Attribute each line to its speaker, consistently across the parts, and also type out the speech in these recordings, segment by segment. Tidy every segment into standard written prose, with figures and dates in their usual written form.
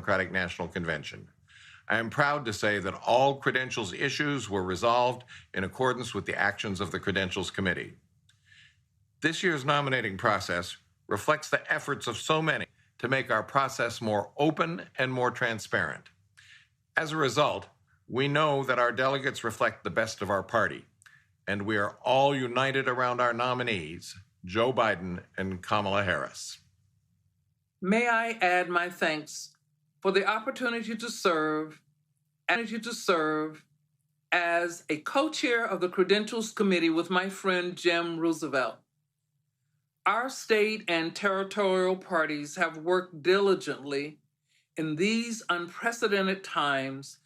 Speaker 1: Democratic National Convention. I am proud to say that all credentials issues were resolved in accordance with the actions of the Credentials Committee. This year's nominating process reflects the efforts of so many to make our process more open and more transparent. As a result, we know that our delegates reflect the best of our party, and we are all united around our nominees, Joe Biden and Kamala Harris.
Speaker 2: May I add my thanks for the opportunity to serve as a co-chair of the Credentials Committee with my friend Jim Roosevelt. Our state and territorial parties have worked diligently in these unprecedented times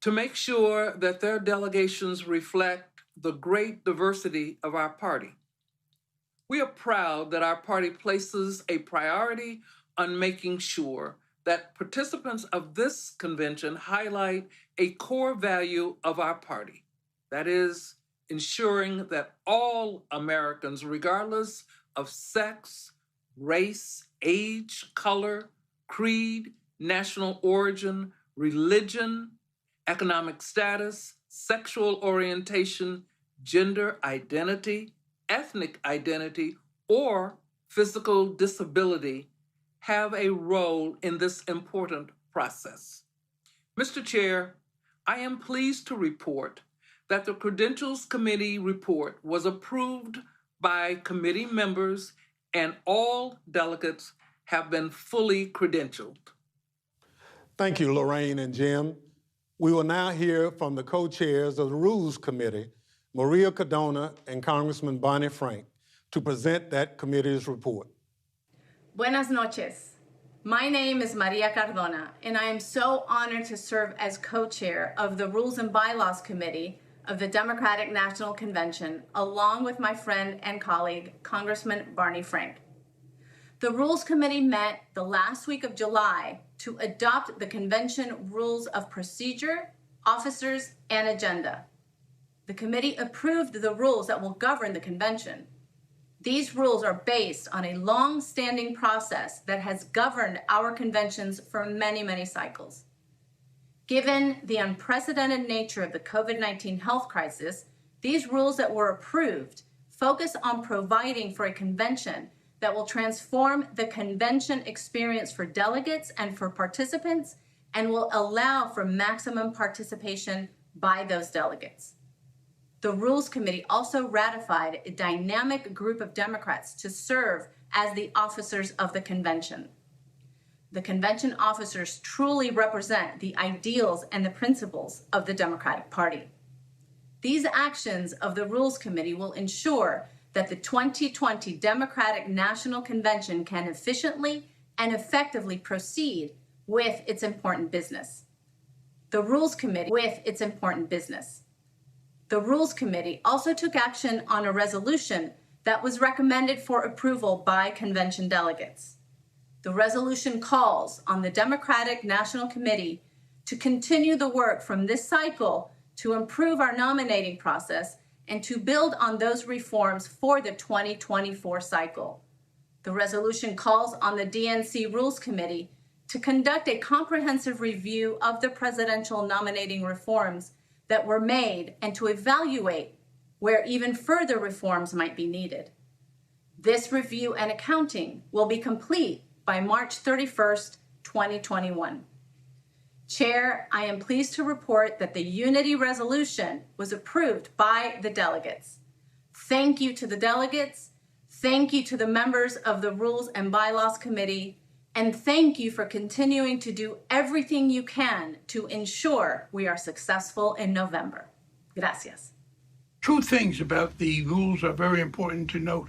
Speaker 2: to make sure that their delegations reflect the great diversity of our party. We are proud that our party places a priority on making sure that participants of this convention highlight a core value of our party. That is, ensuring that all Americans, regardless of sex, race, age, color, creed, national origin, religion, economic status, sexual orientation, gender identity, ethnic identity, or physical disability, have a role in this important process. Mr. Chair, I am pleased to report that the Credentials Committee report was approved by committee members and all delegates have been fully credentialed.
Speaker 3: Thank you, Lorraine and Jim. We will now hear from the co-chairs of the Rules Committee, Maria Cardona and Congressman Bonnie Frank, to present that committee's report.
Speaker 4: Buenas noches. My name is Maria Cardona, and I am so honored to serve as co-chair of the Rules and Bylaws Committee of the Democratic National Convention, along with my friend and colleague, Congressman Barney Frank. The Rules Committee met the last week of July to adopt the convention rules of procedure, officers, and agenda. The committee approved the rules that will govern the convention. These rules are based on a long-standing process that has governed our conventions for many, many cycles. Given the unprecedented nature of the COVID-19 health crisis, these rules that were approved focus on providing for a convention that will transform the convention experience for delegates and for participants and will allow for maximum participation by those delegates. The Rules Committee also ratified a dynamic group of Democrats to serve as the officers of the convention. The convention officers truly represent the ideals and the principles of the Democratic Party. These actions of the Rules Committee will ensure that the 2020 Democratic National Convention can efficiently and effectively proceed with its important business. The Rules Committee also took action on a resolution that was recommended for approval by convention delegates. The resolution calls on the Democratic National Committee to continue the work from this cycle to improve our nominating process and to build on those reforms for the 2024 cycle. The resolution calls on the DNC Rules Committee to conduct a comprehensive review of the presidential nominating reforms that were made and to evaluate where even further reforms might be needed. This review and accounting will be complete by March 31st, 2021. Chair, I am pleased to report that the unity resolution was approved by the delegates. Thank you to the delegates, thank you to the members of the Rules and Bylaws Committee, and thank you for continuing to do everything you can to ensure we are successful in November. Gracias.
Speaker 5: Two things about the rules are very important to note.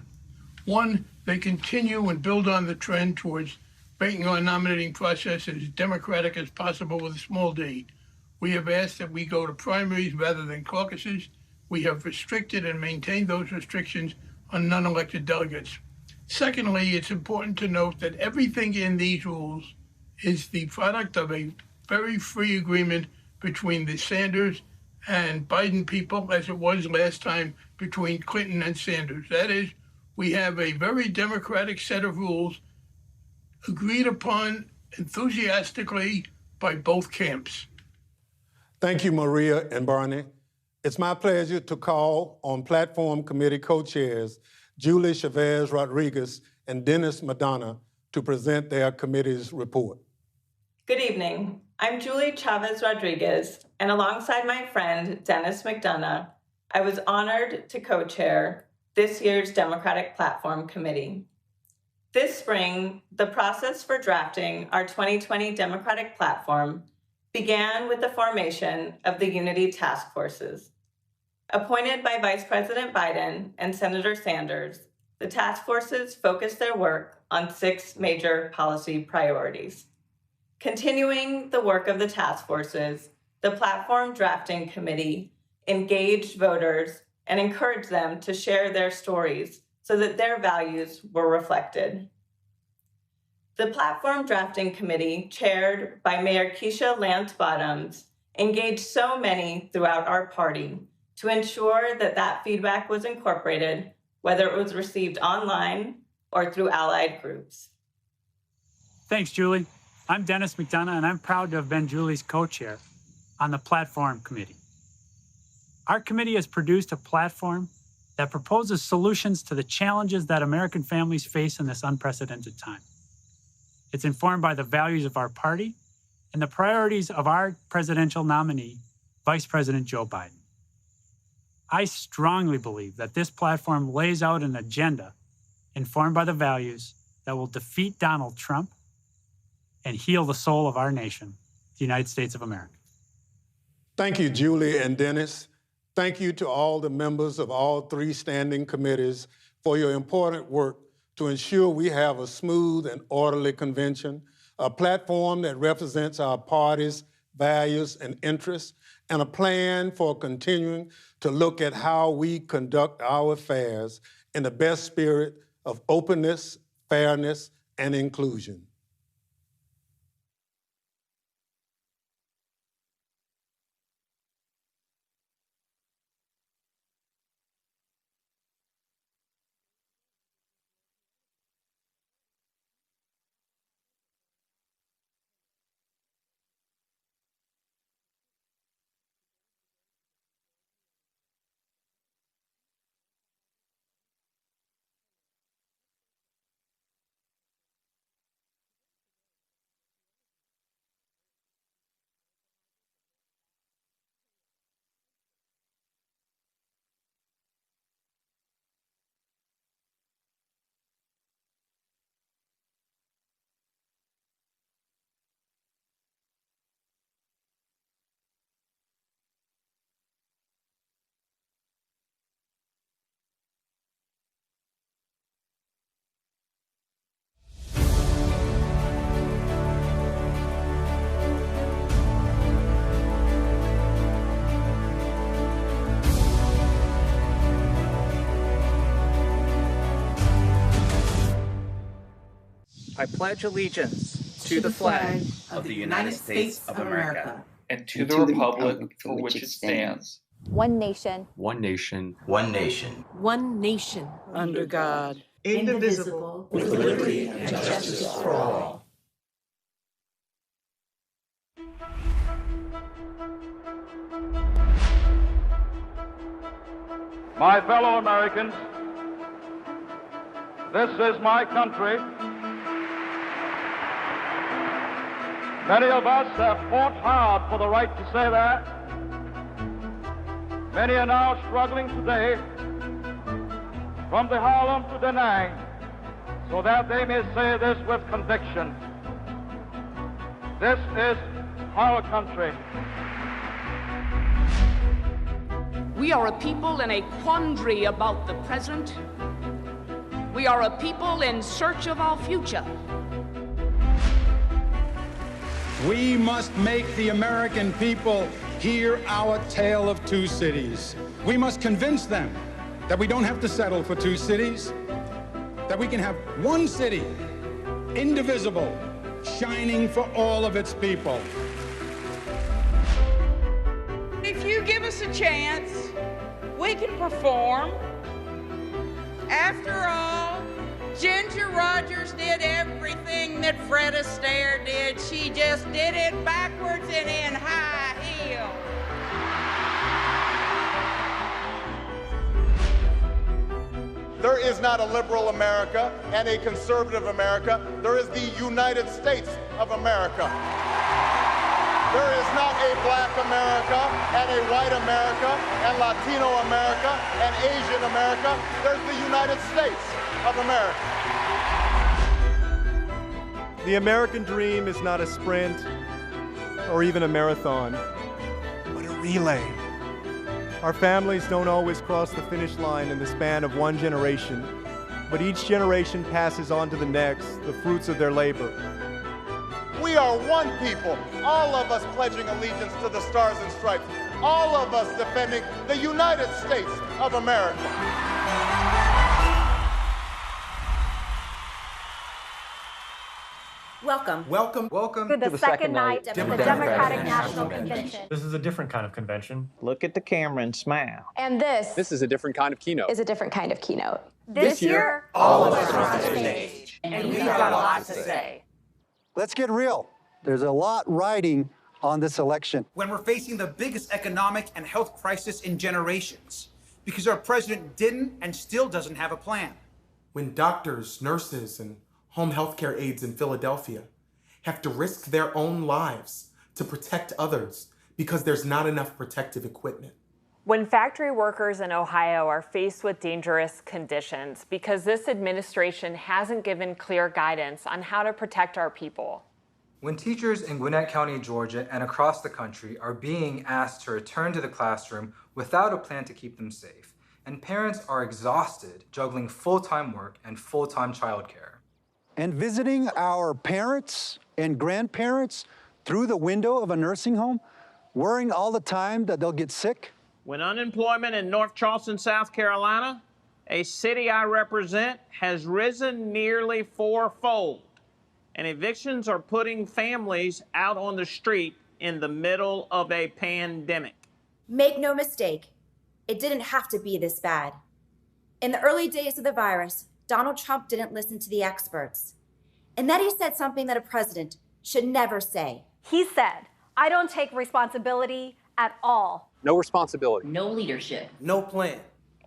Speaker 5: One, they continue and build on the trend towards making our nominating process as democratic as possible with a small d. We have asked that we go to primaries rather than caucuses. We have restricted and maintained those restrictions on non-elected delegates. Secondly, it's important to note that everything in these rules is the product of a very free agreement between the Sanders and Biden people, as it was last time between Clinton and Sanders. That is, we have a very democratic set of rules agreed upon enthusiastically by both camps.
Speaker 3: Thank you, Maria and Barney. It's my pleasure to call on Platform Committee co-chairs Julie Chavez Rodriguez and Dennis Madonna to present their committee's report.
Speaker 6: Good evening. I'm Julie Chavez Rodriguez, and alongside my friend Dennis McDonough, I was honored to co-chair this year's Democratic Platform Committee. This spring, the process for drafting our 2020 Democratic Platform began with the formation of the Unity Task Forces. Appointed by Vice President Biden and Senator Sanders, the task forces focused their work on 6 major policy priorities. Continuing the work of the task forces, the Platform Drafting Committee engaged voters and encouraged them to share their stories so that their values were reflected. The Platform Drafting Committee, chaired by Mayor Keisha Lance Bottoms, engaged so many throughout our party to ensure that that feedback was incorporated, whether it was received online or through allied groups.
Speaker 7: Thanks, Julie. I'm Dennis McDonough, and I'm proud to have been Julie's co-chair on the Platform Committee. Our committee has produced a platform that proposes solutions to the challenges that American families face in this unprecedented time. It's informed by the values of our party and the priorities of our presidential nominee, Vice President Joe Biden. I strongly believe that this platform lays out an agenda informed by the values that will defeat Donald Trump and heal the soul of our nation, the United States of America.
Speaker 3: Thank you, Julie and Dennis. Thank you to all the members of all 3 standing committees for your important work to ensure we have a smooth and orderly convention, a platform that represents our party's values and interests, and a plan for continuing to look at how we conduct our affairs in the best spirit of openness, fairness, and inclusion.
Speaker 8: I pledge allegiance to the flag of the United States of America
Speaker 9: and to the republic for which it stands,
Speaker 10: one nation,
Speaker 9: one nation,
Speaker 11: one nation,
Speaker 12: one nation,
Speaker 13: under God,
Speaker 12: indivisible,
Speaker 11: with liberty and justice for all.
Speaker 14: My fellow Americans, this is my country. Many of us have fought hard for the right to say that. Many are now struggling today from the Harlem to Da Nang so that they may say this with conviction. This is our country.
Speaker 15: We are a people in a quandary about the present. We are a people in search of our future.
Speaker 16: We must make the American people hear our tale of 2 cities. We must convince them that we don't have to settle for 2 cities, that we can have 1 city, indivisible, shining for all of its people.
Speaker 17: If you give us a chance, we can perform. After all, Ginger Rogers did everything that Fred Astaire did. She just did it backwards and in high heels.
Speaker 10: There is not a liberal America and a conservative America. There is the United States of America. There is not a black America and a white America and Latino America and Asian America. There's the United States of America.
Speaker 13: The American dream is not a sprint or even a marathon, but a relay. Our families don't always cross the finish line in the span of one generation, but each generation passes on to the next the fruits of their labor.
Speaker 10: We are one people, all of us pledging allegiance to the Stars and Stripes, all of us defending the United States of America.
Speaker 18: Welcome
Speaker 19: to the second night of the Democratic National Convention.
Speaker 20: This is a different kind of convention.
Speaker 21: Look at the camera and smile.
Speaker 19: And this
Speaker 22: is a different kind of keynote.
Speaker 19: Is a different kind of keynote. This year, all of us are on stage, and we've got a lot to say.
Speaker 23: Let's get real. There's a lot riding on this election.
Speaker 18: When we're facing the biggest economic and health crisis in generations, because our president didn't and still doesn't have a plan.
Speaker 24: When doctors, nurses, and home health care aides in Philadelphia have to risk their own lives to protect others because there's not enough protective equipment.
Speaker 25: When factory workers in Ohio are faced with dangerous conditions because this administration hasn't given clear guidance on how to protect our people.
Speaker 26: When teachers in Gwinnett County, Georgia, and across the country are being asked to return to the classroom without a plan to keep them safe, and parents are exhausted juggling full-time work and full-time childcare.
Speaker 23: And visiting our parents and grandparents through the window of a nursing home, worrying all the time that they'll get sick.
Speaker 21: When unemployment in North Charleston, South Carolina, a city I represent, has risen nearly fourfold, and evictions are putting families out on the street in the middle of a pandemic.
Speaker 27: Make no mistake, it didn't have to be this bad. In the early days of the virus, Donald Trump didn't listen to the experts. And then he said something that a president should never say.
Speaker 19: He said, I don't take responsibility at all.
Speaker 22: No responsibility.
Speaker 19: No leadership.
Speaker 18: No plan.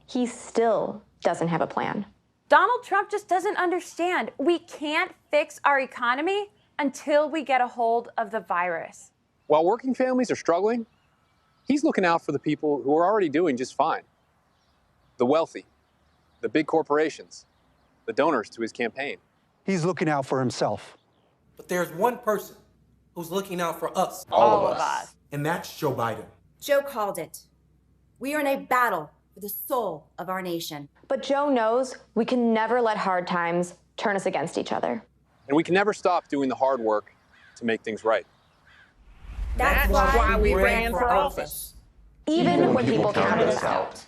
Speaker 19: He still doesn't have a plan. Donald Trump just doesn't understand. We can't fix our economy until we get a hold of the virus.
Speaker 22: While working families are struggling, he's looking out for the people who are already doing just fine. The wealthy, the big corporations, the donors to his campaign.
Speaker 23: He's looking out for himself.
Speaker 18: But there's one person who's looking out for us.
Speaker 26: All of us.
Speaker 24: And that's Joe Biden.
Speaker 27: Joe called it. We are in a battle for the soul of our nation.
Speaker 19: But Joe knows we can never let hard times turn us against each other.
Speaker 22: And we can never stop doing the hard work to make things right.
Speaker 27: That's
Speaker 21: why we ran for office.
Speaker 19: Even when people counted us out.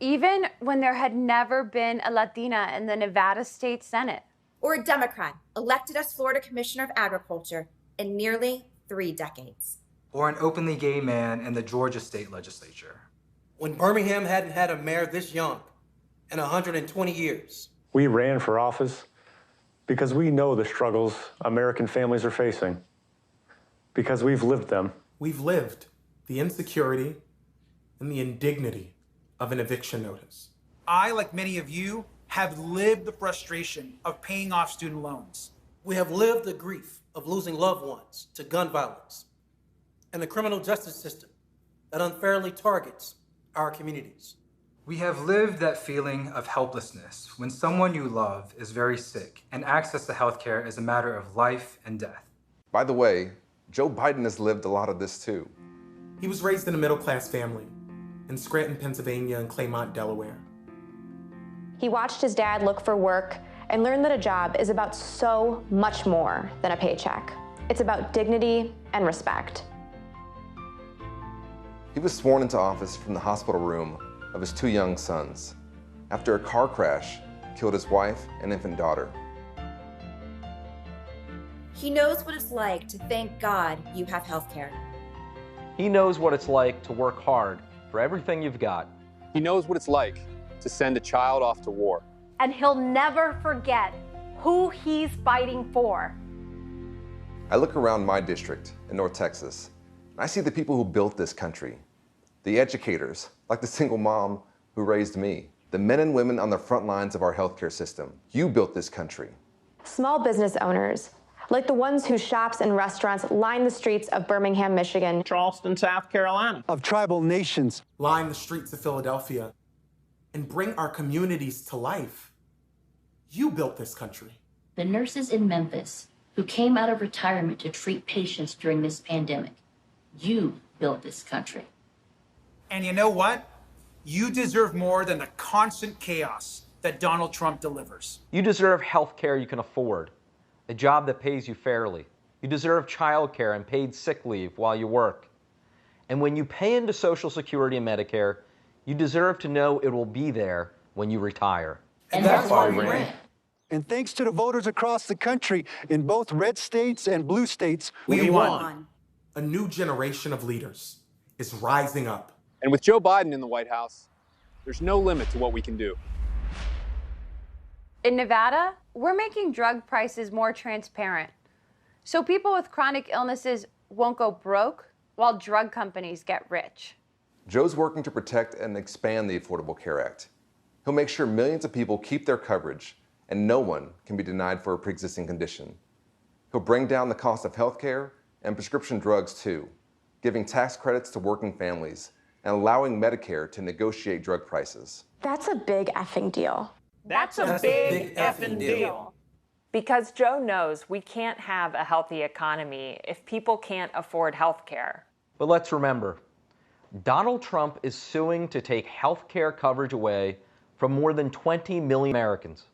Speaker 19: Even when there had never been a Latina in the Nevada State Senate.
Speaker 27: Or a Democrat elected as Florida Commissioner of Agriculture in nearly 3 decades.
Speaker 26: Or an openly gay man in the Georgia state legislature.
Speaker 18: When Birmingham hadn't had a mayor this young in 120 years.
Speaker 20: We ran for office because we know the struggles American families are facing. Because we've lived them.
Speaker 24: We've lived the insecurity and the indignity of an eviction notice.
Speaker 18: I, like many of you, have lived the frustration of paying off student loans. We have lived the grief of losing loved ones to gun violence and the criminal justice system that unfairly targets our communities.
Speaker 26: We have lived that feeling of helplessness when someone you love is very sick and access to healthcare is a matter of life and death.
Speaker 28: By the way, Joe Biden has lived a lot of this too.
Speaker 24: He was raised in a middle-class family in Scranton, Pennsylvania and Claymont, Delaware.
Speaker 19: He watched his dad look for work and learned that a job is about so much more than a paycheck. It's about dignity and respect.
Speaker 28: He was sworn into office from the hospital room of his 2 young sons after a car crash killed his wife and infant daughter.
Speaker 27: He knows what it's like to thank God you have health care.
Speaker 29: He knows what it's like to work hard for everything you've got.
Speaker 22: He knows what it's like to send a child off to war.
Speaker 1: and he'll never forget who he's fighting for.
Speaker 28: I look around my district in North Texas, and I see the people who built this country. The educators, like the single mom who raised me. The men and women on the front lines of our healthcare system. You built this country.
Speaker 19: Small business owners, like the ones whose shops and restaurants line the streets of Birmingham, Michigan.
Speaker 21: Charleston, South Carolina.
Speaker 23: Of tribal nations.
Speaker 24: Line the streets of Philadelphia and bring our communities to life. You built this country.
Speaker 2: The nurses in Memphis who came out of retirement to treat patients during this pandemic. You built this country.
Speaker 18: And you know what? You deserve more than the constant chaos that Donald Trump delivers.
Speaker 29: You deserve health care you can afford, a job that pays you fairly. You deserve child care and paid sick leave while you work. And when you pay into Social Security and Medicare, you deserve to know it will be there when you retire.
Speaker 23: And that's why we ran. And thanks to the voters across the country, in both red states and blue states,
Speaker 24: we won. A new generation of leaders is rising up.
Speaker 22: And with Joe Biden in the White House, there's no limit to what we can do.
Speaker 19: In Nevada, we're making drug prices more transparent, so people with chronic illnesses won't go broke while drug companies get rich.
Speaker 28: Joe's working to protect and expand the Affordable Care Act. He'll make sure millions of people keep their coverage and no one can be denied for a pre-existing condition. He'll bring down the cost of health care and prescription drugs too, giving tax credits to working families and allowing Medicare to negotiate drug prices.
Speaker 19: That's a big effing deal.
Speaker 25: That's a big effing deal. Because Joe knows we can't have a healthy economy if people can't afford health care.
Speaker 29: But let's remember, Donald Trump is suing to take health care coverage away from more than 20 million Americans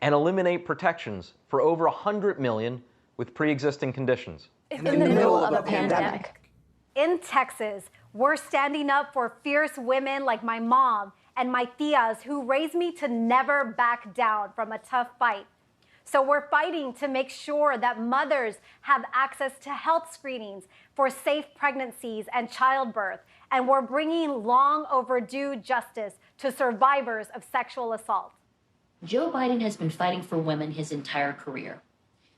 Speaker 29: and eliminate protections for over 100 million with pre-existing conditions.
Speaker 19: In the middle of a pandemic.
Speaker 1: In Texas, we're standing up for fierce women like my mom and my tias who raised me to never back down from a tough fight. So we're fighting to make sure that mothers have access to health screenings for safe pregnancies and childbirth. And we're bringing long overdue justice to survivors of sexual assault.
Speaker 2: Joe Biden has been fighting for women his entire career.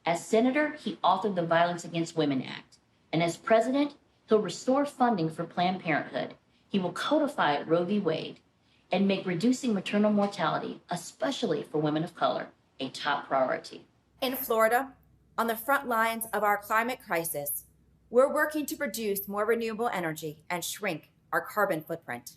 Speaker 2: As senator, he authored the Violence Against Women Act. And as president, he'll restore funding for Planned Parenthood. He will codify Roe v. Wade and make reducing maternal mortality, especially for women of color, a top priority.
Speaker 27: In Florida, on the front lines of our climate crisis, we're working to produce more renewable energy and shrink our carbon footprint.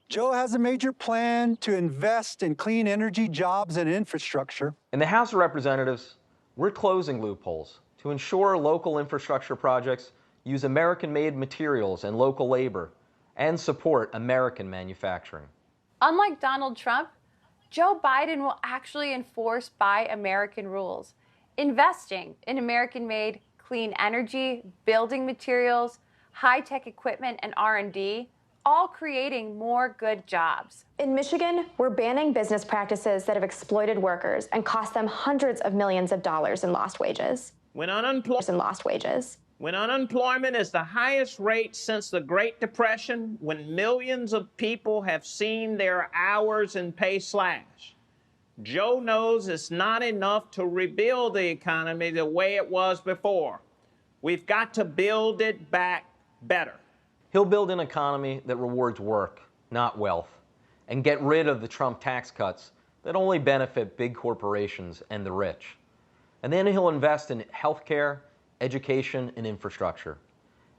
Speaker 23: Joe has a major plan to invest in clean energy, jobs, and infrastructure.
Speaker 29: In the House of Representatives, we're closing loopholes to ensure local infrastructure projects use American-made materials and local labor and support American manufacturing.
Speaker 19: Unlike Donald Trump, Joe Biden will actually enforce Buy American rules, investing in American-made clean energy, building materials, high-tech equipment, and R&D, all creating more good jobs. In Michigan, we're banning business practices that have exploited workers and cost them hundreds of millions of dollars in lost wages.
Speaker 21: When unemployment is the highest rate since the Great Depression, when millions of people have seen their hours and pay slash, Joe knows it's not enough to rebuild the economy the way it was before. We've got to build it back better.
Speaker 29: He'll build an economy that rewards work, not wealth, and get rid of the Trump tax cuts that only benefit big corporations and the rich. And then he'll invest in healthcare, education, and infrastructure,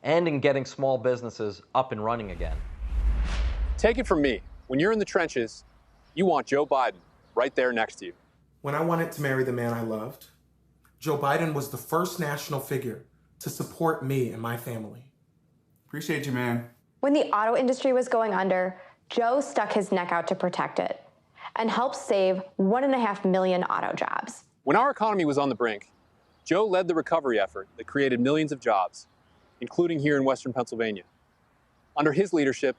Speaker 29: and in getting small businesses up and running again.
Speaker 22: Take it from me, when you're in the trenches, you want Joe Biden right there next to you.
Speaker 24: When I wanted to marry the man I loved, Joe Biden was the first national figure to support me and my family.
Speaker 3: Appreciate you, man.
Speaker 19: When the auto industry was going under, Joe stuck his neck out to protect it and helped save 1.5 million auto jobs.
Speaker 22: When our economy was on the brink, Joe led the recovery effort that created millions of jobs, including here in Western Pennsylvania. Under his leadership,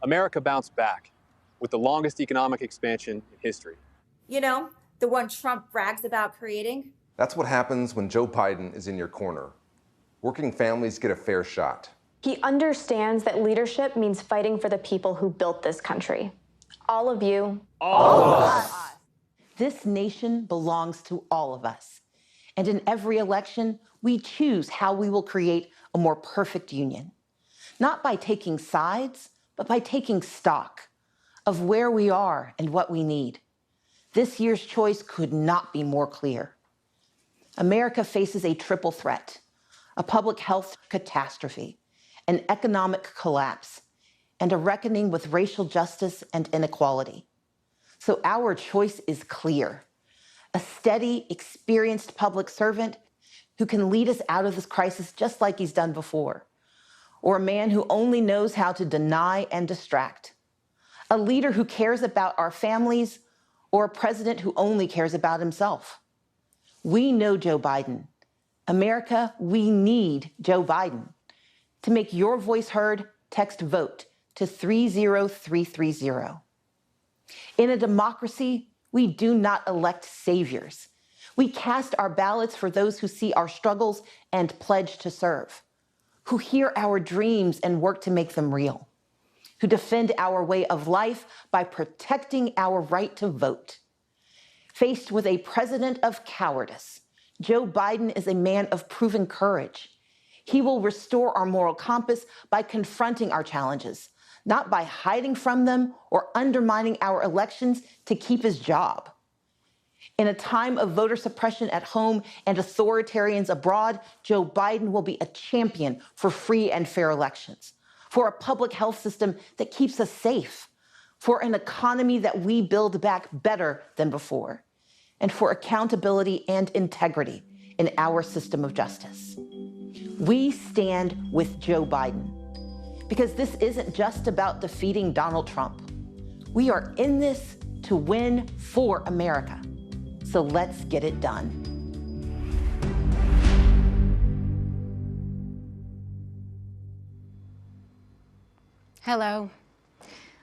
Speaker 22: America bounced back with the longest economic expansion in history.
Speaker 27: You know, the one Trump brags about creating?
Speaker 28: That's what happens when Joe Biden is in your corner. Working families get a fair shot.
Speaker 19: He understands that leadership means fighting for the people who built this country. All of you.
Speaker 21: All of us.
Speaker 4: This nation belongs to all of us. And in every election, we choose how we will create a more perfect union. Not by taking sides, but by taking stock of where we are and what we need. This year's choice could not be more clear. America faces a triple threat: a public health catastrophe, an economic collapse, and a reckoning with racial justice and inequality. So our choice is clear: a steady, experienced public servant who can lead us out of this crisis just like he's done before, or a man who only knows how to deny and distract, a leader who cares about our families, or a president who only cares about himself. We know Joe Biden. America, we need Joe Biden. To make your voice heard, text VOTE to 30330. In a democracy, we do not elect saviors. We cast our ballots for those who see our struggles and pledge to serve, who hear our dreams and work to make them real, who defend our way of life by protecting our right to vote. Faced with a president of cowardice, Joe Biden is a man of proven courage. He will restore our moral compass by confronting our challenges, not by hiding from them or undermining our elections to keep his job. In a time of voter suppression at home and authoritarians abroad, Joe Biden will be a champion for free and fair elections, for a public health system that keeps us safe, for an economy that we build back better than before, and for accountability and integrity in our system of justice. We stand with Joe Biden, because this isn't just about defeating Donald Trump. We are in this to win for America. So let's get it done.
Speaker 5: Hello,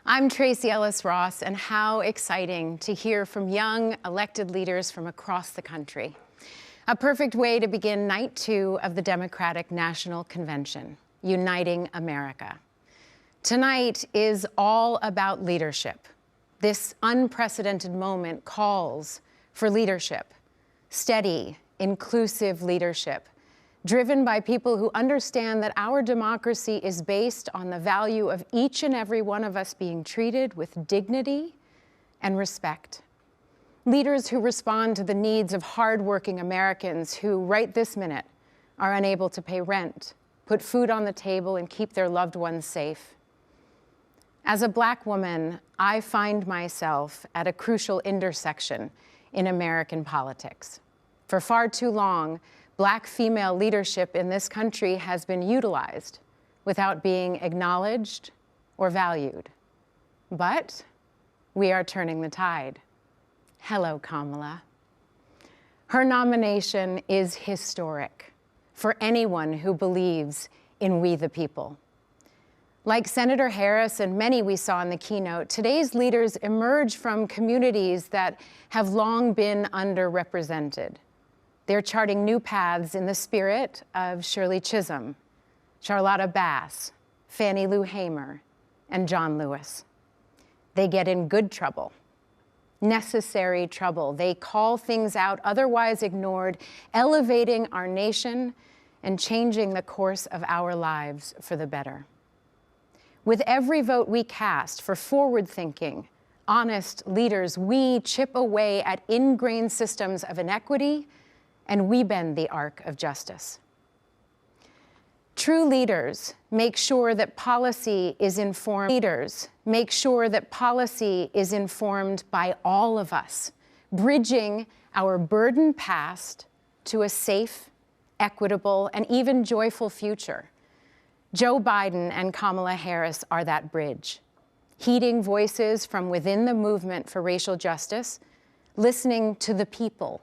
Speaker 5: I'm Tracy Ellis Ross, and how exciting to hear from young elected leaders from across the country. A perfect way to begin night 2 of the Democratic National Convention, Uniting America. Tonight is all about leadership. This unprecedented moment calls for leadership, steady, inclusive leadership, driven by people who understand that our democracy is based on the value of each and every one of us being treated with dignity and respect. Leaders who respond to the needs of hardworking Americans who, right this minute, are unable to pay rent, put food on the table, and keep their loved ones safe. As a Black woman, I find myself at a crucial intersection in American politics. For far too long, Black female leadership in this country has been utilized without being acknowledged or valued. But we are turning the tide. Hello, Kamala. Her nomination is historic for anyone who believes in we the people. Like Senator Harris and many we saw in the keynote, today's leaders emerge from communities that have long been underrepresented. They're charting new paths in the spirit of Shirley Chisholm, Charlotta Bass, Fannie Lou Hamer, and John Lewis. They get in good trouble, necessary trouble. They call things out otherwise ignored, elevating our nation and changing the course of our lives for the better. With every vote we cast for forward-thinking, honest leaders, we chip away at ingrained systems of inequity, and we bend the arc of justice. True leaders make sure that policy is informed. Leaders make sure that policy is informed by all of us, bridging our burdened past to a safe, equitable, and even joyful future. Joe Biden and Kamala Harris are that bridge, heeding voices from within the movement for racial justice, listening to the people,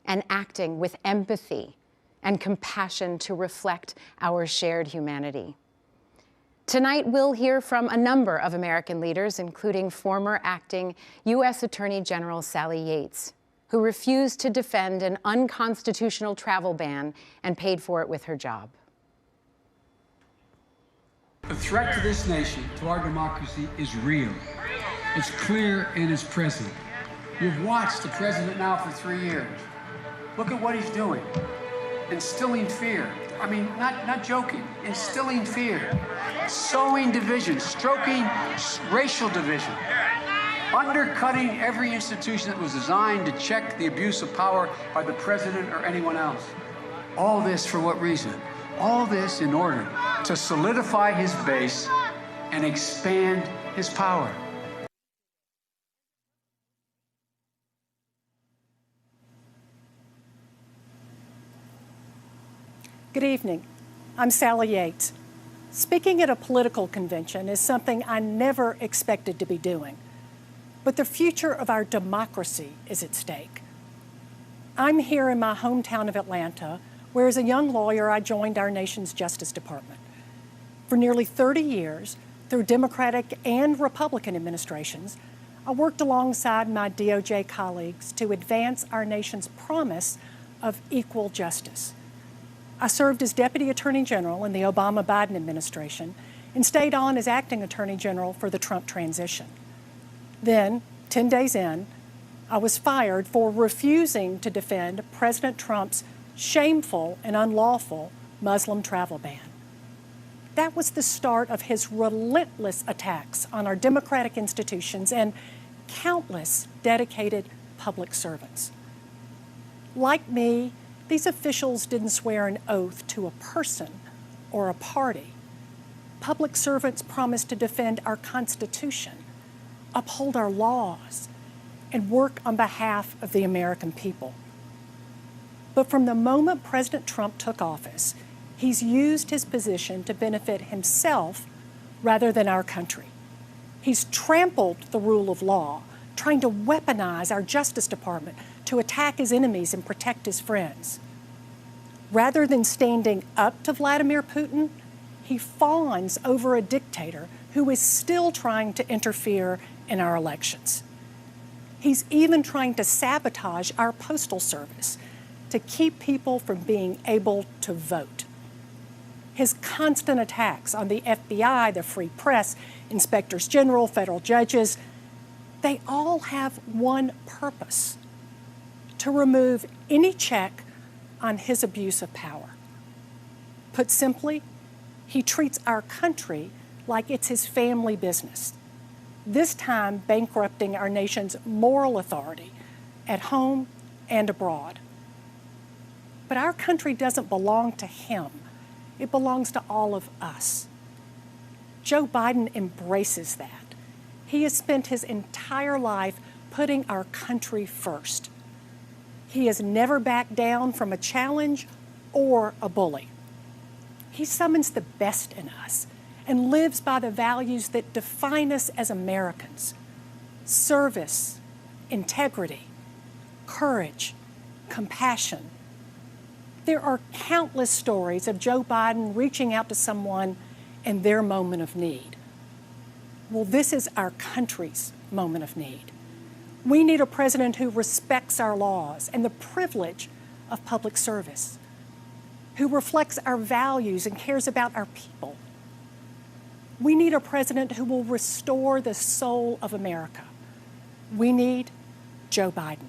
Speaker 5: and acting with empathy and compassion to reflect our shared humanity. Tonight, we'll hear from a number of American leaders, including former acting U.S. Attorney General Sally Yates, who refused to defend an unconstitutional travel ban and paid for it with her job.
Speaker 6: The threat to this nation, to our democracy, is real. It's clear and it's present. You've watched the president now for 3 years. Look at what he's doing. Instilling fear. I mean, not joking. Instilling fear. Sowing division. Stoking racial division. Undercutting every institution that was designed to check the abuse of power by the president or anyone else. All this for what reason? All this in order to solidify his base and expand his power.
Speaker 7: Good evening. I'm Sally Yates. Speaking at a political convention is something I never expected to be doing. But the future of our democracy is at stake. I'm here in my hometown of Atlanta, where as a young lawyer I joined our nation's Justice Department. For nearly 30 years, through Democratic and Republican administrations, I worked alongside my DOJ colleagues to advance our nation's promise of equal justice. I served as Deputy Attorney General in the Obama-Biden administration and stayed on as Acting Attorney General for the Trump transition. Then, 10 days in, I was fired for refusing to defend President Trump's shameful and unlawful Muslim travel ban. That was the start of his relentless attacks on our democratic institutions and countless dedicated public servants. Like me, these officials didn't swear an oath to a person or a party. Public servants promised to defend our Constitution, uphold our laws, and work on behalf of the American people. But from the moment President Trump took office, he's used his position to benefit himself rather than our country. He's trampled the rule of law, trying to weaponize our Justice Department to attack his enemies and protect his friends. Rather than standing up to Vladimir Putin, he fawns over a dictator who is still trying to interfere in our elections. He's even trying to sabotage our postal service to keep people from being able to vote. His constant attacks on the FBI, the free press, inspectors general, federal judges, they all have one purpose: to remove any check on his abuse of power. Put simply, he treats our country like it's his family business, this time bankrupting our nation's moral authority at home and abroad. But our country doesn't belong to him. It belongs to all of us. Joe Biden embraces that. He has spent his entire life putting our country first. He has never backed down from a challenge or a bully. He summons the best in us and lives by the values that define us as Americans: service, integrity, courage, compassion. There are countless stories of Joe Biden reaching out to someone in their moment of need. Well, this is our country's moment of need. We need a president who respects our laws and the privilege of public service, who reflects our values and cares about our people. We need a president who will restore the soul of America. We need Joe Biden.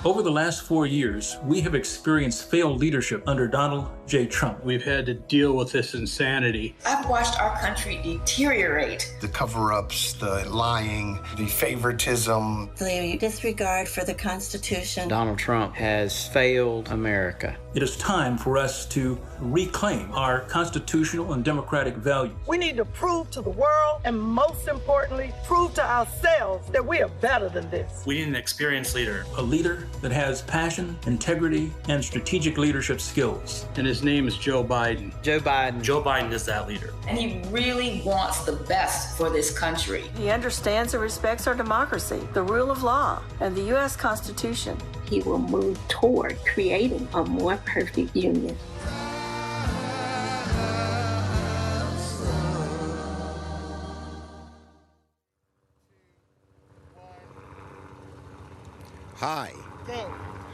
Speaker 8: Over the last 4 years, we have experienced failed leadership under Donald J. Trump.
Speaker 6: We've had to deal with this insanity.
Speaker 9: I've watched our country deteriorate.
Speaker 11: The cover-ups, the lying, the favoritism.
Speaker 9: The disregard for the Constitution.
Speaker 12: Donald Trump has failed America.
Speaker 8: It is time for us to reclaim our constitutional and democratic values.
Speaker 14: We need to prove to the world, and most importantly, prove to ourselves that we are better than this.
Speaker 8: We need an experienced leader. A leader that has passion, integrity, and strategic leadership skills.
Speaker 6: And his name is Joe Biden.
Speaker 12: Joe Biden.
Speaker 8: Joe Biden is that leader.
Speaker 9: And he really wants the best for this country.
Speaker 14: He understands and respects our democracy, the rule of law, and the U.S. Constitution.
Speaker 9: He will move toward creating a more perfect union.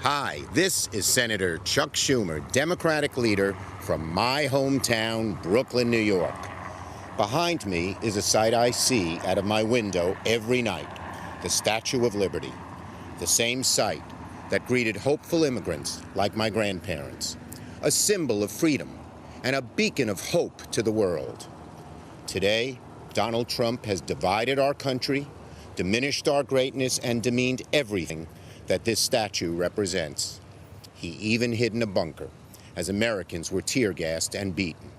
Speaker 15: Hi, this is Senator Chuck Schumer, Democratic leader from my hometown, Brooklyn, New York. Behind me is a sight I see out of my window every night, the Statue of Liberty, the same sight that greeted hopeful immigrants like my grandparents, a symbol of freedom and a beacon of hope to the world. Today, Donald Trump has divided our country, diminished our greatness, and demeaned everything that this statue represents. He even hid in a bunker as Americans were tear-gassed and beaten.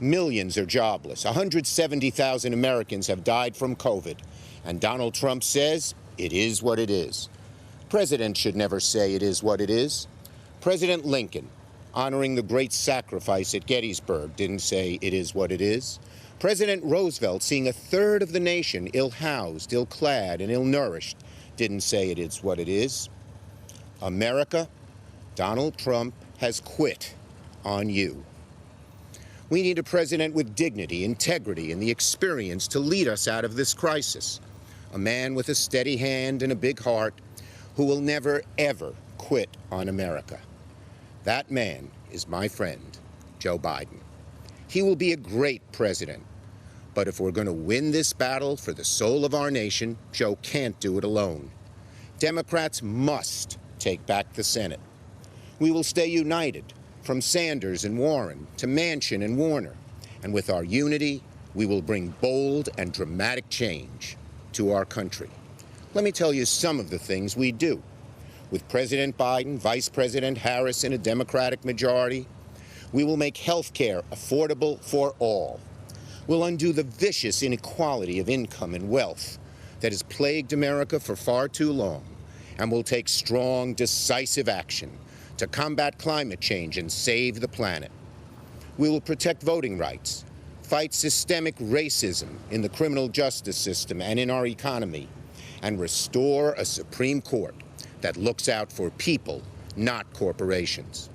Speaker 15: Millions are jobless. 170,000 Americans have died from COVID. And Donald Trump says it is what it is. Presidents should never say it is what it is. President Lincoln, honoring the great sacrifice at Gettysburg, didn't say it is what it is. President Roosevelt, seeing a third of the nation ill-housed, ill-clad, and ill-nourished, didn't say it is what it is. America, Donald Trump has quit on you. We need a president with dignity, integrity, and the experience to lead us out of this crisis. A man with a steady hand and a big heart who will never, ever quit on America. That man is my friend, Joe Biden. He will be a great president. But if we're going to win this battle for the soul of our nation, Joe can't do it alone. Democrats must take back the Senate. We will stay united, from Sanders and Warren to Manchin and Warner. And with our unity, we will bring bold and dramatic change to our country. Let me tell you some of the things we do. With President Biden, Vice President Harris, and a Democratic majority, we will make health care affordable for all. We'll undo the vicious inequality of income and wealth that has plagued America for far too long, and we'll take strong, decisive action to combat climate change and save the planet. We will protect voting rights, fight systemic racism in the criminal justice system and in our economy, and restore a Supreme Court that looks out for people, not corporations.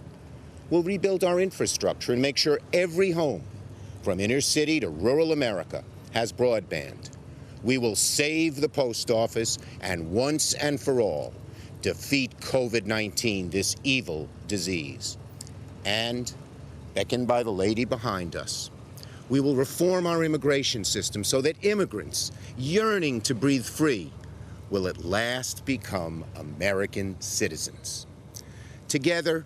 Speaker 15: We'll rebuild our infrastructure and make sure every home, from inner city to rural America, has broadband. We will save the post office and once and for all defeat COVID-19, this evil disease. And, beckoned by the lady behind us, we will reform our immigration system so that immigrants yearning to breathe free will at last become American citizens. Together,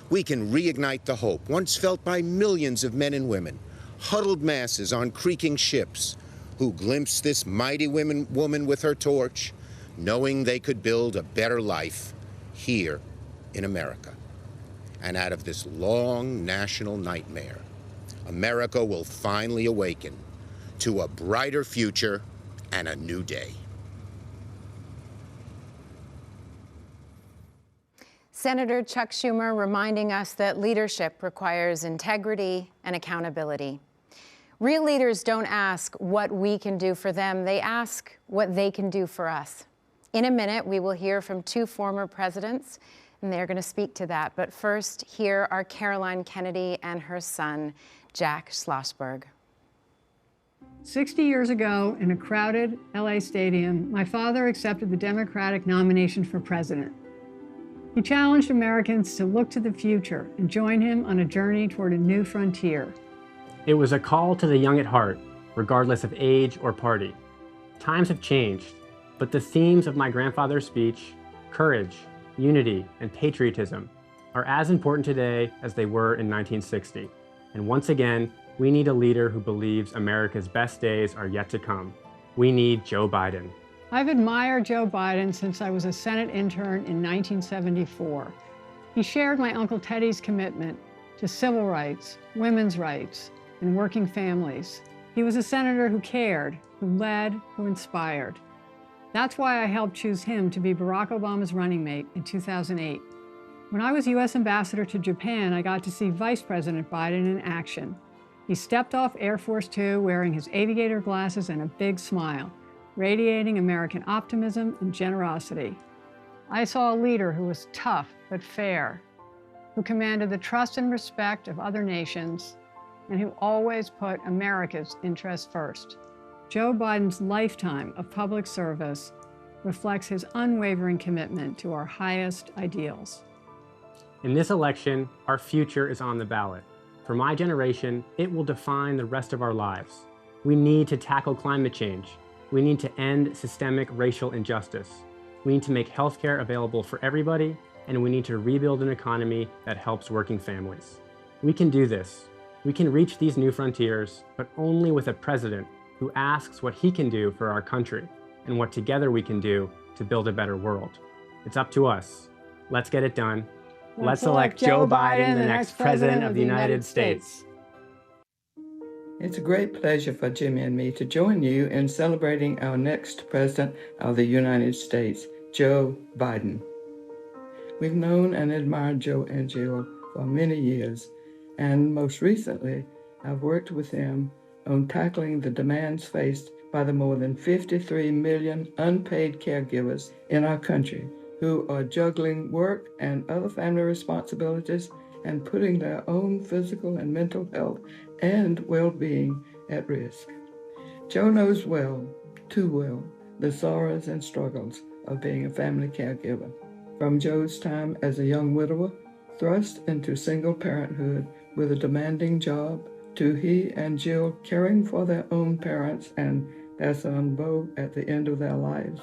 Speaker 15: we can reignite the hope once felt by millions of men and women, huddled masses on creaking ships, who glimpsed this mighty woman with her torch, knowing they could build a better life here in America. And out of this long national nightmare, America will finally awaken to a brighter future and a new day.
Speaker 5: Senator Chuck Schumer reminding us that leadership requires integrity and accountability. Real leaders don't ask what we can do for them, they ask what they can do for us. In a minute, we will hear from two former presidents, and they're going to speak to that. But first, here are Caroline Kennedy and her son, Jack Schlossberg.
Speaker 1: 60 years ago, in a crowded LA stadium, my father accepted the Democratic nomination for president. He challenged Americans to look to the future and join him on a journey toward a new frontier.
Speaker 10: It was a call to the young at heart, regardless of age or party. Times have changed, but the themes of my grandfather's speech, courage, unity, and patriotism, are as important today as they were in 1960. And once again, we need a leader who believes America's best days are yet to come. We need Joe Biden.
Speaker 1: I've admired Joe Biden since I was a Senate intern in 1974. He shared my Uncle Teddy's commitment to civil rights, women's rights, and working families. He was a senator who cared, who led, who inspired. That's why I helped choose him to be Barack Obama's running mate in 2008. When I was U.S. Ambassador to Japan, I got to see Vice President Biden in action. He stepped off Air Force Two wearing his aviator glasses and a big smile, radiating American optimism and generosity. I saw a leader who was tough but fair, who commanded the trust and respect of other nations, and who always put America's interests first. Joe Biden's lifetime of public service reflects his unwavering commitment to our highest ideals.
Speaker 10: In this election, our future is on the ballot. For my generation, it will define the rest of our lives. We need to tackle climate change. We need to end systemic racial injustice. We need to make healthcare available for everybody, and we need to rebuild an economy that helps working families. We can do this. We can reach these new frontiers, but only with a president who asks what he can do for our country and what together we can do to build a better world. It's up to us. Let's get it done. Let's elect Joe Biden, the next president of the United States.
Speaker 2: It's a great pleasure for Jimmy and me to join you in celebrating our next president of the United States, Joe Biden. We've known and admired Joe and Jill for many years, and most recently, I've worked with them on tackling the demands faced by the more than 53 million unpaid caregivers in our country who are juggling work and other family responsibilities and putting their own physical and mental health and well-being at risk. Joe knows well, too well, the sorrows and struggles of being a family caregiver. From Joe's time as a young widower, thrust into single parenthood with a demanding job, to he and Jill caring for their own parents and their son Bo at the end of their lives.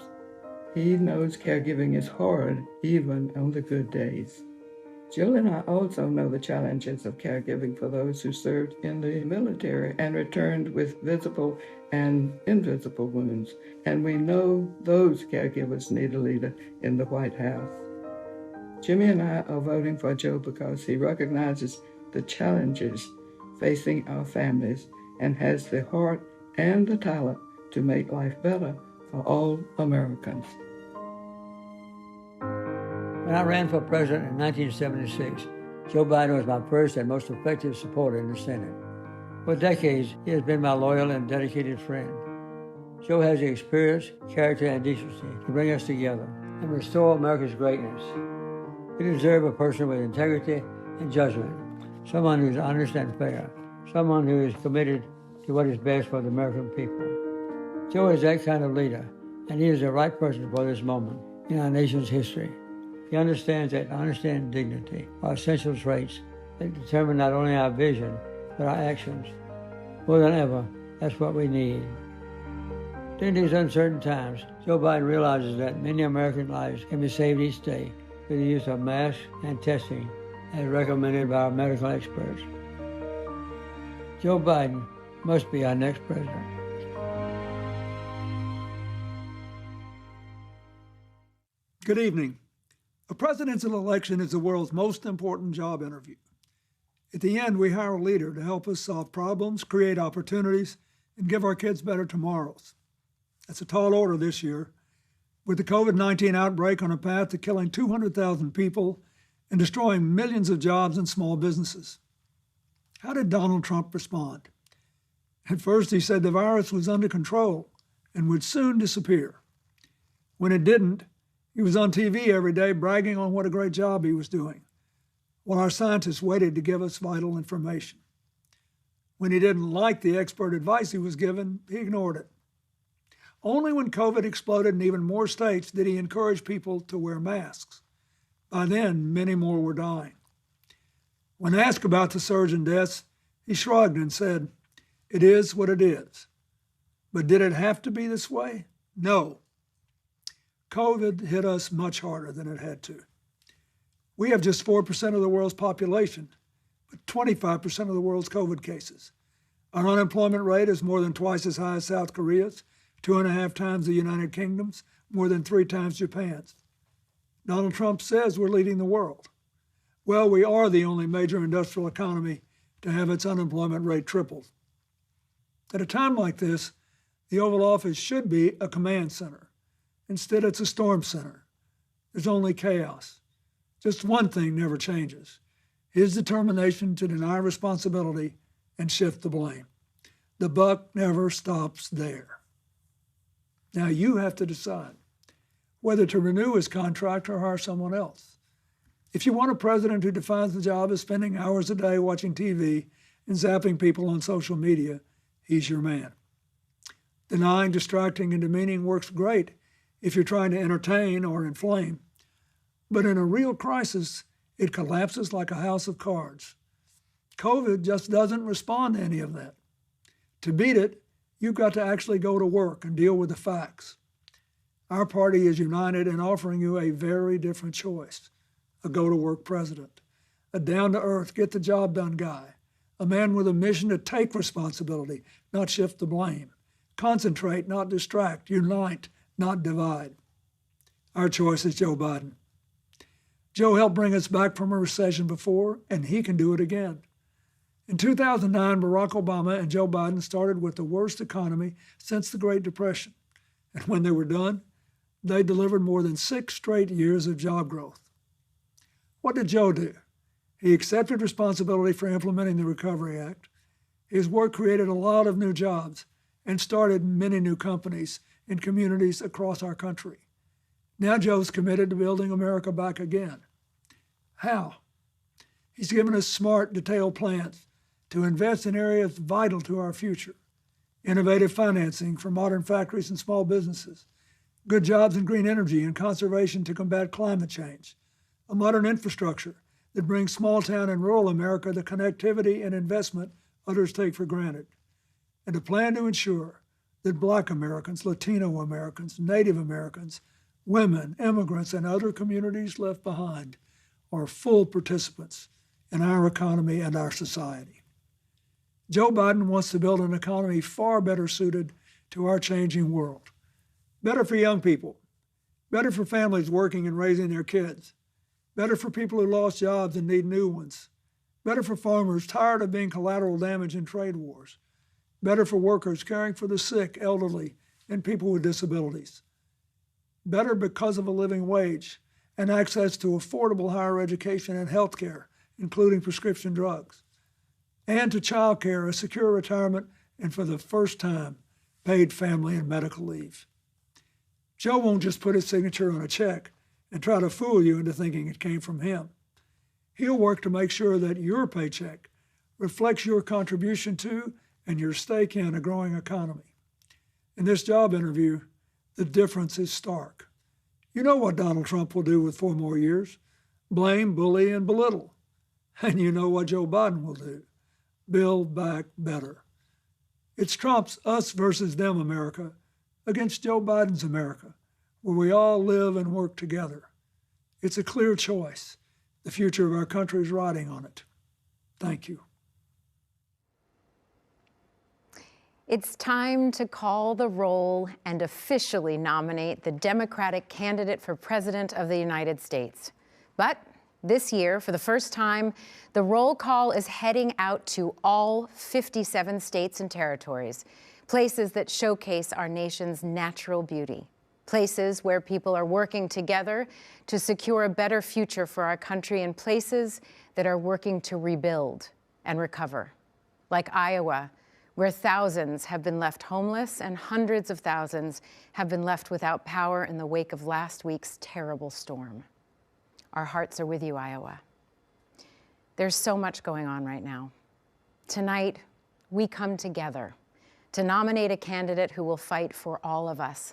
Speaker 2: He knows caregiving is hard, even on the good days. Jill and I also know the challenges of caregiving for those who served in the military and returned with visible and invisible wounds, and we know those caregivers need a leader in the White House. Jimmy and I are voting for Joe because he recognizes the challenges facing our families and has the heart and the talent to make life better for all Americans.
Speaker 13: When I ran for president in 1976, Joe Biden was my first and most effective supporter in the Senate. For decades, he has been my loyal and dedicated friend. Joe has the experience, character, and decency to bring us together and restore America's greatness. We deserve a person with integrity and judgment, someone who is honest and fair, someone who is committed to what is best for the American people. Joe is that kind of leader, and he is the right person for this moment in our nation's history. He understands that honesty and dignity are essential traits that determine not only our vision, but our actions. More than ever, that's what we need. During these uncertain times, Joe Biden realizes that many American lives can be saved each day through the use of masks and testing as recommended by our medical experts. Joe Biden must be our next president.
Speaker 16: Good evening. A presidential election is the world's most important job interview. At the end, we hire a leader to help us solve problems, create opportunities, and give our kids better tomorrows. That's a tall order this year, with the COVID-19 outbreak on a path to killing 200,000 people and destroying millions of jobs and small businesses. How did Donald Trump respond? At first, he said the virus was under control and would soon disappear. When it didn't, he was on TV every day bragging on what a great job he was doing, while our scientists waited to give us vital information. When he didn't like the expert advice he was given, he ignored it. Only when COVID exploded in even more states did he encourage people to wear masks. By then, many more were dying. When asked about the surge in deaths, he shrugged and said, "It is what it is." But did it have to be this way? No. COVID hit us much harder than it had to. We have just 4% of the world's population, but 25% of the world's COVID cases. Our unemployment rate is more than twice as high as South Korea's, 2.5 times the United Kingdom's, more than 3 times Japan's. Donald Trump says we're leading the world. Well, we are the only major industrial economy to have its unemployment rate tripled. At a time like this, the Oval Office should be a command center. Instead, it's a storm center. There's only chaos. Just one thing never changes: his determination to deny responsibility and shift the blame. The buck never stops there. Now you have to decide whether to renew his contract or hire someone else. If you want a president who defines the job as spending hours a day watching TV and zapping people on social media, he's your man. Denying, distracting, and demeaning works great if you're trying to entertain or inflame. But in a real crisis, it collapses like a house of cards. COVID just doesn't respond to any of that. To beat it, You've got to actually go to work and deal with the facts. Our party is united in offering you a very different choice: a go-to-work president, a down-to-earth, get-the-job-done guy, a man with a mission to take responsibility, not shift the blame, concentrate, not distract, unite, not divide. Our choice is Joe Biden. Joe helped bring us back from a recession before, and he can do it again. In 2009, Barack Obama and Joe Biden started with the worst economy since the Great Depression. And when they were done, they delivered more than 6 straight years of job growth. What did Joe do? He accepted responsibility for implementing the Recovery Act. His work created a lot of new jobs and started many new companies in communities across our country. Now Joe's committed to building America back again. How? He's given us smart, detailed plans to invest in areas vital to our future: innovative financing for modern factories and small businesses, good jobs in green energy and conservation to combat climate change, a modern infrastructure that brings small town and rural America the connectivity and investment others take for granted, and a plan to ensure that Black Americans, Latino Americans, Native Americans, women, immigrants, and other communities left behind are full participants in our economy and our society. Joe Biden wants to build an economy far better suited to our changing world. Better for young people, better for families working and raising their kids, better for people who lost jobs and need new ones, better for farmers tired of being collateral damage in trade wars, better for workers caring for the sick, elderly, and people with disabilities, better because of a living wage and access to affordable higher education and health care, including prescription drugs, and to child care, a secure retirement, and for the first time, paid family and medical leave. Joe won't just put his signature on a check and try to fool you into thinking it came from him. He'll work to make sure that your paycheck reflects your contribution to and your stake in a growing economy. In this job interview, the difference is stark. You know what Donald Trump will do with 4 more years: blame, bully, and belittle. And you know what Joe Biden will do: build back better. It's Trump's us versus them America against Joe Biden's America, where we all live and work together. It's a clear choice. The future of our country is riding on it. Thank you.
Speaker 5: It's time to call the roll and officially nominate the Democratic candidate for President of the United States. But this year, for the first time, the roll call is heading out to all 57 states and territories, places that showcase our nation's natural beauty, places where people are working together to secure a better future for our country, and places that are working to rebuild and recover, like Iowa, where thousands have been left homeless and hundreds of thousands have been left without power in the wake of last week's terrible storm. Our hearts are with you, Iowa. There's so much going on right now. Tonight, we come together to nominate a candidate who will fight for all of us.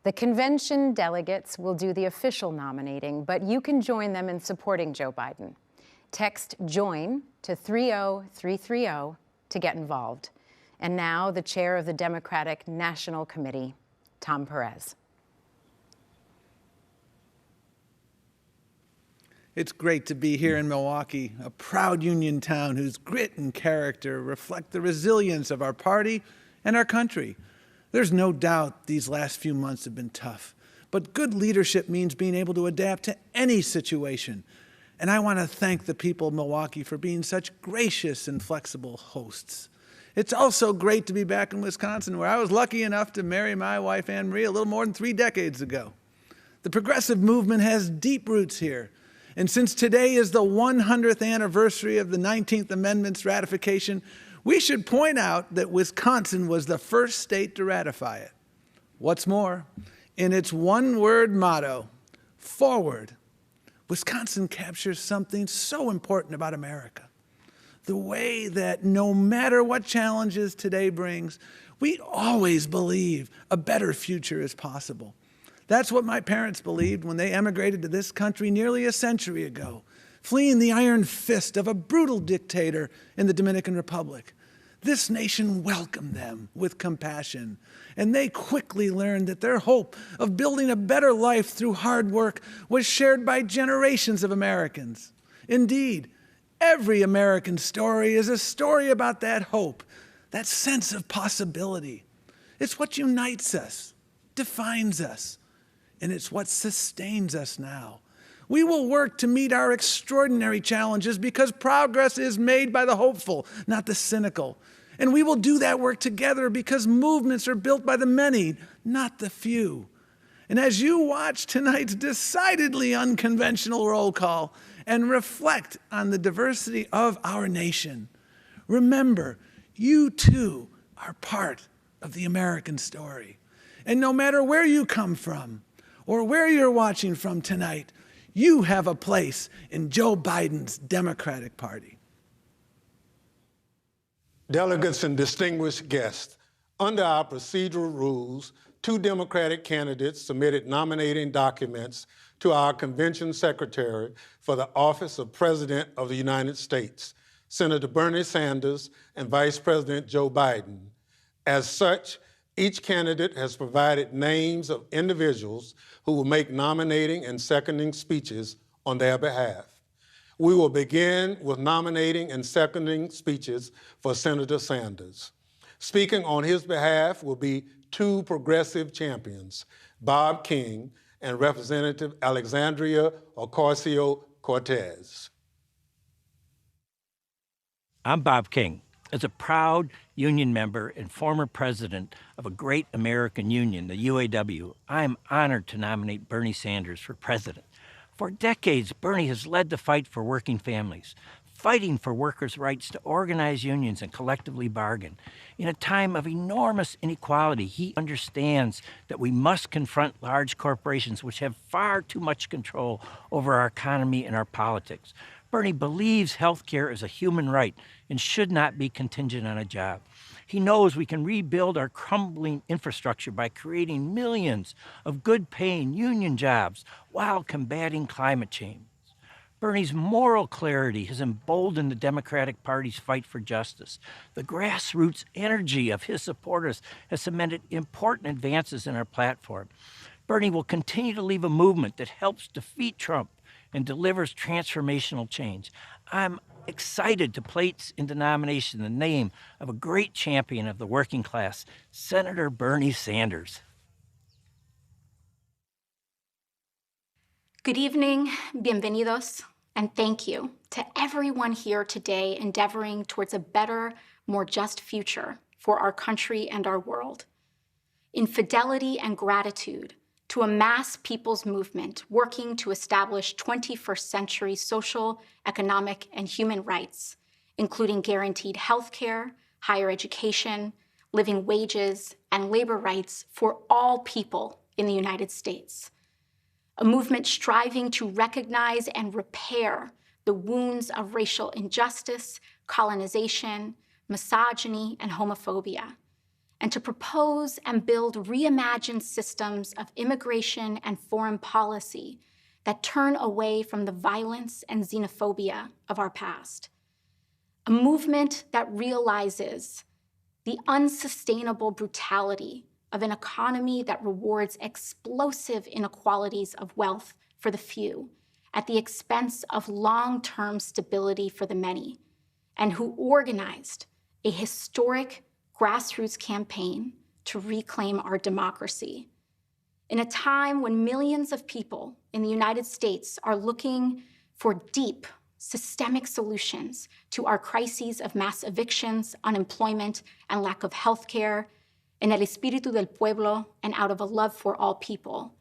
Speaker 5: The convention delegates will do the official nominating, but you can join them in supporting Joe Biden. Text JOIN to 30330 to get involved. And now, the chair of the Democratic National Committee, Tom Perez.
Speaker 3: It's great to be here in Milwaukee, a proud union town whose grit and character reflect the resilience of our party and our country. There's no doubt these last few months have been tough, but good leadership means being able to adapt to any situation. And I want to thank the people of Milwaukee for being such gracious and flexible hosts. It's also great to be back in Wisconsin, where I was lucky enough to marry my wife, Anne Marie, a little more than 3 decades ago. The progressive movement has deep roots here. And since today is the 100th anniversary of the 19th Amendment's ratification, we should point out that Wisconsin was the first state to ratify it. What's more, in its one-word motto, forward, Wisconsin captures something so important about America. The way that no matter what challenges today brings, we always believe a better future is possible. That's what my parents believed when they emigrated to this country nearly a century ago, fleeing the iron fist of a brutal dictator in the Dominican Republic. This nation welcomed them with compassion, and they quickly learned that their hope of building a better life through hard work was shared by generations of Americans. Indeed, every American story is a story about that hope, that sense of possibility. It's what unites us, defines us, and it's what sustains us now. We will work to meet our extraordinary challenges because progress is made by the hopeful, not the cynical. And we will do that work together because movements are built by the many, not the few. And as you watch tonight's decidedly unconventional roll call and reflect on the diversity of our nation, remember, you too are part of the American story. And no matter where you come from or where you're watching from tonight, you have a place in Joe Biden's Democratic Party.
Speaker 17: Delegates and distinguished guests, under our procedural rules, 2 Democratic candidates submitted nominating documents to our convention secretary for the office of President of the United States, Senator Bernie Sanders and Vice President Joe Biden. As such, each candidate has provided names of individuals who will make nominating and seconding speeches on their behalf. We will begin with nominating and seconding speeches for Senator Sanders. Speaking on his behalf will be 2 progressive champions, Bob King and Representative Alexandria Ocasio-Cortez.
Speaker 18: I'm Bob King. As a proud union member and former president of a great American union, the UAW, I am honored to nominate Bernie Sanders for president. For decades, Bernie has led the fight for working families, fighting for workers' rights to organize unions and collectively bargain. In a time of enormous inequality, he understands that we must confront large corporations which have far too much control over our economy and our politics. Bernie believes health care is a human right and should not be contingent on a job. He knows we can rebuild our crumbling infrastructure by creating millions of good-paying union jobs while combating climate change. Bernie's moral clarity has emboldened the Democratic Party's fight for justice. The grassroots energy of his supporters has cemented important advances in our platform. Bernie will continue to lead a movement that helps defeat Trump and delivers transformational change. I'm excited to place into nomination the name of a great champion of the working class, Senator Bernie Sanders.
Speaker 20: Good evening, bienvenidos, and thank you to everyone here today endeavoring towards a better, more just future for our country and our world. In fidelity and gratitude to a mass people's movement working to establish 21st century social, economic, and human rights, including guaranteed health care, higher education, living wages, and labor rights for all people in the United States. A movement striving to recognize and repair the wounds of racial injustice, colonization, misogyny, and homophobia, and to propose and build reimagined systems of immigration and foreign policy that turn away from the violence and xenophobia of our past. A movement that realizes the unsustainable brutality of an economy that rewards explosive inequalities of wealth for the few at the expense of long-term stability for the many, and who organized a historic grassroots campaign to reclaim our democracy. In a time when millions of people in the United States are looking for deep, systemic solutions to our crises of mass evictions, unemployment, and lack of health care, en el espíritu del pueblo and out of a love for all people,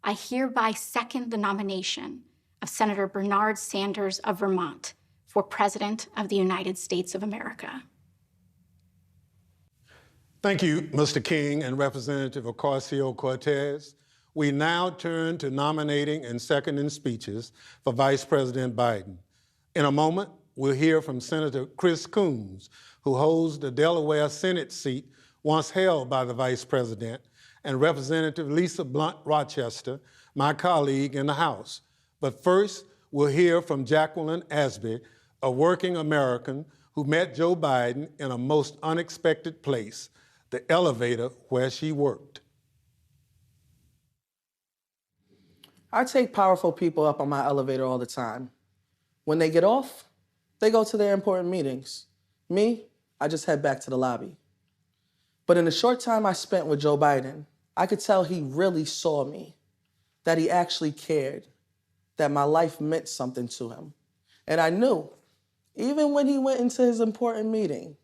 Speaker 20: I hereby second the nomination of Senator Bernard Sanders of Vermont for President of the United States of America.
Speaker 17: Thank you, Mr. King and Representative Ocasio-Cortez. We now turn to nominating and seconding speeches for Vice President Biden. In a moment, we'll hear from Senator Chris Coons, who holds the Delaware Senate seat once held by the Vice President, and Representative Lisa Blunt Rochester, my colleague in the House. But first, we'll hear from Jacqueline Asby, a working American who met Joe Biden in a most unexpected place, the elevator where she worked.
Speaker 19: I take powerful people up on my elevator all the time. When they get off, they go to their important meetings. Me, I just head back to the lobby. But in the short time I spent with Joe Biden, I could tell he really saw me, that he actually cared, that my life meant something to him. And I knew, even when he went into his important meeting,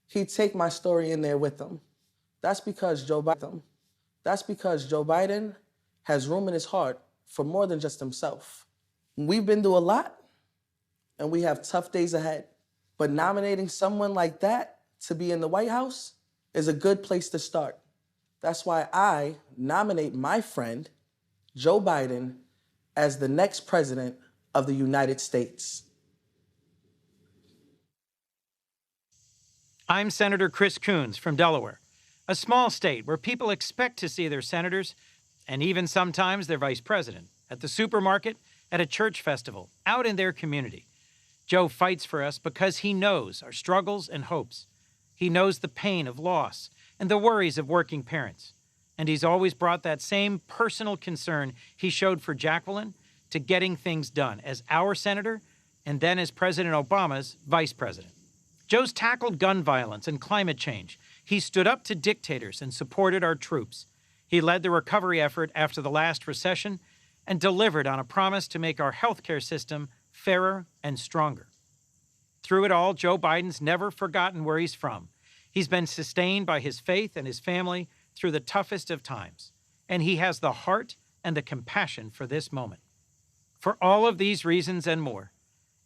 Speaker 19: he'd take my story in there with him. That's because Joe Biden has room in his heart for more than just himself. We've been through a lot, and we have tough days ahead. But nominating someone like that to be in the White House is a good place to start. That's why I nominate my friend, Joe Biden, as the next president of the United States.
Speaker 18: I'm Senator Chris Coons from Delaware, a small state where people expect to see their senators and even sometimes their vice president at the supermarket, at a church festival, out in their community. Joe fights for us because he knows our struggles and hopes. He knows the pain of loss and the worries of working parents. And he's always brought that same personal concern he showed for Jacqueline to getting things done as our senator and then as President Obama's vice president. Joe's tackled gun violence and climate change. He stood up to dictators and supported our troops. He led the recovery effort after the last recession and delivered on a promise to make our healthcare system fairer and stronger. Through it all, Joe Biden's never forgotten where he's from. He's been sustained by his faith and his family through the toughest of times, and he has the heart and the compassion for this moment. For all of these reasons and more,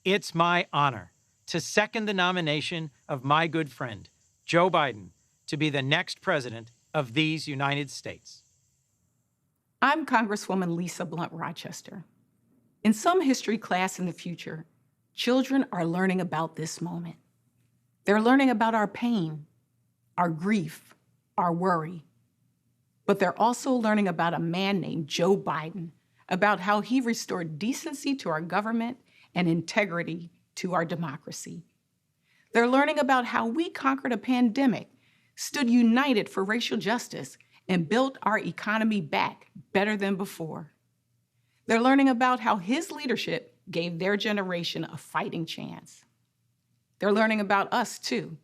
Speaker 18: it's my honor to second the nomination of my good friend, Joe Biden, to be the next president of these United States.
Speaker 22: I'm Congresswoman Lisa Blunt Rochester. In some history class in the future, children are learning about this moment. They're learning about our pain, our grief, our worry. But they're also learning about a man named Joe Biden, about how he restored decency to our government and integrity to our democracy. They're learning about how we conquered a pandemic, stood united for racial justice, and built our economy back better than before. They're learning about how his leadership gave their generation a fighting chance. They're learning about us, too,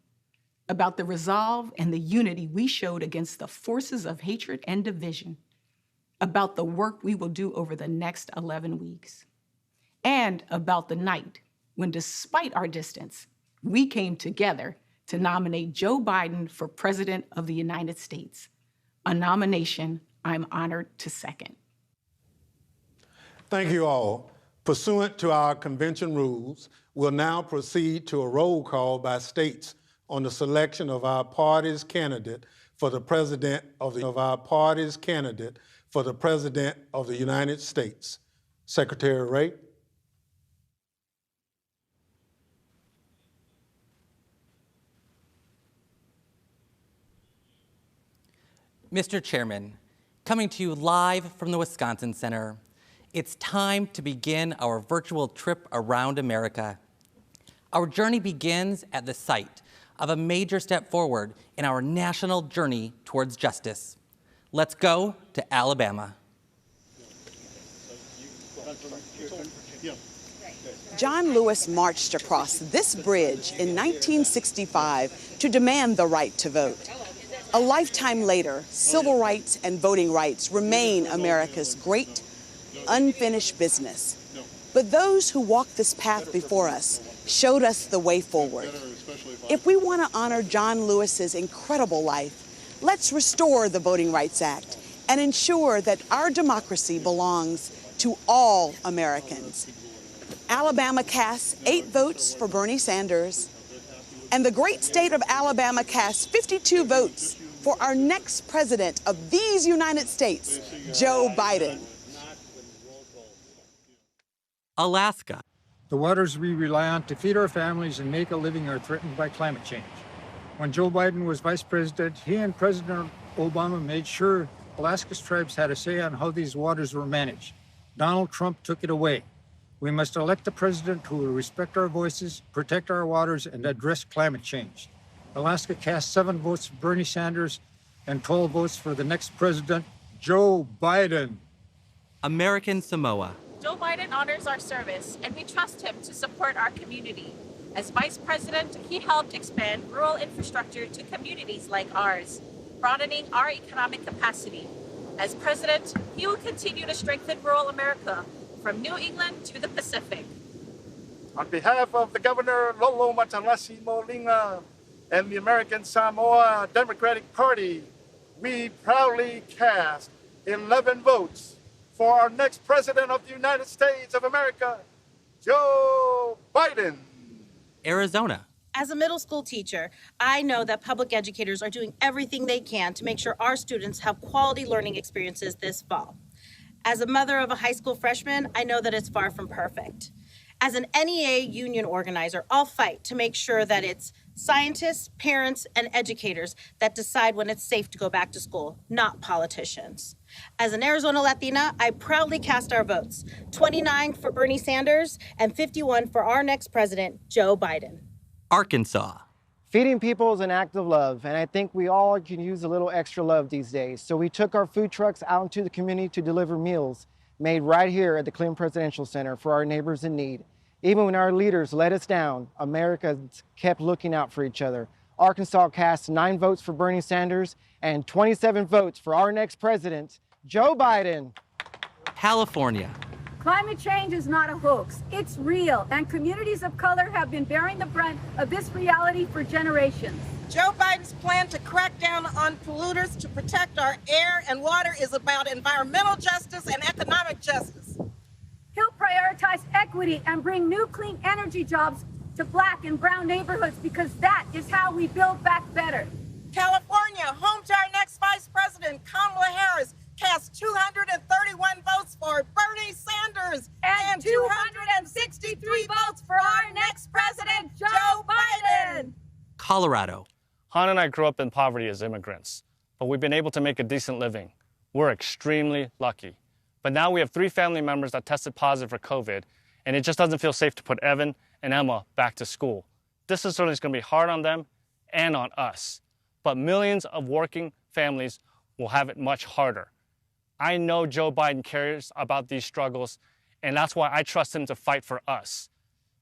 Speaker 22: about the resolve and the unity we showed against the forces of hatred and division, about the work we will do over the next 11 weeks, and about the night when, despite our distance, we came together to nominate Joe Biden for President of the United States, a nomination I'm honored to second.
Speaker 17: Thank you all. Pursuant to our convention rules, we'll now proceed to a roll call by states on the selection of our party's candidate for the president of the United States. Secretary Ray.
Speaker 23: Mr. Chairman, coming to you live from the Wisconsin Center, it's time to begin our virtual trip around America. Our journey begins at the site of a major step forward in our national journey towards justice. Let's go to Alabama.
Speaker 24: John Lewis marched across this bridge in 1965 to demand the right to vote. A lifetime later, civil rights and voting rights remain America's great, unfinished business. But those who walked this path before us showed us the way forward. If we want to honor John Lewis's incredible life, let's restore the Voting Rights Act and ensure that our democracy belongs to all Americans. Alabama casts 8 votes for Bernie Sanders, and the great state of Alabama casts 52 votes for our next president of these United States, Joe Biden.
Speaker 23: Alaska.
Speaker 25: The waters we rely on to feed our families and make a living are threatened by climate change. When Joe Biden was vice president, he and President Obama made sure Alaska's tribes had a say on how these waters were managed. Donald Trump took it away. We must elect a president who will respect our voices, protect our waters, and address climate change. Alaska cast 7 votes for Bernie Sanders and 12 votes for the next president, Joe Biden.
Speaker 23: American Samoa.
Speaker 4: Joe Biden honors our service, and we trust him to support our community. As vice president, he helped expand rural infrastructure to communities like ours, broadening our economic capacity. As president, he will continue to strengthen rural America from New England to the Pacific.
Speaker 6: On behalf of the Governor Lolo Matalasi Molinga and the American Samoa Democratic Party, we proudly cast 11 votes for our next president of the United States of America, Joe Biden.
Speaker 23: Arizona.
Speaker 7: As a middle school teacher, I know that public educators are doing everything they can to make sure our students have quality learning experiences this fall. As a mother of a high school freshman, I know that it's far from perfect. As an NEA union organizer, I'll fight to make sure that it's scientists, parents, and educators that decide when it's safe to go back to school, not politicians. As an Arizona Latina, I proudly cast our votes, 29 for Bernie Sanders and 51 for our next president, Joe Biden.
Speaker 23: Arkansas.
Speaker 11: Feeding people is an act of love, and I think we all can use a little extra love these days. So we took our food trucks out into the community to deliver meals made right here at the Clinton Presidential Center for our neighbors in need. Even when our leaders let us down, America kept looking out for each other. Arkansas cast 9 votes for Bernie Sanders and 27 votes for our next president, Joe Biden.
Speaker 23: California.
Speaker 21: Climate change is not a hoax. It's real, and communities of color have been bearing the brunt of this reality for generations.
Speaker 14: Joe Biden's plan to crack down on polluters to protect our air and water is about environmental justice and economic justice.
Speaker 21: He'll prioritize equity and bring new clean energy jobs to Black and brown neighborhoods because that is how we build back better.
Speaker 14: California, home to our next vice president, Kamala Harris, cast 231 votes for Bernie Sanders and 263 votes for our next president, Joe Biden.
Speaker 23: Colorado.
Speaker 26: Han and I grew up in poverty as immigrants, but we've been able to make a decent living. We're extremely lucky. But now we have 3 family members that tested positive for COVID, and it just doesn't feel safe to put Evan and Emma back to school. This is certainly going to be hard on them and on us, but millions of working families will have it much harder. I know Joe Biden cares about these struggles, and that's why I trust him to fight for us.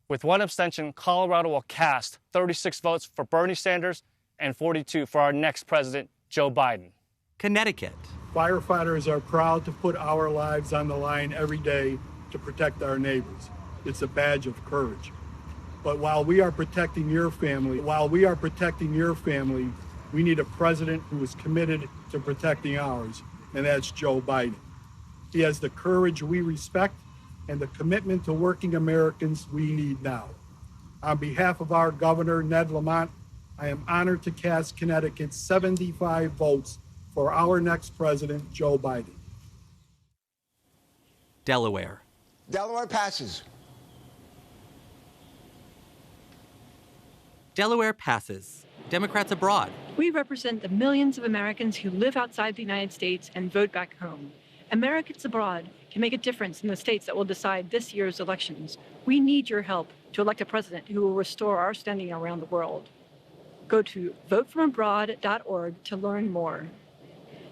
Speaker 26: With 1 abstention, Colorado will cast 36 votes for Bernie Sanders and 42 for our next president, Joe Biden.
Speaker 23: Connecticut.
Speaker 25: Firefighters are proud to put our lives on the line every day to protect our neighbors. It's a badge of courage. But while we are protecting your family, we need a president who is committed to protecting ours, and that's Joe Biden. He has the courage we respect and the commitment to working Americans we need now. On behalf of our governor, Ned Lamont, I am honored to cast Connecticut's 75 votes for our next president, Joe Biden.
Speaker 23: Delaware.
Speaker 27: Delaware passes.
Speaker 23: Delaware passes. Democrats abroad.
Speaker 28: We represent the millions of Americans who live outside the United States and vote back home. Americans abroad can make a difference in the states that will decide this year's elections. We need your help to elect a president who will restore our standing around the world. Go to votefromabroad.org to learn more.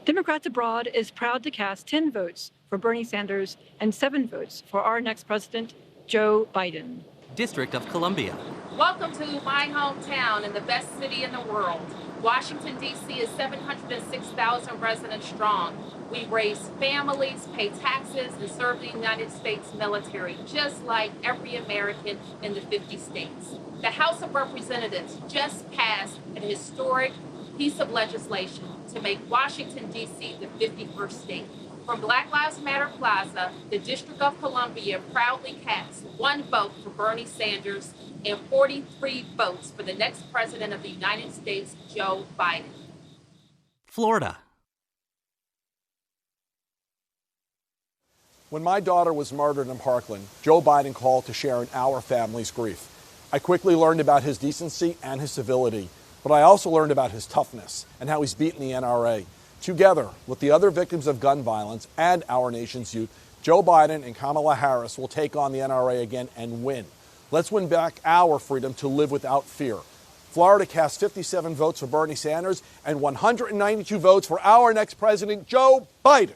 Speaker 28: Democrats Abroad is proud to cast 10 votes for Bernie Sanders and 7 votes for our next president, Joe Biden.
Speaker 23: District of Columbia.
Speaker 29: Welcome to my hometown and the best city in the world. Washington, D.C. is 706,000 residents strong. We raise families, pay taxes, and serve the United States military, just like every American in the 50 states. The House of Representatives just passed an historic piece of legislation to make Washington, D.C. the 51st state. From Black Lives Matter Plaza, the District of Columbia proudly cast 1 vote for Bernie Sanders and 43 votes for the next president of the United States, Joe Biden.
Speaker 23: Florida.
Speaker 30: When my daughter was murdered in Parkland, Joe Biden called to share in our family's grief. I quickly learned about his decency and his civility, but I also learned about his toughness and how he's beaten the NRA. Together with the other victims of gun violence and our nation's youth, Joe Biden and Kamala Harris will take on the NRA again and win. Let's win back our freedom to live without fear. Florida cast 57 votes for Bernie Sanders and 192 votes for our next president, Joe Biden.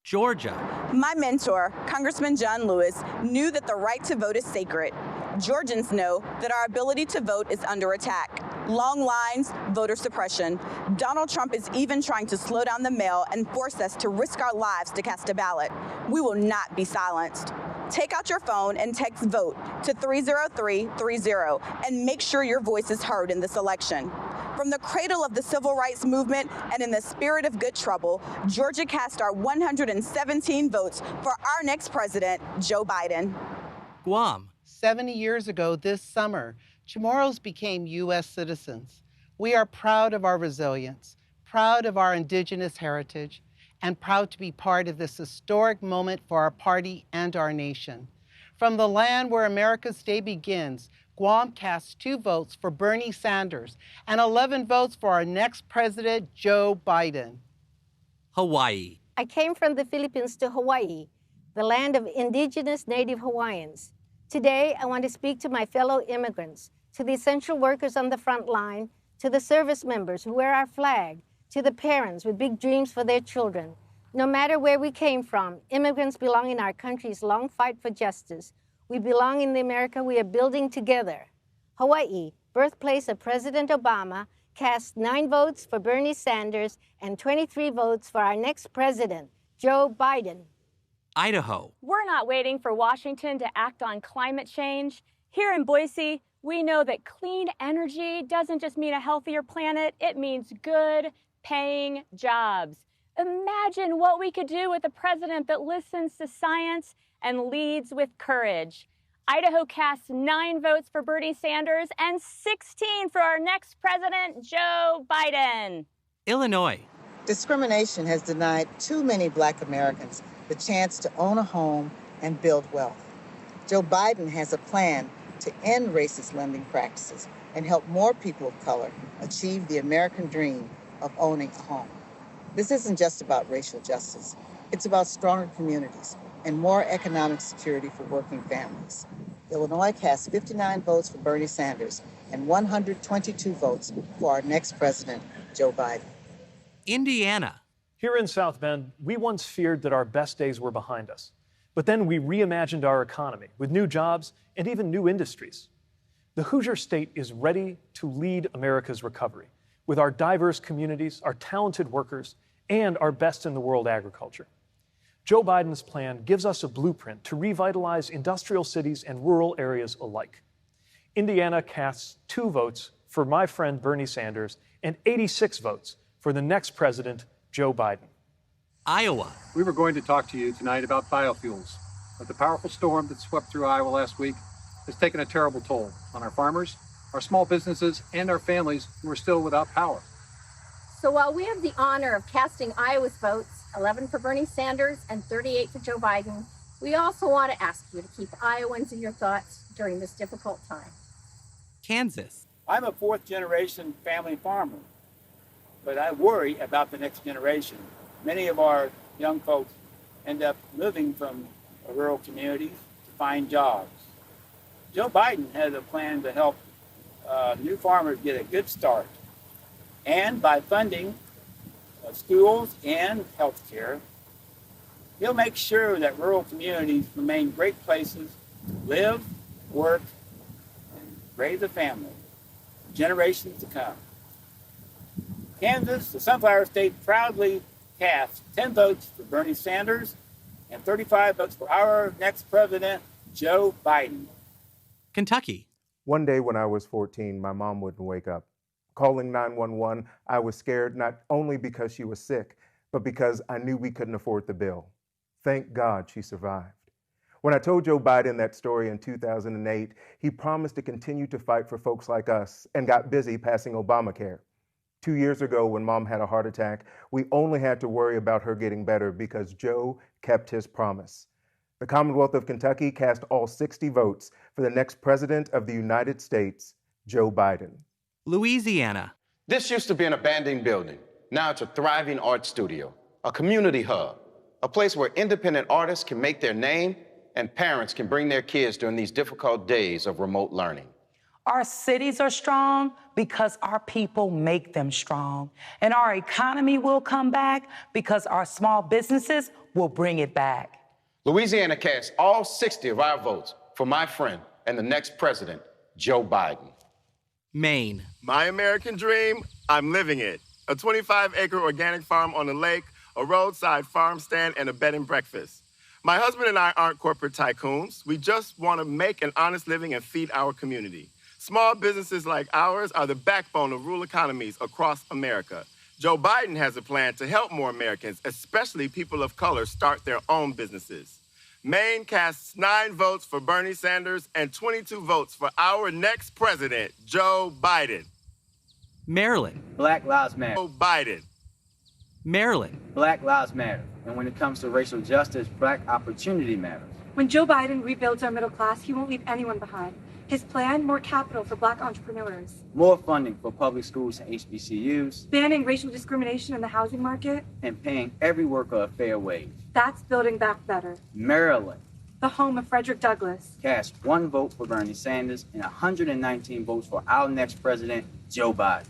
Speaker 23: Georgia.
Speaker 24: My mentor, Congressman John Lewis, knew that the right to vote is sacred. Georgians know that our ability to vote is under attack. Long lines, voter suppression. Donald Trump is even trying to slow down the mail and force us to risk our lives to cast a ballot. We will not be silenced. Take out your phone and text VOTE to 30330 and make sure your voice is heard in this election. From the cradle of the civil rights movement and in the spirit of good trouble, Georgia cast our 117 votes for our next president, Joe Biden.
Speaker 23: Guam.
Speaker 1: 70 years ago this summer, Chamorros became U.S. citizens. We are proud of our resilience, proud of our indigenous heritage, and proud to be part of this historic moment for our party and our nation. From the land where America's day begins, Guam cast 2 votes for Bernie Sanders and 11 votes for our next president, Joe Biden.
Speaker 23: Hawaii.
Speaker 2: I came from the Philippines to Hawaii, the land of indigenous Native Hawaiians. Today, I want to speak to my fellow immigrants, to the essential workers on the front line, to the service members who wear our flag, to the parents with big dreams for their children. No matter where we came from, immigrants belong in our country's long fight for justice. We belong in the America we are building together. Hawaii, birthplace of President Obama, cast 9 votes for Bernie Sanders and 23 votes for our next president, Joe Biden.
Speaker 23: Idaho.
Speaker 8: We're not waiting for Washington to act on climate change. Here in Boise, we know that clean energy doesn't just mean a healthier planet, it means good, paying jobs. Imagine what we could do with a president that listens to science and leads with courage. Idaho casts 9 votes for Bernie Sanders and 16 for our next president, Joe Biden.
Speaker 23: Illinois.
Speaker 9: Discrimination has denied too many Black Americans the chance to own a home and build wealth. Joe Biden has a plan to end racist lending practices and help more people of color achieve the American dream of owning a home. This isn't just about racial justice. It's about stronger communities and more economic security for working families. Illinois cast 59 votes for Bernie Sanders and 122 votes for our next president, Joe Biden.
Speaker 23: Indiana.
Speaker 10: Here in South Bend, we once feared that our best days were behind us. But then we reimagined our economy with new jobs and even new industries. The Hoosier State is ready to lead America's recovery with our diverse communities, our talented workers, and our best-in-the-world agriculture. Joe Biden's plan gives us a blueprint to revitalize industrial cities and rural areas alike. Indiana casts 2 votes for my friend Bernie Sanders and 86 votes for the next president, Joe Biden.
Speaker 23: Iowa.
Speaker 12: We were going to talk to you tonight about biofuels, but the powerful storm that swept through Iowa last week has taken a terrible toll on our farmers, our small businesses, and our families who are still without power.
Speaker 8: So while we have the honor of casting Iowa's votes, 11 for Bernie Sanders and 38 for Joe Biden, we also want to ask you to keep Iowans in your thoughts during this difficult time.
Speaker 23: Kansas.
Speaker 13: I'm a 4th-generation family farmer, but I worry about the next generation. Many of our young folks end up moving from rural communities to find jobs. Joe Biden has a plan to help new farmers get a good start. And by funding schools and health care, he'll make sure that rural communities remain great places to live, work, and raise a family for generations to come. Kansas, the Sunflower State, proudly cast 10 votes for Bernie Sanders and 35 votes for our next president, Joe Biden.
Speaker 23: Kentucky.
Speaker 15: One day when I was 14, my mom wouldn't wake up. Calling 911, I was scared not only because she was sick, but because I knew we couldn't afford the bill. Thank God she survived. When I told Joe Biden that story in 2008, he promised to continue to fight for folks like us and got busy passing Obamacare. 2 years ago, when Mom had a heart attack, we only had to worry about her getting better because Joe kept his promise. The Commonwealth of Kentucky cast all 60 votes for the next president of the United States, Joe Biden.
Speaker 23: Louisiana.
Speaker 16: This used to be an abandoned building. Now it's a thriving art studio,
Speaker 3: a community hub, a place where independent artists can make their name and parents can bring their kids during these difficult days of remote learning.
Speaker 4: Our cities are strong because our people make them strong. And our economy will come back because our small businesses will bring it back.
Speaker 3: Louisiana cast all 60 of our votes for my friend and the next president, Joe Biden.
Speaker 23: Maine.
Speaker 5: My American dream, I'm living it. A 25-acre organic farm on the lake, a roadside farm stand, and a bed and breakfast. My husband and I aren't corporate tycoons. We just want to make an honest living and feed our community. Small businesses like ours are the backbone of rural economies across America. Joe Biden has a plan to help more Americans, especially people of color, start their own businesses. Maine casts 9 votes for Bernie Sanders and 22 votes for our next president, Joe Biden.
Speaker 23: Maryland.
Speaker 13: Black Lives Matter.
Speaker 5: Joe Biden.
Speaker 23: Maryland.
Speaker 13: Black Lives Matter. And when it comes to racial justice, black opportunity matters.
Speaker 21: When Joe Biden rebuilds our middle class, he won't leave anyone behind. His plan, more capital for black entrepreneurs.
Speaker 13: More funding for public schools and HBCUs.
Speaker 21: Banning racial discrimination in the housing market.
Speaker 13: And paying every worker a fair wage.
Speaker 21: That's building back better.
Speaker 13: Maryland.
Speaker 21: The home of Frederick Douglass.
Speaker 13: Cast 1 vote for Bernie Sanders and 119 votes for our next president, Joe Biden.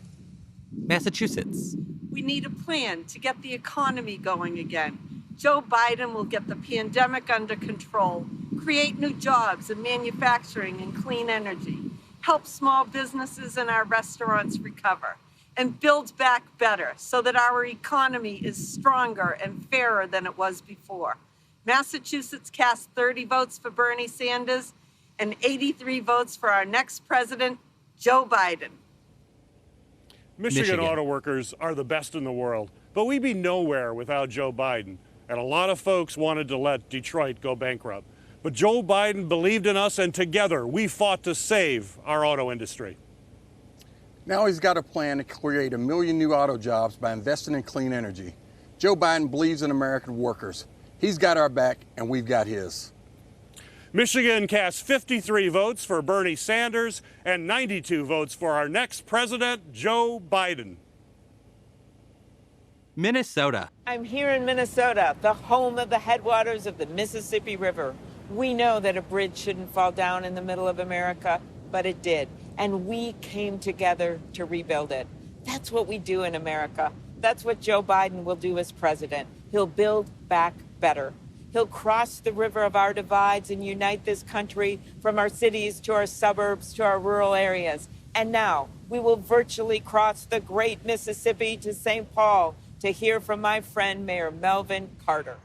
Speaker 23: Massachusetts.
Speaker 16: We need a plan to get the economy going again. Joe Biden will get the pandemic under control, create new jobs in manufacturing and clean energy, help small businesses and our restaurants recover, and build back better so that our economy is stronger and fairer than it was before. Massachusetts cast 30 votes for Bernie Sanders and 83 votes for our next president, Joe Biden.
Speaker 17: Michigan auto workers are the best in the world, but we'd be nowhere without Joe Biden. And a lot of folks wanted to let Detroit go bankrupt. But Joe Biden believed in us, and together we fought to save our auto industry.
Speaker 18: Now he's got a plan to create 1 million new auto jobs by investing in clean energy. Joe Biden believes in American workers. He's got our back, and we've got his.
Speaker 17: Michigan cast 53 votes for Bernie Sanders and 92 votes for our next president, Joe Biden.
Speaker 23: Minnesota.
Speaker 19: I'm here in Minnesota, the home of the headwaters of the Mississippi River. We know that a bridge shouldn't fall down in the middle of America, but it did. And we came together to rebuild it. That's what we do in America. That's what Joe Biden will do as president. He'll build back better. He'll cross the river of our divides and unite this country from our cities to our suburbs to our rural areas. And now we will virtually cross the great Mississippi to St. Paul to hear from my friend, Mayor Melvin Carter.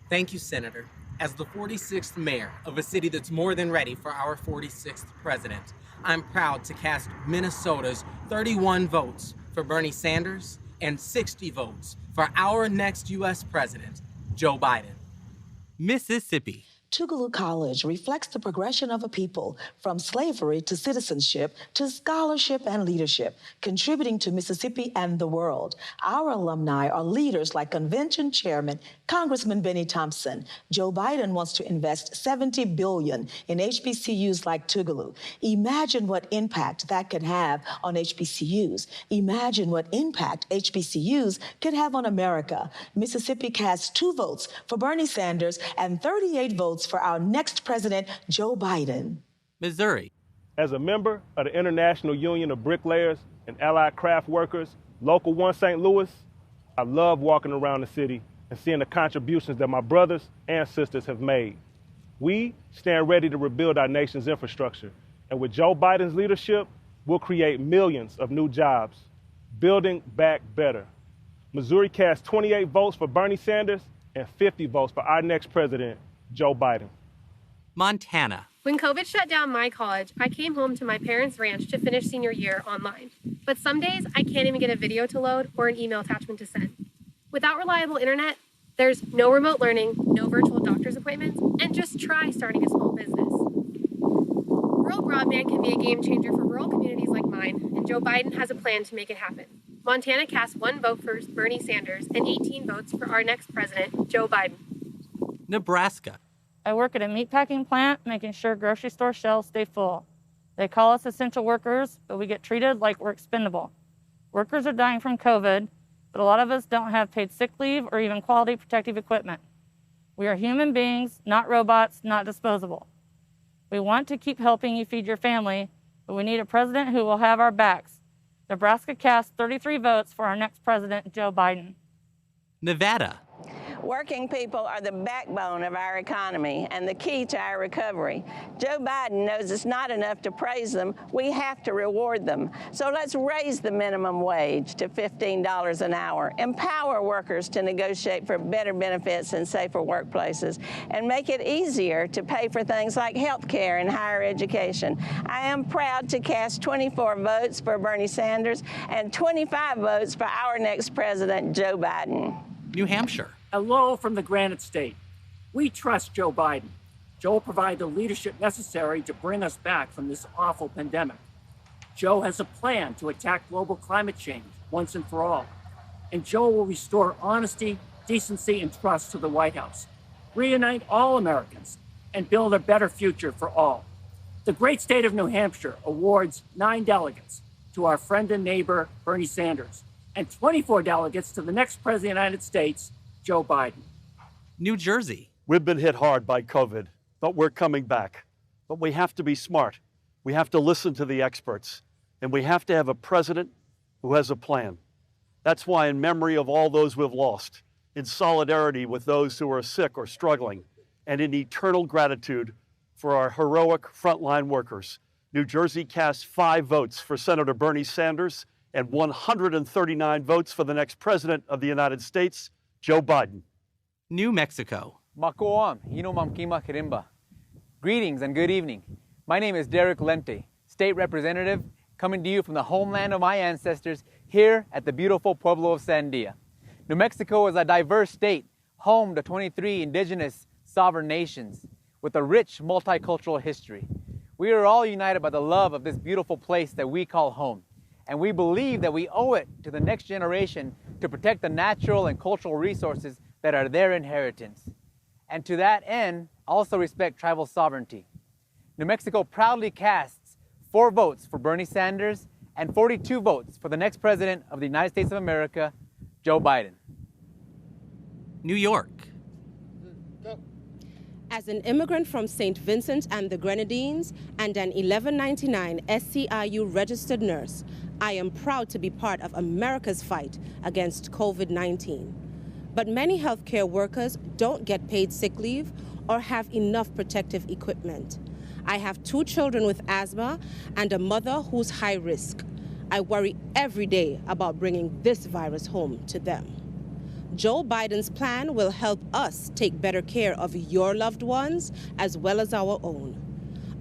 Speaker 20: Thank you, Senator. As the 46th mayor of a city that's more than ready for our 46th president, I'm proud to cast Minnesota's 31 votes for Bernie Sanders and 60 votes for our next U.S. president, Joe Biden.
Speaker 23: Mississippi.
Speaker 22: Tougaloo College reflects the progression of a people from slavery to citizenship to scholarship and leadership, contributing to Mississippi and the world. Our alumni are leaders like Convention Chairman Congressman Benny Thompson. Joe Biden wants to invest $70 billion in HBCUs like Tougaloo. Imagine what impact that could have on HBCUs. Imagine what impact HBCUs could have on America. Mississippi cast 2 votes for Bernie Sanders and 38 votes for our next president, Joe Biden.
Speaker 23: Missouri.
Speaker 17: As a member of the International Union of Bricklayers and Allied Craft Workers, Local 1 St. Louis, I love walking around the city and seeing the contributions that my brothers and sisters have made. We stand ready to rebuild our nation's infrastructure. And with Joe Biden's leadership, we'll create millions of new jobs, building back better. Missouri cast 28 votes for Bernie Sanders and 50 votes for our next president, Joe Biden.
Speaker 23: Montana.
Speaker 27: When COVID shut down my college, I came home to my parents' ranch to finish senior year online. But some days, I can't even get a video to load or an email attachment to send. Without reliable internet, there's no remote learning, no virtual doctor's appointments, and just try starting a small business. Rural broadband can be a game changer for rural communities like mine, and Joe Biden has a plan to make it happen. Montana cast 1 vote for Bernie Sanders and 18 votes for our next president, Joe Biden.
Speaker 23: Nebraska.
Speaker 31: I work at a meatpacking plant, making sure grocery store shelves stay full. They call us essential workers, but we get treated like we're expendable. Workers are dying from COVID, but a lot of us don't have paid sick leave or even quality protective equipment. We are human beings, not robots, not disposable. We want to keep helping you feed your family, but we need a president who will have our backs. Nebraska cast 33 votes for our next president, Joe Biden.
Speaker 23: Nevada.
Speaker 1: Working people are the backbone of our economy and the key to our recovery. Joe Biden knows it's not enough to praise them. We have to reward them. So let's raise the minimum wage to $15 an hour, empower workers to negotiate for better benefits and safer workplaces, and make it easier to pay for things like health care and higher education. I am proud to cast 24 votes for Bernie Sanders and 25 votes for our next president, Joe Biden.
Speaker 23: New Hampshire.
Speaker 6: Hello from the Granite State. We trust Joe Biden. Joe will provide the leadership necessary to bring us back from this awful pandemic. Joe has a plan to attack global climate change once and for all. And Joe will restore honesty, decency, and trust to the White House, reunite all Americans, and build a better future for all. The great state of New Hampshire awards 9 delegates to our friend and neighbor, Bernie Sanders, and 24 delegates to the next president of the United States, Joe Biden.
Speaker 23: New Jersey.
Speaker 7: We've been hit hard by COVID, but we're coming back. But we have to be smart. We have to listen to the experts, and we have to have a president who has a plan. That's why, in memory of all those we've lost, in solidarity with those who are sick or struggling, and in eternal gratitude for our heroic frontline workers, New Jersey cast 5 votes for Senator Bernie Sanders and 139 votes for the next president of the United States, Joe Biden.
Speaker 23: New Mexico.
Speaker 11: Makoam, Inomamkima Kirimba. Greetings and good evening. My name is Derek Lente, State Representative, coming to you from the homeland of my ancestors here at the beautiful Pueblo of Sandia. New Mexico is a diverse state, home to 23 indigenous sovereign nations with a rich multicultural history. We are all united by the love of this beautiful place that we call home. And we believe that we owe it to the next generation to protect the natural and cultural resources that are their inheritance. And to that end, also respect tribal sovereignty. New Mexico proudly casts 4 votes for Bernie Sanders and 42 votes for the next president of the United States of America, Joe Biden.
Speaker 23: New York.
Speaker 14: As an immigrant from St. Vincent and the Grenadines and an 1199 SCIU registered nurse, I am proud to be part of America's fight against COVID-19. But many healthcare workers don't get paid sick leave or have enough protective equipment. I have 2 children with asthma and a mother who's high risk. I worry every day about bringing this virus home to them. Joe Biden's plan will help us take better care of your loved ones as well as our own.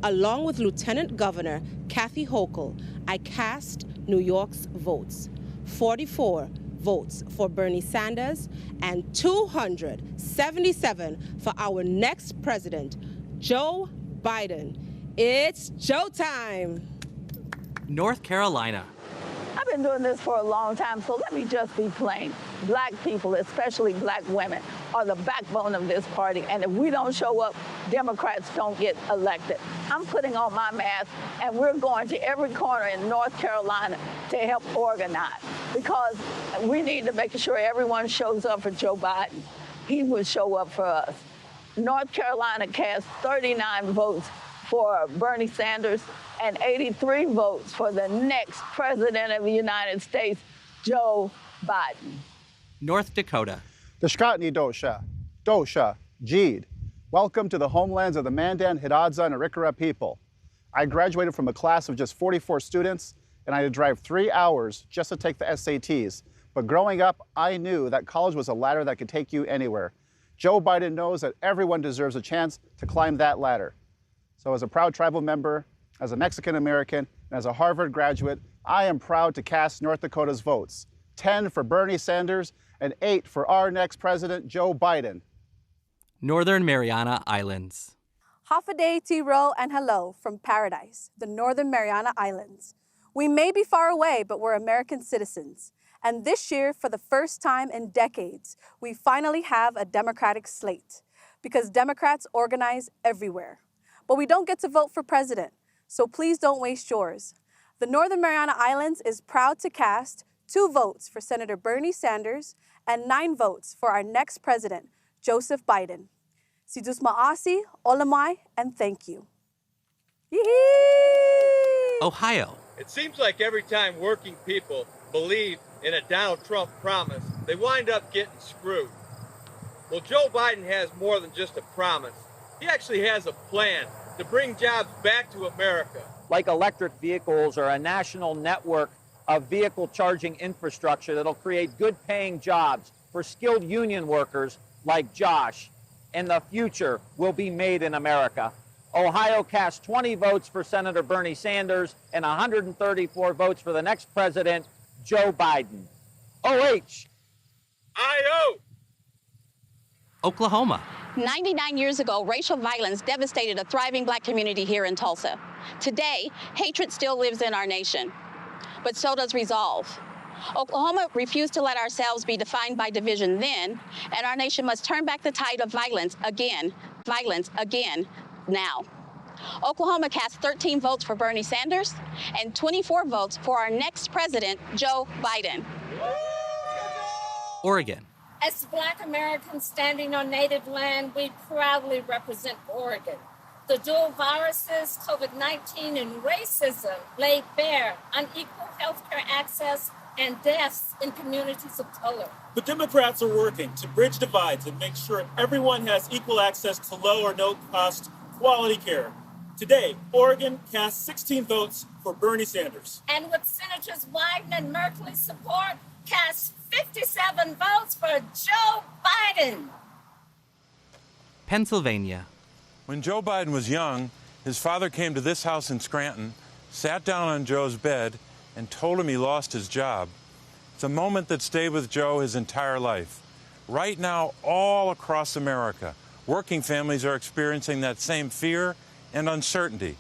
Speaker 14: Along with Lieutenant Governor Kathy Hochul, I cast New York's votes. 44 votes for Bernie Sanders and 277 for our next president, Joe Biden. It's Joe time.
Speaker 23: North Carolina.
Speaker 24: I've been doing this for a long time, so let me just be plain. Black people, especially black women, are the backbone of this party, and if we don't show up, Democrats don't get elected. I'm putting on my mask, and we're going to every corner in North Carolina to help organize, because we need to make sure everyone shows up for Joe Biden. He will show up for us. North Carolina cast 39 votes for Bernie Sanders and 83 votes for the next president of the United States, Joe Biden.
Speaker 23: North Dakota.
Speaker 25: Deshkatni Dosha, Dosha, Jeed. Welcome to the homelands of the Mandan, Hidatsa, and Arikara people. I graduated from a class of just 44 students, and I had to drive 3 hours just to take the SATs. But growing up, I knew that college was a ladder that could take you anywhere. Joe Biden knows that everyone deserves a chance to climb that ladder. So as a proud tribal member, as a Mexican American, and as a Harvard graduate, I am proud to cast North Dakota's votes. 10 for Bernie Sanders and 8 for our next president, Joe Biden.
Speaker 23: Northern Mariana Islands.
Speaker 26: Half a day, T-roll, and hello from paradise, the Northern Mariana Islands. We may be far away, but we're American citizens. And this year, for the first time in decades, we finally have a Democratic slate, because Democrats organize everywhere. But we don't get to vote for president, so please don't waste yours. The Northern Mariana Islands is proud to cast 2 votes for Senator Bernie Sanders, and 9 votes for our next president, Joseph Biden. Sidus Ma'asi, Olamai, and thank you. Yee-hee!
Speaker 23: Ohio.
Speaker 2: It seems like every time working people believe in a Donald Trump promise, they wind up getting screwed. Well, Joe Biden has more than just a promise. He actually has a plan to bring jobs back to America.
Speaker 3: Like electric vehicles or a national network of vehicle charging infrastructure that'll create good-paying jobs for skilled union workers like Josh. And the future will be made in America. Ohio cast 20 votes for Senator Bernie Sanders and 134 votes for the next president, Joe Biden. OH.
Speaker 2: I-O.
Speaker 23: Oklahoma.
Speaker 4: 99 years ago, racial violence devastated a thriving black community here in Tulsa. Today, hatred still lives in our nation, but so does resolve. Oklahoma refused to let ourselves be defined by division then, and our nation must turn back the tide of violence again now. Oklahoma cast 13 votes for Bernie Sanders and 24 votes for our next president, Joe Biden.
Speaker 23: Oregon.
Speaker 8: As Black Americans standing on Native land, we proudly represent Oregon. The dual viruses, COVID-19 and racism, laid bare unequal healthcare access and deaths in communities of color.
Speaker 9: The Democrats are working to bridge divides and make sure everyone has equal access to low or no cost quality care. Today, Oregon cast 16 votes for Bernie Sanders.
Speaker 8: And with Senators Wyden and Merkley's support, cast 57 votes for Joe Biden.
Speaker 23: Pennsylvania.
Speaker 10: When Joe Biden was young, his father came to this house in Scranton, sat down on Joe's bed, and told him he lost his job. It's a moment that stayed with Joe his entire life. Right now, all across America, working families are experiencing that same fear and uncertainty.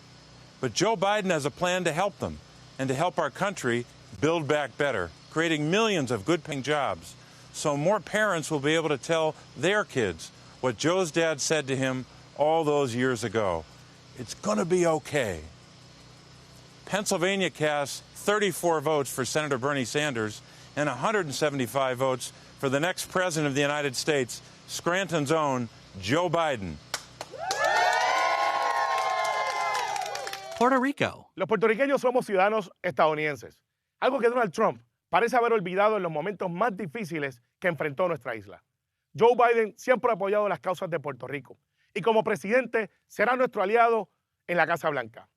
Speaker 10: But Joe Biden has a plan to help them and to help our country build back better, creating millions of good-paying jobs, so more parents will be able to tell their kids what Joe's dad said to him all those years ago. It's going to be okay. Pennsylvania cast 34 votes for Senator Bernie Sanders and 175 votes for the next president of the United States, Scranton's own Joe Biden.
Speaker 23: Puerto Rico.
Speaker 17: Los puertorriqueños somos ciudadanos estadounidenses, algo que Donald Trump parece haber olvidado en los momentos más difíciles que enfrentó nuestra isla. Joe Biden siempre ha apoyado las causas de Puerto Rico y como presidente será nuestro aliado en la Casa Blanca.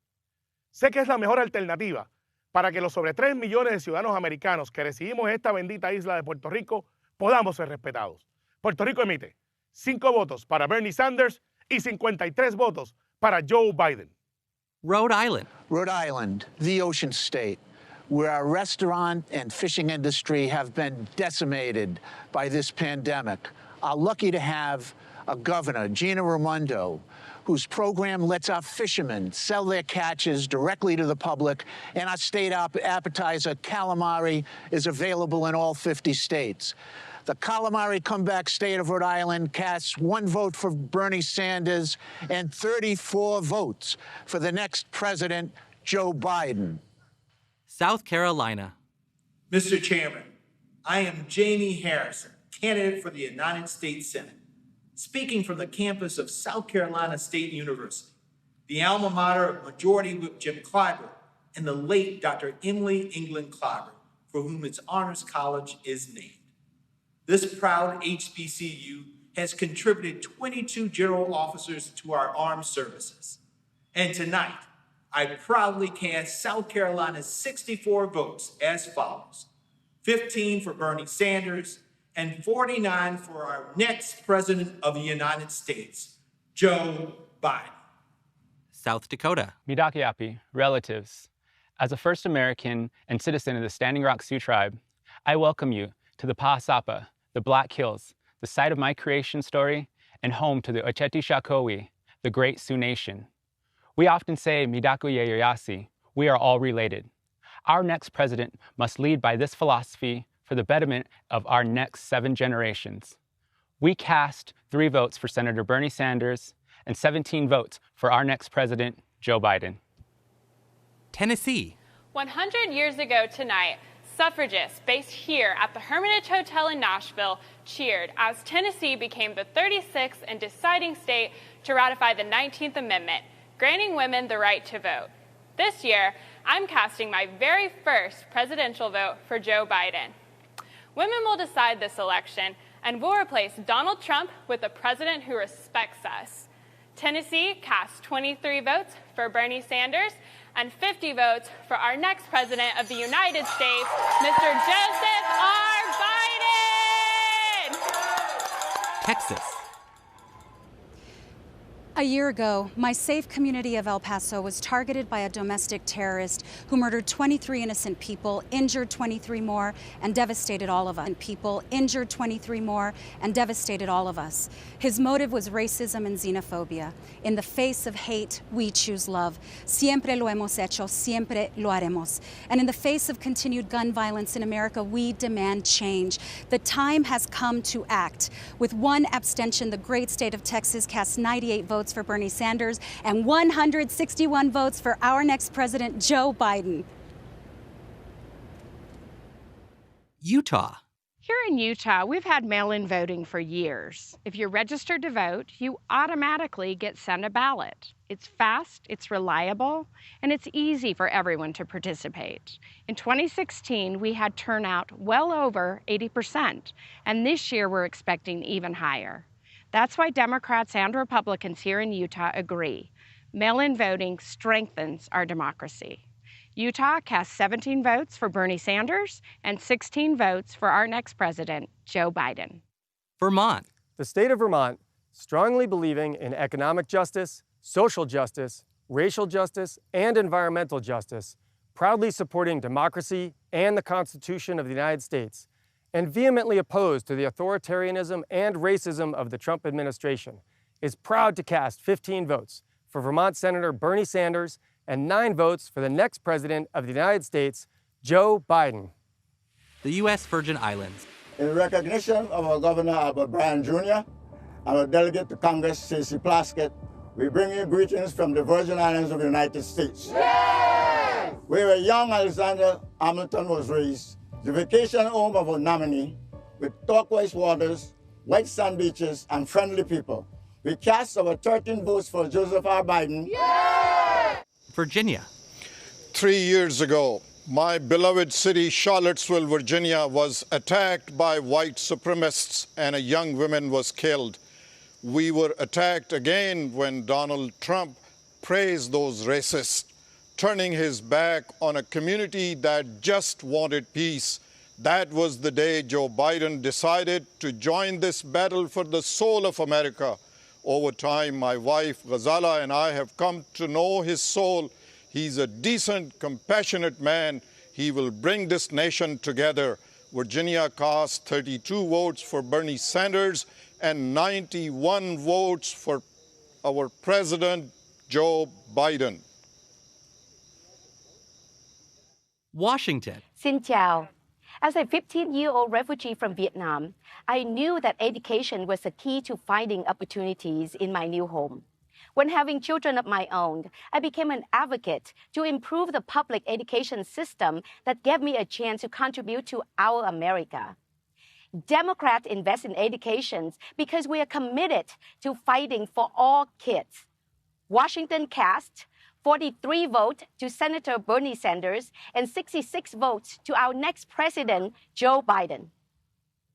Speaker 17: Sé que es la mejor alternativa para que los sobre 3 millones de ciudadanos americanos que residimos en esta bendita isla de Puerto Rico podamos ser respetados. Puerto Rico emite 5 votos para Bernie Sanders y 53 votos para Joe Biden.
Speaker 23: Rhode Island.
Speaker 12: Rhode Island, the ocean state, where our restaurant and fishing industry have been decimated by this pandemic, are lucky to have a governor, Gina Raimondo, whose program lets our fishermen sell their catches directly to the public, and our state appetizer, calamari, is available in all 50 states. The calamari comeback state of Rhode Island casts 1 vote for Bernie Sanders and 34 votes for the next president, Joe Biden.
Speaker 23: South Carolina.
Speaker 15: Mr. Chairman, I am Jamie Harrison, candidate for the United States Senate, speaking from the campus of South Carolina State University, the alma mater of Majority Whip Jim Clyburn and the late Dr. Emily England Clyburn, for whom its Honors College is named. This proud HBCU has contributed 22 general officers to our armed services. And tonight, I proudly cast South Carolina's 64 votes as follows: 15 for Bernie Sanders and 49 for our next president of the United States, Joe Biden.
Speaker 23: South Dakota.
Speaker 28: Midakiapi, relatives. As a first American and citizen of the Standing Rock Sioux tribe, I welcome you to the Pahasapa, the Black Hills, the site of my creation story, and home to the Ocheti Shakowi, the great Sioux nation. We often say, Midaku Yeyayasi, we are all related. Our next president must lead by this philosophy for the betterment of our next 7 generations. We cast 3 votes for Senator Bernie Sanders and 17 votes for our next president, Joe Biden.
Speaker 23: Tennessee.
Speaker 29: 100 years ago tonight,
Speaker 5: Suffragists based here at the Hermitage Hotel in Nashville cheered as Tennessee became the 36th and deciding state to ratify the 19th Amendment, granting women the right to vote. This year, I'm casting my very first presidential vote for Joe Biden. Women will decide this election, and we'll replace Donald Trump with a president who respects us. Tennessee cast 23 votes for Bernie Sanders and 50 votes for our next president of the United States, Mr. Joseph R. Biden!
Speaker 23: Texas.
Speaker 13: A year ago, my safe community of El Paso was targeted by a domestic terrorist who murdered 23 innocent people, injured 23 more, and devastated all of us. His motive was racism and xenophobia. In the face of hate, we choose love. Siempre lo hemos hecho, siempre lo haremos. And in the face of continued gun violence in America, we demand change. The time has come to act. With one abstention, the great state of Texas cast 98 votes for Bernie Sanders and 161 votes for our next president, Joe Biden.
Speaker 23: Utah.
Speaker 16: Here in Utah, we've had mail-in voting for years. If you're registered to vote, you automatically get sent a ballot. It's fast, it's reliable, and it's easy for everyone to participate. In 2016, we had turnout well over 80%, and this year we're expecting even higher. That's why Democrats and Republicans here in Utah agree. Mail-in voting strengthens our democracy. Utah cast 17 votes for Bernie Sanders and 16 votes for our next president, Joe Biden.
Speaker 23: Vermont.
Speaker 18: The state of Vermont, strongly believing in economic justice, social justice, racial justice, and environmental justice, proudly supporting democracy and the Constitution of the United States, and vehemently opposed to the authoritarianism and racism of the Trump administration, is proud to cast 15 votes for Vermont Senator Bernie Sanders and 9 votes for the next president of the United States, Joe Biden.
Speaker 23: The U.S. Virgin Islands.
Speaker 19: In recognition of our Governor Albert Bryan Jr. and our delegate to Congress, Stacey Plaskett, we bring you greetings from the Virgin Islands of the United States. Yes! Where a young Alexandria Hamilton was raised, the vacation home of a nominee with turquoise waters, white sand beaches, and friendly people. We cast our 13 votes for Joseph R. Biden.
Speaker 23: Yeah! Virginia.
Speaker 20: 3 years ago, my beloved city, Charlottesville, Virginia, was attacked by white supremacists and a young woman was killed. We were attacked again when Donald Trump praised those racists, turning his back on a community that just wanted peace. That was the day Joe Biden decided to join this battle for the soul of America. Over time, my wife, Ghazala, and I have come to know his soul. He's a decent, compassionate man. He will bring this nation together. Virginia cast 32 votes for Bernie Sanders and 91 votes for our president, Joe Biden.
Speaker 23: Washington.
Speaker 21: Xin chào. As a 15-year-old refugee from Vietnam, I knew that education was the key to finding opportunities in my new home. When having children of my own, I became an advocate to improve the public education system that gave me a chance to contribute to our America. Democrats invest in education because we are committed to fighting for all kids. Washington cast 43 votes to Senator Bernie Sanders and 66 votes to our next president, Joe Biden.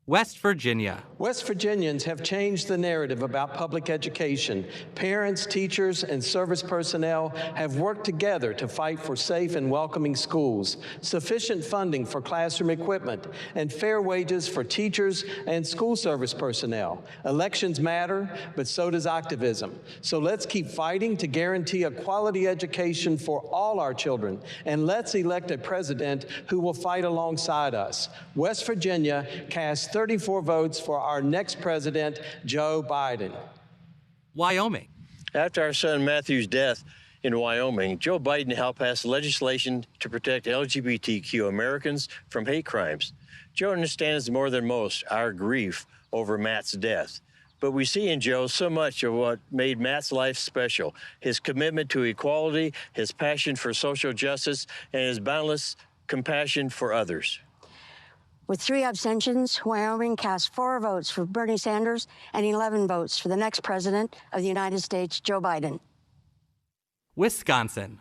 Speaker 23: West Virginia.
Speaker 22: West Virginians have changed the narrative about public education. Parents, teachers, and service personnel have worked together to fight for safe and welcoming schools, sufficient funding for classroom equipment, and fair wages for teachers and school service personnel. Elections matter, but so does activism. So let's keep fighting to guarantee a quality education for all our children, and let's elect a president who will fight alongside us. West Virginia cast 34 votes for our next president, Joe Biden.
Speaker 23: Wyoming.
Speaker 27: After our son Matthew's death in Wyoming, Joe Biden helped pass legislation to protect LGBTQ Americans from hate crimes. Joe understands more than most our grief over Matt's death. But we see in Joe so much of what made Matt's life special: his commitment to equality, his passion for social justice, and his boundless compassion for others.
Speaker 1: With 3 abstentions, Wyoming cast 4 votes for Bernie Sanders and 11 votes for the next president of the United States, Joe Biden.
Speaker 23: Wisconsin.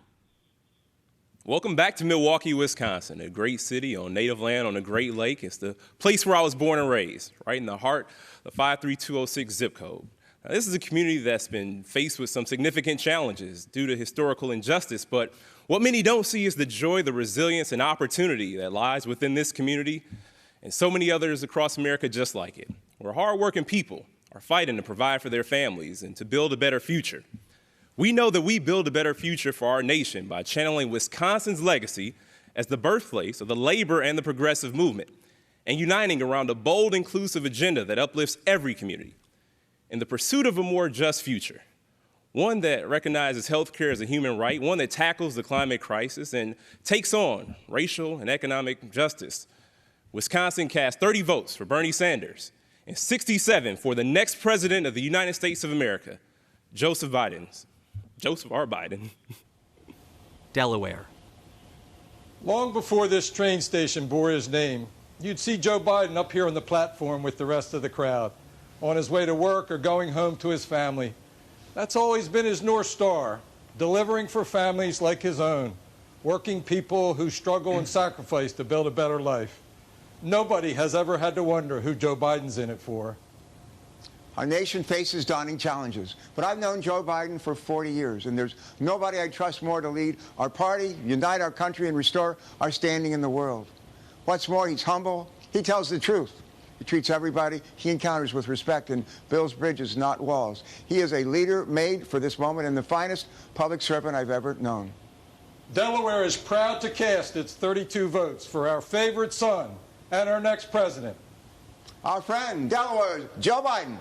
Speaker 6: Welcome back to Milwaukee, Wisconsin, a great city on native land on a great lake. It's the place where I was born and raised, right in the heart of the 53206 zip code. Now, this is a community that's been faced with some significant challenges due to historical injustice, but what many don't see is the joy, the resilience, and opportunity that lies within this community and so many others across America just like it, where hardworking people are fighting to provide for their families and to build a better future. We know that we build a better future for our nation by channeling Wisconsin's legacy as the birthplace of the labor and the progressive movement and uniting around a bold, inclusive agenda that uplifts every community in the pursuit of a more just future, one that recognizes healthcare as a human right, one that tackles the climate crisis and takes on racial and economic justice. Wisconsin cast 30 votes for Bernie Sanders and 67 for the next president of the United States of America, Joseph R. Biden.
Speaker 23: Delaware.
Speaker 7: Long before this train station bore his name, you'd see Joe Biden up here on the platform with the rest of the crowd, on his way to work or going home to his family. That's always been his North Star, delivering for families like his own, working people who struggle and sacrifice to build a better life. Nobody has ever had to wonder who Joe Biden's in it for.
Speaker 11: Our nation faces daunting challenges, but I've known Joe Biden for 40 years, and there's nobody I trust more to lead our party, unite our country, and restore our standing in the world. What's more, he's humble. He tells the truth. He treats everybody he encounters with respect and builds bridges, not walls. He is a leader made for this moment and the finest public servant I've ever known.
Speaker 7: Delaware is proud to cast its 32 votes for our favorite son and our next president.
Speaker 11: Our friend, Delaware, Joe Biden.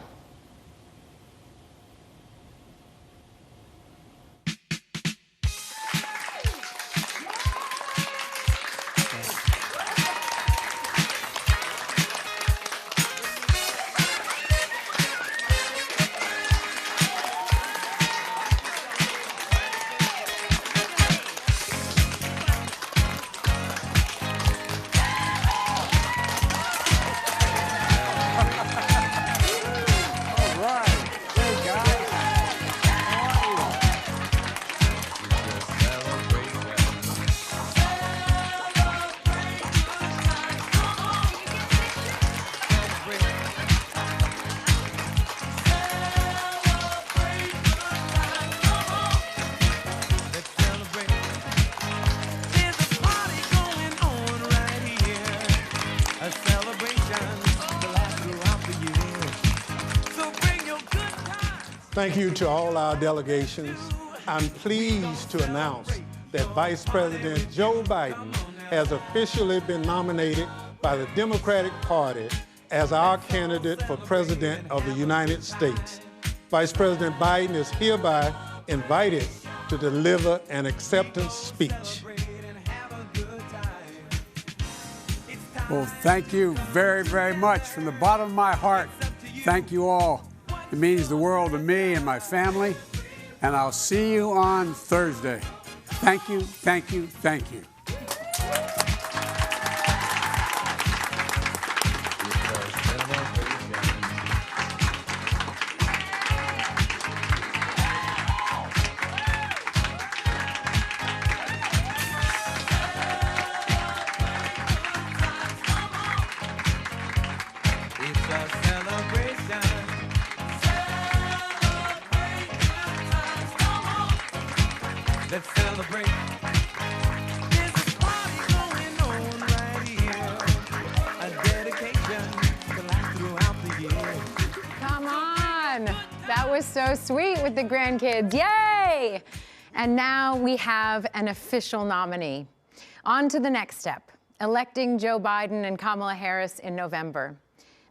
Speaker 14: Thank you to all our delegations. I'm pleased to announce that Vice President Joe Biden has officially been nominated by the Democratic Party as our candidate for President of the United States. Vice President Biden is hereby invited to deliver an acceptance speech.
Speaker 24: Well, thank you very, very much. From the bottom of my heart, thank you all. It means the world to me and my family, and I'll see you on Thursday. Thank you, thank you, thank you.
Speaker 25: Let's celebrate. There's a party going on right here. A dedication to last throughout the year.
Speaker 26: Come on. That was so sweet with the grandkids. Yay! And now we have an official nominee. On to the next step, electing Joe Biden and Kamala Harris in November.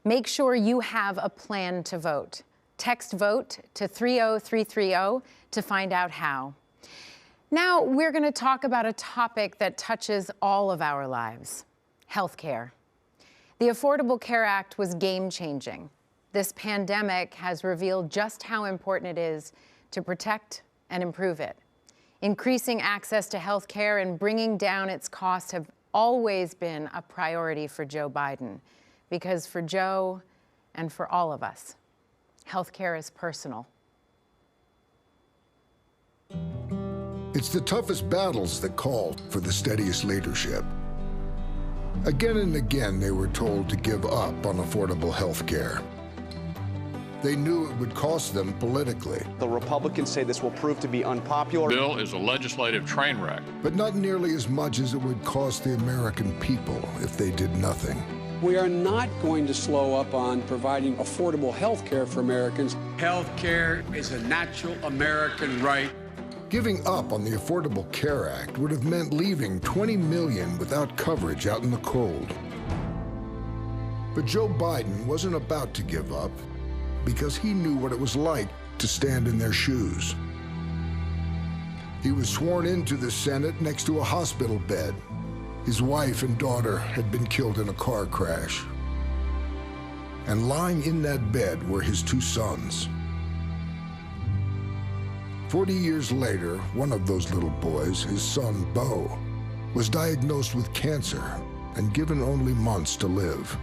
Speaker 26: Make sure you have a plan to vote. Text VOTE to 30330 to find out how. Now we're going to talk about a topic that touches all of our lives, healthcare. The Affordable Care Act was game-changing. This pandemic has revealed just how important it is to protect and improve it. Increasing access to healthcare and bringing down its costs have always been a priority for Joe Biden, because for Joe and for all of us, healthcare is personal.
Speaker 2: It's the toughest battles that call for the steadiest leadership. Again and again, they were told to give up on affordable health care. They knew it would cost them politically.
Speaker 3: The Republicans say this will prove to be unpopular.
Speaker 4: The bill is a legislative train wreck.
Speaker 2: But not nearly as much as it would cost the American people if they did nothing.
Speaker 24: We are not going to slow up on providing affordable health care for Americans. Health care is a natural American right.
Speaker 2: Giving up on the Affordable Care Act would have meant leaving 20 million without coverage out in the cold. But Joe Biden wasn't about to give up, because he knew what it was like to stand in their shoes. He was sworn into the Senate next to a hospital bed. His wife and daughter had been killed in a car crash. And lying in that bed were his two sons. 40 years later, one of those little boys, his son, Beau, was diagnosed with cancer and given only months to live.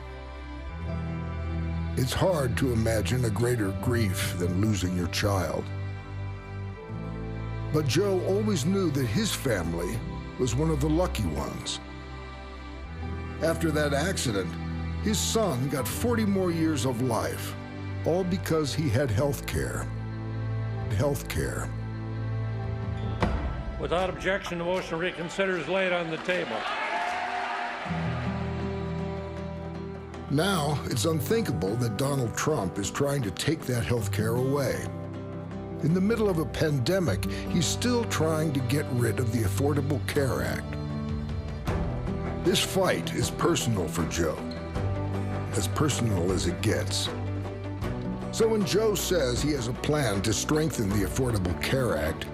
Speaker 2: It's hard to imagine a greater grief than losing your child. But Joe always knew that his family was one of the lucky ones. After that accident, his son got 40 more years of life, all because he had health care. Health care.
Speaker 8: Without objection, the motion to reconsider is laid on the table.
Speaker 2: Now, it's unthinkable that Donald Trump is trying to take that health care away. In the middle of a pandemic, he's still trying to get rid of the Affordable Care Act. This fight is personal for Joe, as personal as it gets. So when Joe says he has a plan to strengthen the Affordable Care Act,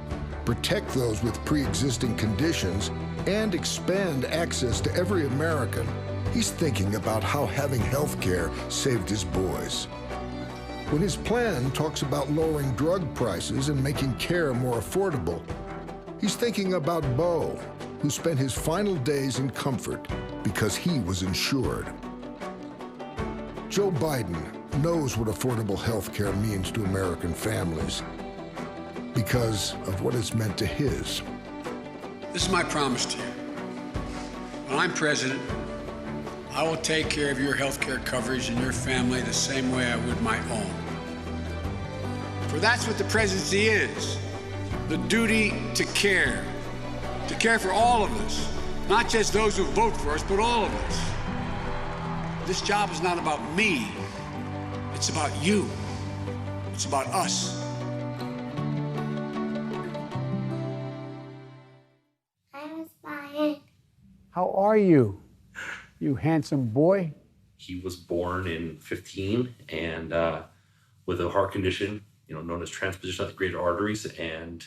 Speaker 2: protect those with pre-existing conditions, and expand access to every American, he's thinking about how having health care saved his boys. When his plan talks about lowering drug prices and making care more affordable, he's thinking about Beau, who spent his final days in comfort because he was insured. Joe Biden knows what affordable health care means to American families because of what it's meant to his.
Speaker 24: This is my promise to you. When I'm president, I will take care of your health care coverage and your family the same way I would my own. For that's what the presidency is, the duty to care for all of us, not just those who vote for us, but all of us. This job is not about me, it's about you, it's about us. How are you, you handsome boy?
Speaker 9: He was born in 15 and with a heart condition, known as transposition of the greater arteries, and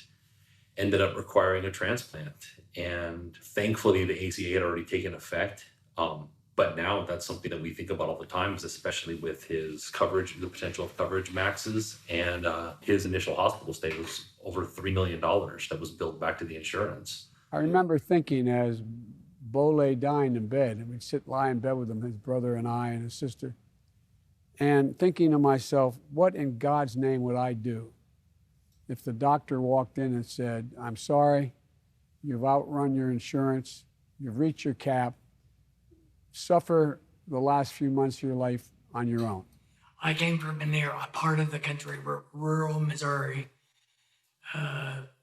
Speaker 9: ended up requiring a transplant. And thankfully, the ACA had already taken effect. But now that's something that we think about all the time, especially with his coverage, the potential of coverage maxes, and his initial hospital stay was over $3 million that was billed back to the insurance.
Speaker 24: I remember thinking as Beau lay dying in bed, and we'd lie in bed with him, his brother and I and his sister, and thinking to myself, what in God's name would I do if the doctor walked in and said, I'm sorry, you've outrun your insurance, you've reached your cap, suffer the last few months of your life on your own.
Speaker 10: I came from a part of the country, rural Missouri,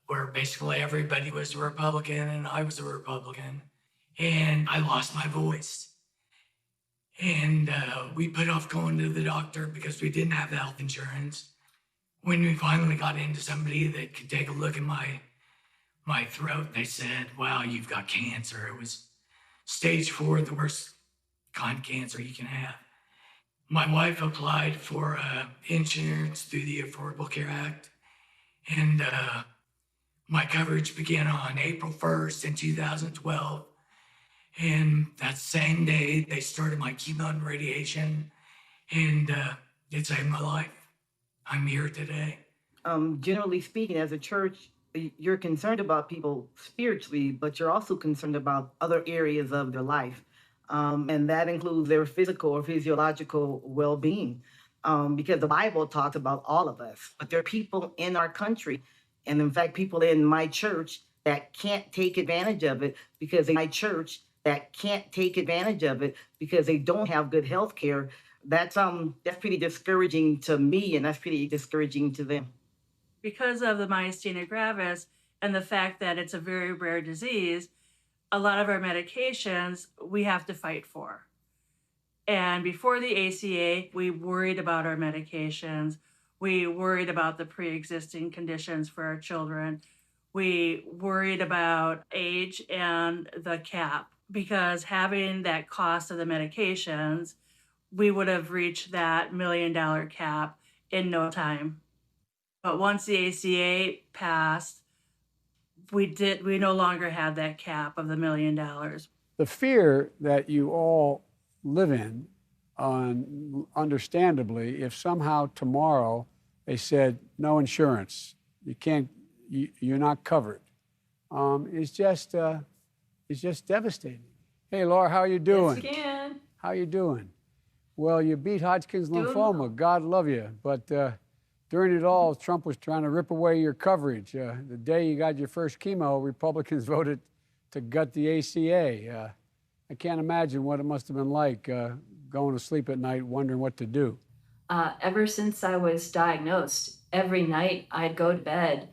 Speaker 10: where basically everybody was a Republican and I was a Republican. And I lost my voice. And we put off going to the doctor because we didn't have health insurance. When we finally got into somebody that could take a look at my throat, they said, wow, you've got cancer. It was stage 4, the worst kind of cancer you can have. My wife applied for insurance through the Affordable Care Act. And my coverage began on April 1st in 2012. And that same day, they started my chemo and radiation, and it saved my life. I'm here today.
Speaker 12: Generally speaking, as a church,
Speaker 5: you're concerned about people spiritually, but you're also concerned about other areas of their life. And that includes their physical or physiological well-being. Because the Bible talks about all of us, but there are people in our country, and in fact, people in my church that can't take advantage of it because they don't have good health care. That's pretty discouraging to me, and that's pretty discouraging to them.
Speaker 12: Because of the myasthenia gravis and the fact that it's a very rare disease, a lot of our medications we have to fight for. And before the ACA, we worried about our medications. We worried about the pre-existing conditions for our children. We worried about age and the cap, because having that cost of the medications, we would have reached that $1 million cap in no time. But once the ACA passed, we no longer had that cap of the $1 million.
Speaker 24: The fear that you all live in, understandably, if somehow tomorrow they said no insurance, you're not covered, it's just devastating. Hey, Laura, how are you doing?
Speaker 13: Yes, again.
Speaker 24: How you doing? Well, you beat Hodgkin's lymphoma. God love you, but. During it all, Trump was trying to rip away your coverage. The day you got your first chemo, Republicans voted to gut the ACA. I can't imagine what it must have been like going to sleep at night wondering what to do.
Speaker 13: Ever since I was diagnosed, every night I'd go to bed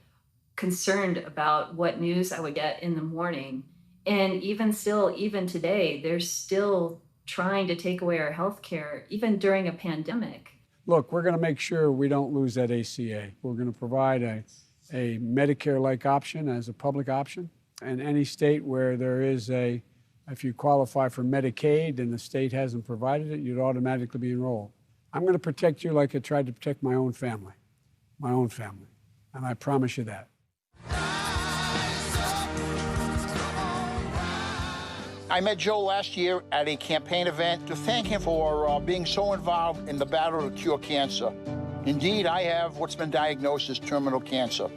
Speaker 13: concerned about what news I would get in the morning. And even today, they're still trying to take away our health care, even during a pandemic.
Speaker 24: Look, we're going to make sure we don't lose that ACA. We're going to provide a Medicare-like option as a public option. And any state where there is if you qualify for Medicaid and the state hasn't provided it, you'd automatically be enrolled. I'm going to protect you like I tried to protect my own family. And I promise you that.
Speaker 15: I met Joe last year at a campaign event to thank him for being so involved in the battle to cure cancer. Indeed, I have what's been diagnosed as terminal cancer.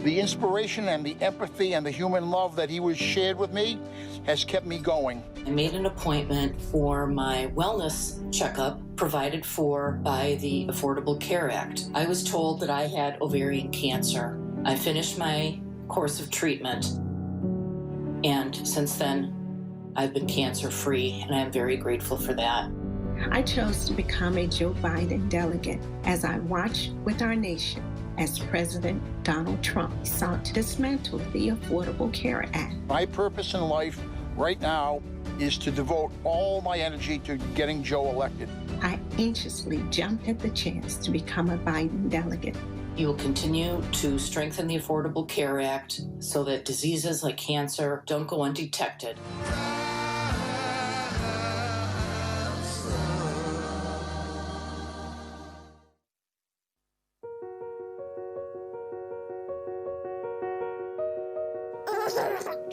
Speaker 15: The inspiration and the empathy and the human love that he was shared with me has kept me going.
Speaker 16: I made an appointment for my wellness checkup provided for by the Affordable Care Act. I was told that I had ovarian cancer. I finished my course of treatment, and since then, I've been cancer-free, and I'm very grateful for that.
Speaker 17: I chose to become a Joe Biden delegate as I watched with our nation as President Donald Trump sought to dismantle the Affordable Care Act.
Speaker 15: My purpose in life right now is to devote all my energy to getting Joe elected.
Speaker 17: I anxiously jumped at the chance to become a Biden delegate.
Speaker 16: You will continue to strengthen the Affordable Care Act so that diseases like cancer don't go undetected.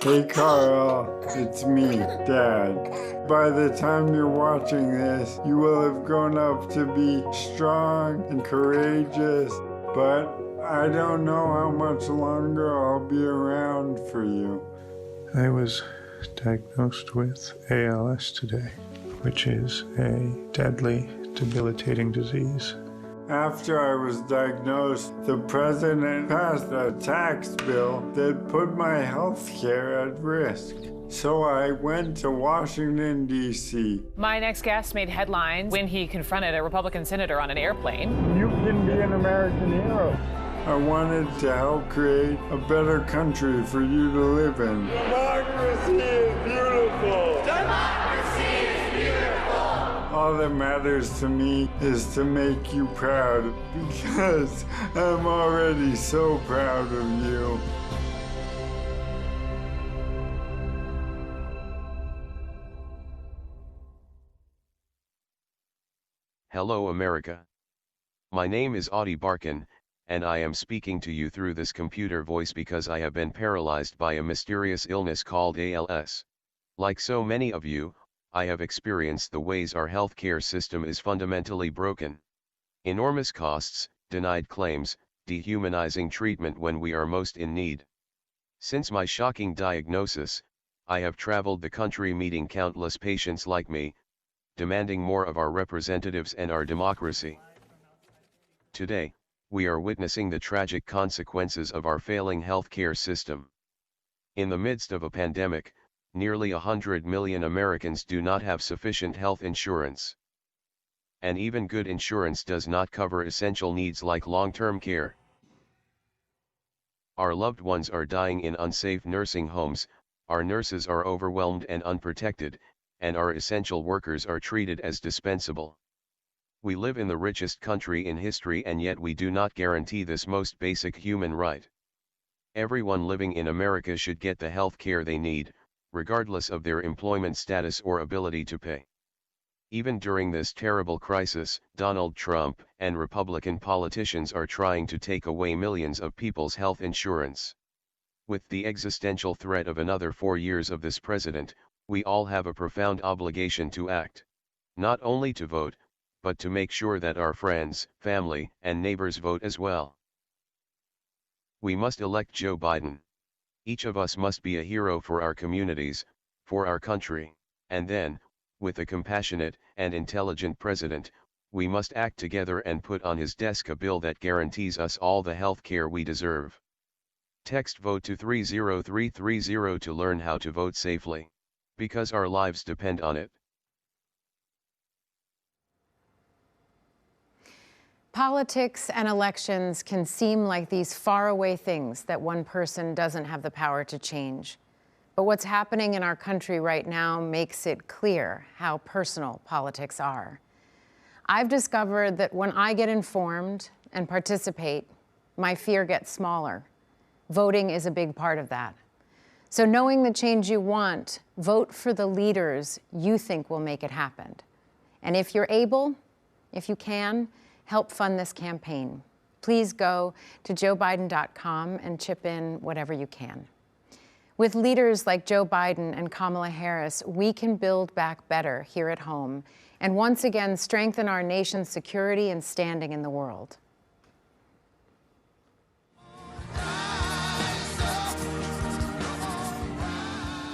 Speaker 18: Hey Carl, it's me, Dad. By the time you're watching this, you will have grown up to be strong and courageous, but I don't know how much longer I'll be around for you.
Speaker 28: I was diagnosed with ALS today, which is a deadly, debilitating disease.
Speaker 18: After I was diagnosed, the president passed a tax bill that put my health care at risk. So I went to Washington, D.C.
Speaker 29: My next guest made headlines when he confronted a Republican senator on an airplane.
Speaker 18: You can be an American hero. I wanted to help create a better country for you to live in. Democracy is beautiful! Democracy is beautiful! All that matters to me is to make you proud, because I'm already so proud of you.
Speaker 30: Hello America. My name is Audie Barkin, and I am speaking to you through this computer voice because I have been paralyzed by a mysterious illness called ALS. Like so many of you, I have experienced the ways our healthcare system is fundamentally broken. Enormous costs, denied claims, dehumanizing treatment when we are most in need. Since my shocking diagnosis, I have traveled the country meeting countless patients like me, demanding more of our representatives and our democracy. Today, we are witnessing the tragic consequences of our failing healthcare system. In the midst of a pandemic, nearly 100 million Americans do not have sufficient health insurance. And even good insurance does not cover essential needs like long-term care. Our loved ones are dying in unsafe nursing homes, our nurses are overwhelmed and unprotected, and our essential workers are treated as dispensable. We live in the richest country in history, and yet we do not guarantee this most basic human right. Everyone living in America should get the health care they need, regardless of their employment status or ability to pay. Even during this terrible crisis, Donald Trump and Republican politicians are trying to take away millions of people's health insurance. With the existential threat of another 4 years of this president, we all have a profound obligation to act. Not only to vote, but to make sure that our friends, family, and neighbors vote as well. We must elect Joe Biden. Each of us must be a hero for our communities, for our country, and then, with a compassionate and intelligent president, we must act together and put on his desk a bill that guarantees us all the health care we deserve. Text VOTE to 30330 to learn how to vote safely. Because our lives depend on it.
Speaker 26: Politics and elections can seem like these faraway things that one person doesn't have the power to change. But what's happening in our country right now makes it clear how personal politics are. I've discovered that when I get informed and participate, my fear gets smaller. Voting is a big part of that. So knowing the change you want, vote for the leaders you think will make it happen. And if you're able, if you can, help fund this campaign. Please go to joebiden.com and chip in whatever you can. With leaders like Joe Biden and Kamala Harris, we can build back better here at home and once again strengthen our nation's security and standing in the world.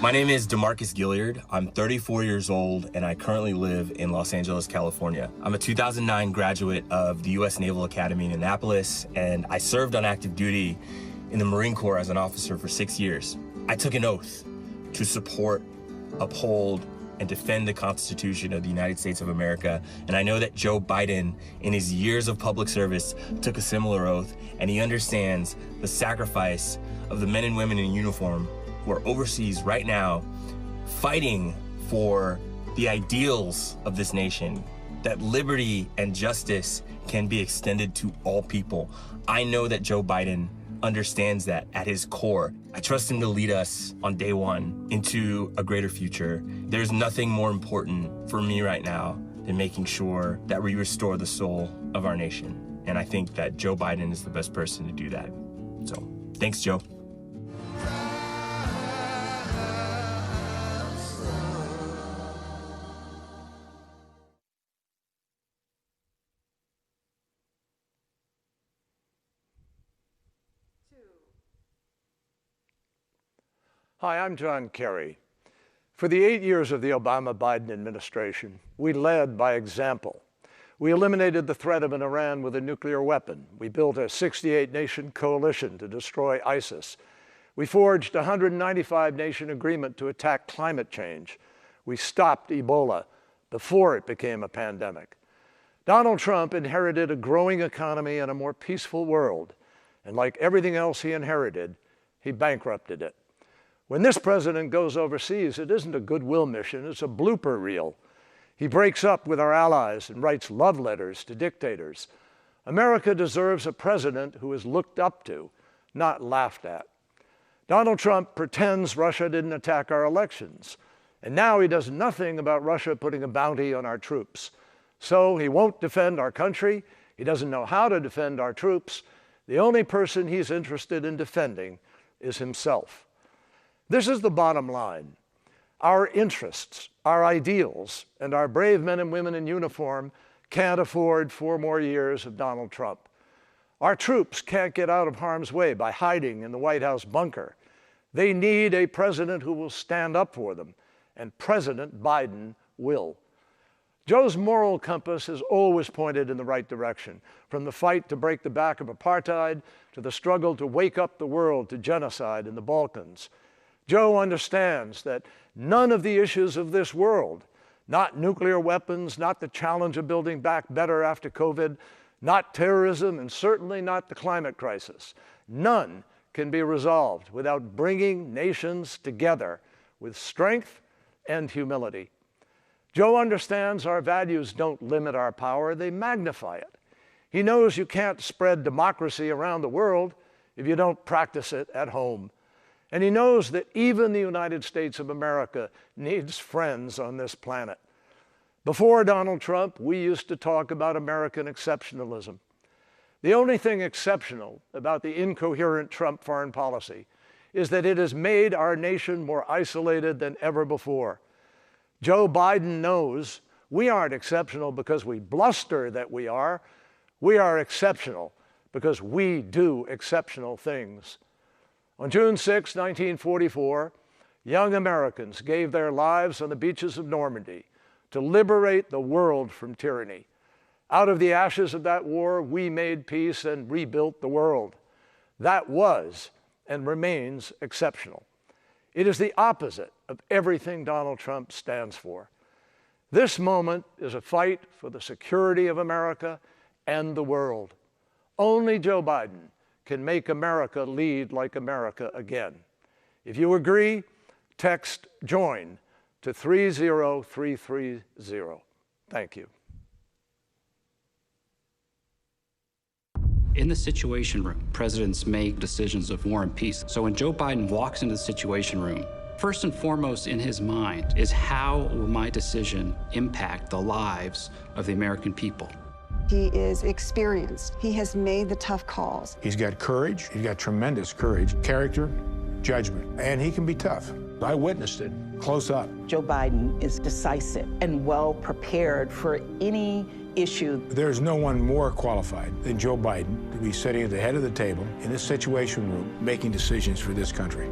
Speaker 1: My name is DeMarcus Gilliard. I'm 34 years old, and I currently live in Los Angeles, California. I'm a 2009 graduate of the U.S. Naval Academy in Annapolis, and I served on active duty in the Marine Corps as an officer for 6 years. I took an oath to support, uphold, and defend the Constitution of the United States of America, and I know that Joe Biden, in his years of public service, took a similar oath, and he understands the sacrifice of the men and women in uniform who are overseas right now fighting for the ideals of this nation, that liberty and justice can be extended to all people. I know that Joe Biden understands that at his core. I trust him to lead us on day one into a greater future. There's nothing more important for me right now than making sure that we restore the soul of our nation. And I think that Joe Biden is the best person to do that. So, thanks, Joe.
Speaker 6: Hi, I'm John Kerry. For the 8 years of the Obama-Biden administration, we led by example. We eliminated the threat of an Iran with a nuclear weapon. We built a 68-nation coalition to destroy ISIS. We forged a 195-nation agreement to attack climate change. We stopped Ebola before it became a pandemic. Donald Trump inherited a growing economy and a more peaceful world. And like everything else he inherited, he bankrupted it. When this president goes overseas, it isn't a goodwill mission, it's a blooper reel. He breaks up with our allies and writes love letters to dictators. America deserves a president who is looked up to, not laughed at. Donald Trump pretends Russia didn't attack our elections, and now he does nothing about Russia putting a bounty on our troops. So he won't defend our country, he doesn't know how to defend our troops. The only person he's interested in defending is himself. This is the bottom line. Our interests, our ideals, and our brave men and women in uniform can't afford 4 more years of Donald Trump. Our troops can't get out of harm's way by hiding in the White House bunker. They need a president who will stand up for them, and President Biden will. Joe's moral compass has always pointed in the right direction, from the fight to break the back of apartheid to the struggle to wake up the world to genocide in the Balkans. Joe understands that none of the issues of this world, not nuclear weapons, not the challenge of building back better after COVID, not terrorism, and certainly not the climate crisis, none can be resolved without bringing nations together with strength and humility. Joe understands our values don't limit our power, they magnify it. He knows you can't spread democracy around the world if you don't practice it at home. And he knows that even the United States of America needs friends on this planet. Before Donald Trump, we used to talk about American exceptionalism. The only thing exceptional about the incoherent Trump foreign policy is that it has made our nation more isolated than ever before. Joe Biden knows we aren't exceptional because we bluster that we are. We are exceptional because we do exceptional things. On June 6, 1944, young Americans gave their lives on the beaches of Normandy to liberate the world from tyranny. Out of the ashes of that war, we made peace and rebuilt the world. That was and remains exceptional. It is the opposite of everything Donald Trump stands for. This moment is a fight for the security of America and the world. Only Joe Biden can make America lead like America again. If you agree, text JOIN to 30330. Thank you.
Speaker 7: In the Situation Room, presidents make decisions of war and peace. So when Joe Biden walks into the Situation Room, first and foremost in his mind is, how will my decision impact the lives of the American people?
Speaker 11: He is experienced. He has made the tough calls.
Speaker 14: He's got courage. He's got tremendous courage, character, judgment, and he can be tough. I witnessed it close up.
Speaker 19: Joe Biden is decisive and well prepared for any issue.
Speaker 14: There's no one more qualified than Joe Biden to be sitting at the head of the table in this Situation Room making decisions for this country.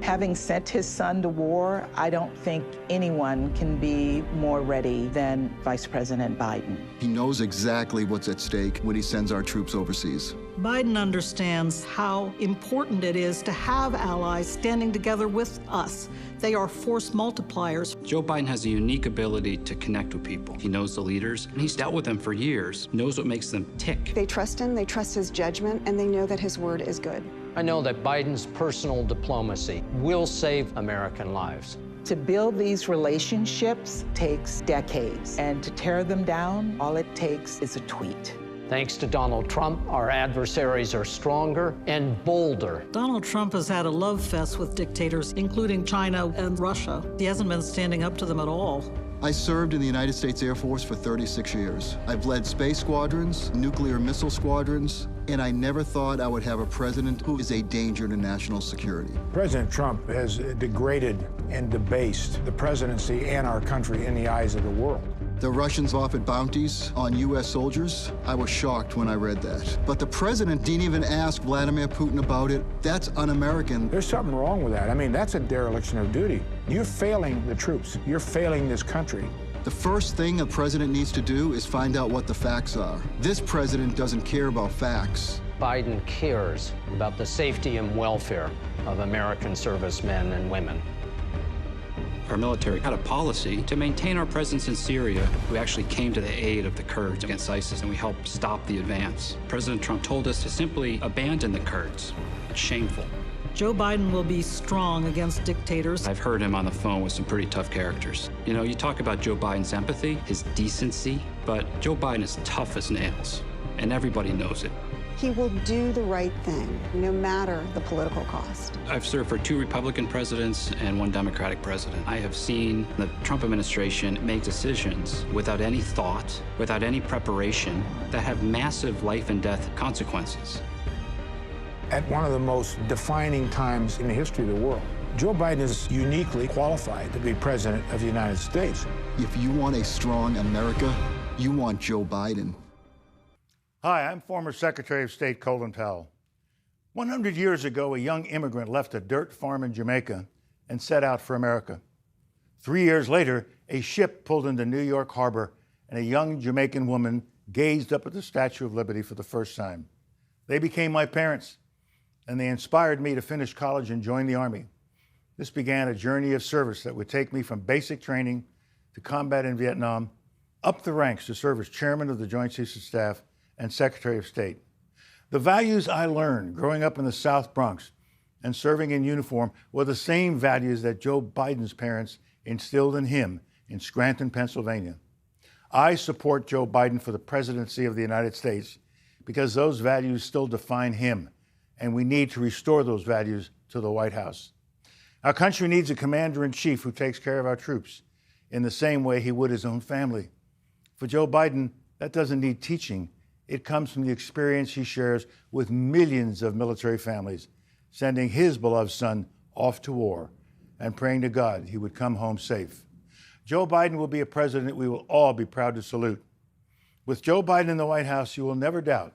Speaker 19: Having sent his son to war, I don't think anyone can be more ready than Vice President Biden.
Speaker 20: He knows exactly what's at stake when he sends our troops overseas.
Speaker 21: Biden understands how important it is to have allies standing together with us. They are force multipliers.
Speaker 7: Joe Biden has a unique ability to connect with people. He knows the leaders, and he's dealt with them for years, knows what makes them tick.
Speaker 11: They trust him, they trust his judgment, and they know that his word is good.
Speaker 22: I know that Biden's personal diplomacy will save American lives.
Speaker 19: To build these relationships takes decades, and to tear them down, all it takes is a tweet.
Speaker 22: Thanks to Donald Trump, our adversaries are stronger and bolder.
Speaker 21: Donald Trump has had a love fest with dictators, including China and Russia. He hasn't been standing up to them at all.
Speaker 20: I served in the United States Air Force for 36 years. I've led space squadrons, nuclear missile squadrons, and I never thought I would have a president who is a danger to national security.
Speaker 14: President Trump has degraded and debased the presidency and our country in the eyes of the world.
Speaker 20: The Russians offered bounties on U.S. soldiers. I was shocked when I read that. But the president didn't even ask Vladimir Putin about it. That's un-American.
Speaker 14: There's something wrong with that. I mean, that's a dereliction of duty. You're failing the troops. You're failing this country.
Speaker 20: The first thing a president needs to do is find out what the facts are. This president doesn't care about facts.
Speaker 22: Biden cares about the safety and welfare of American servicemen and women.
Speaker 7: Our military had a policy to maintain our presence in Syria. We actually came to the aid of the Kurds against ISIS, and we helped stop the advance. President Trump told us to simply abandon the Kurds. It's shameful.
Speaker 21: Joe Biden will be strong against dictators.
Speaker 7: I've heard him on the phone with some pretty tough characters. You know, you talk about Joe Biden's empathy, his decency, but Joe Biden is tough as nails, and everybody knows it.
Speaker 11: He will do the right thing, no matter the political cost.
Speaker 7: I've served for 2 Republican presidents and 1 Democratic president. I have seen the Trump administration make decisions without any thought, without any preparation, that have massive life and death consequences.
Speaker 14: At one of the most defining times in the history of the world, Joe Biden is uniquely qualified to be president of the United States.
Speaker 20: If you want a strong America, you want Joe Biden.
Speaker 2: Hi, I'm former Secretary of State Colin Powell. 100 years ago, a young immigrant left a dirt farm in Jamaica and set out for America. 3 years later, a ship pulled into New York Harbor, and a young Jamaican woman gazed up at the Statue of Liberty for the first time. They became my parents, and they inspired me to finish college and join the Army. This began a journey of service that would take me from basic training to combat in Vietnam, up the ranks to serve as Chairman of the Joint Chiefs of Staff and Secretary of State. The values I learned growing up in the South Bronx and serving in uniform were the same values that Joe Biden's parents instilled in him in Scranton, Pennsylvania. I support Joe Biden for the presidency of the United States because those values still define him, and we need to restore those values to the White House. Our country needs a commander-in-chief who takes care of our troops in the same way he would his own family. For Joe Biden, that doesn't need teaching. It comes from the experience he shares with millions of military families, sending his beloved son off to war and praying to God he would come home safe. Joe Biden will be a president we will all be proud to salute. With Joe Biden in the White House, you will never doubt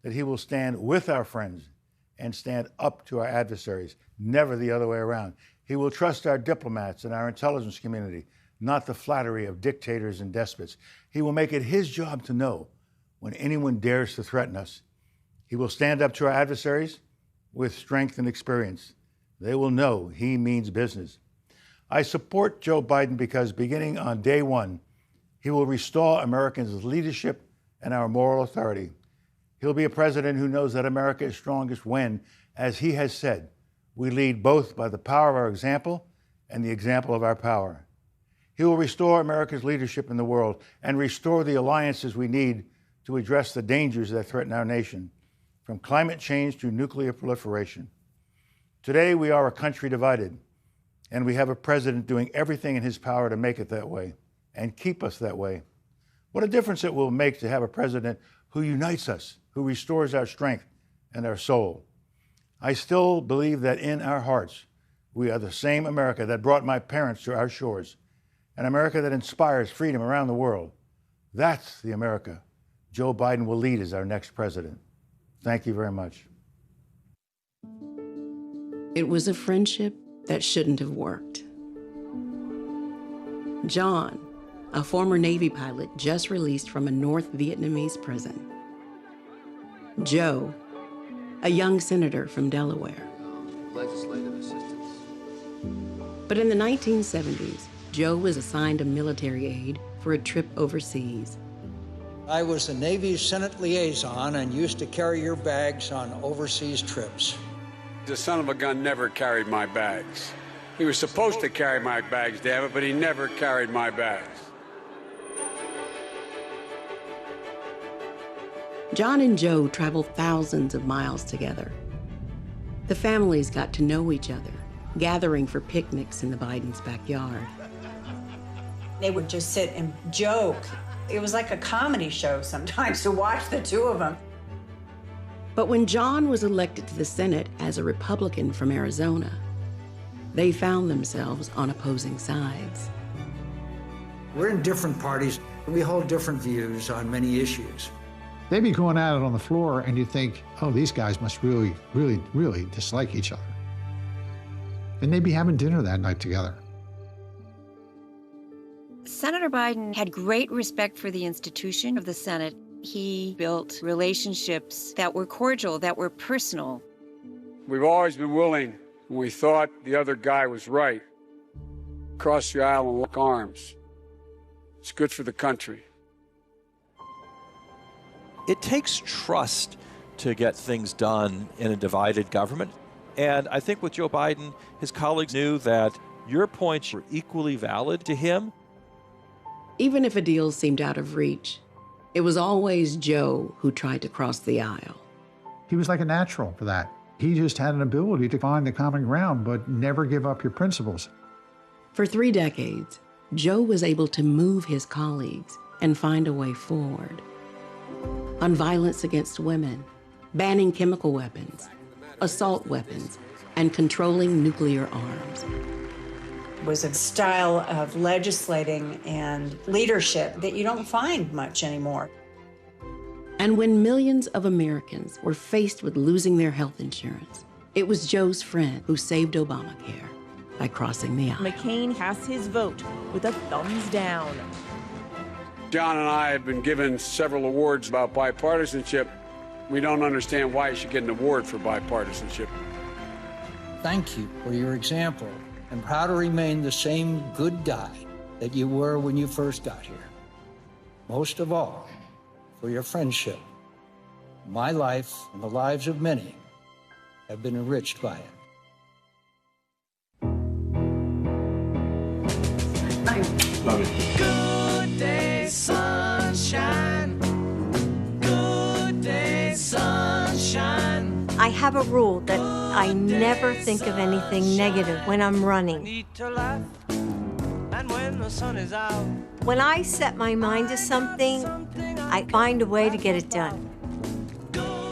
Speaker 2: that he will stand with our friends and stand up to our adversaries, never the other way around. He will trust our diplomats and our intelligence community, not the flattery of dictators and despots. He will make it his job to know when anyone dares to threaten us. He will stand up to our adversaries with strength and experience. They will know he means business. I support Joe Biden because beginning on day one, he will restore Americans' leadership and our moral authority. He'll be a president who knows that America is strongest when, as he has said, we lead both by the power of our example and the example of our power. He will restore America's leadership in the world and restore the alliances we need to address the dangers that threaten our nation, from climate change to nuclear proliferation. Today, we are a country divided, and we have a president doing everything in his power to make it that way and keep us that way. What a difference it will make to have a president who unites us, who restores our strength and our soul. I still believe that in our hearts, we are the same America that brought my parents to our shores, an America that inspires freedom around the world. That's the America Joe Biden will lead as our next president. Thank you very much.
Speaker 3: It was a friendship that shouldn't have worked. John, a former Navy pilot just released from a North Vietnamese prison. Joe, a young senator from Delaware.
Speaker 4: Legislative assistance.
Speaker 3: But in the 1970s, Joe was assigned a military aide for a trip overseas.
Speaker 5: I was the Navy's Senate liaison and used to carry your bags on overseas trips.
Speaker 8: The son of a gun never carried my bags. He was supposed to carry my bags, damn it, but he never carried my bags.
Speaker 3: John and Joe traveled thousands of miles together. The families got to know each other, gathering for picnics in the Bidens' backyard.
Speaker 9: They would just sit and joke. It was like a comedy show sometimes to watch the two of them.
Speaker 3: But when John was elected to the Senate as a Republican from Arizona, they found themselves on opposing sides.
Speaker 5: We're in different parties. We hold different views on many issues.
Speaker 10: They'd be going at it on the floor, and you think, oh, these guys must really, really, really dislike each other. And they'd be having dinner that night together.
Speaker 23: Senator Biden had great respect for the institution of the Senate. He built relationships that were cordial, that were personal.
Speaker 8: We've always been willing, when we thought the other guy was right, cross the aisle and lock arms. It's good for the country.
Speaker 25: It takes trust to get things done in a divided government. And I think with Joe Biden, his colleagues knew that your points were equally valid to him.
Speaker 3: Even if a deal seemed out of reach, it was always Joe who tried to cross the aisle.
Speaker 10: He was like a natural for that. He just had an ability to find the common ground, but never give up your principles.
Speaker 3: For 3 decades, Joe was able to move his colleagues and find a way forward. On violence against women, banning chemical weapons, assault weapons, and controlling nuclear arms.
Speaker 9: It was a style of legislating and leadership that you don't find much anymore.
Speaker 3: And when millions of Americans were faced with losing their health insurance, it was Joe's friend who saved Obamacare by crossing the aisle.
Speaker 12: McCain casts his vote with a thumbs down.
Speaker 8: John and I have been given several awards about bipartisanship. We don't understand why you should get an award for bipartisanship.
Speaker 5: Thank you for your example. I'm proud to remain the same good guy that you were when you first got here. Most of all, for your friendship. My life and the lives of many have been enriched by it.
Speaker 8: Love it.
Speaker 13: Good day, sunshine. Good day, sunshine.
Speaker 15: I have a rule that I never think of anything negative when I'm running.
Speaker 13: And when the sun is out.
Speaker 15: When I set my mind to something, I find a way to get it done.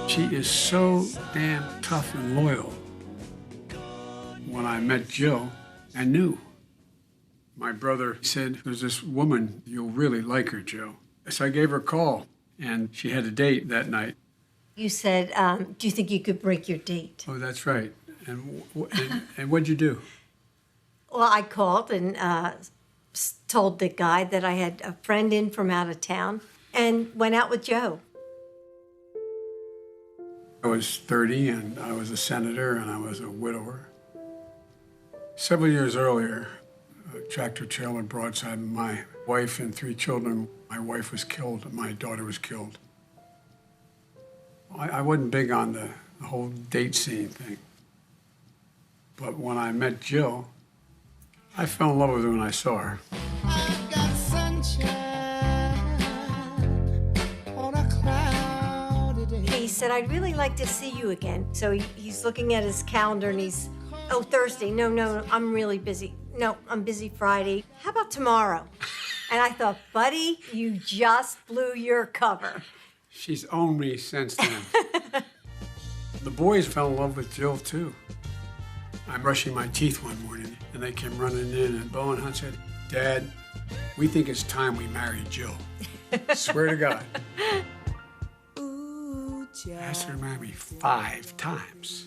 Speaker 8: She is so damn tough and loyal. When I met Jill, I knew. My brother said, there's this woman, you'll really like her, Joe. So I gave her a call, and she had a date that night.
Speaker 15: You said, do you think you could break your date?
Speaker 8: Oh, that's right. And what'd you do?
Speaker 15: Well, I called and told the guy that I had a friend in from out of town and went out with Joe.
Speaker 8: I was 30, and I was a senator, and I was a widower. Several years earlier, a tractor trailer broadsided my wife and 3 children. My wife was killed, and my daughter was killed. I wasn't big on the whole date scene thing. But when I met Jill, I fell in love with her when I saw her.
Speaker 13: I've got sunshine on a cloudy day.
Speaker 15: He said, I'd really like to see you again. So he's looking at his calendar and he's, oh, Thursday. No, I'm really busy. No, I'm busy Friday. How about tomorrow? And I thought, buddy, you just blew your cover.
Speaker 8: She's owned me since then. The boys fell in love with Jill, too. I'm brushing my teeth one morning, and they came running in, and Bo and Hunt said, Dad, we think it's time we marry Jill. Swear to God. I asked her to marry me 5 times.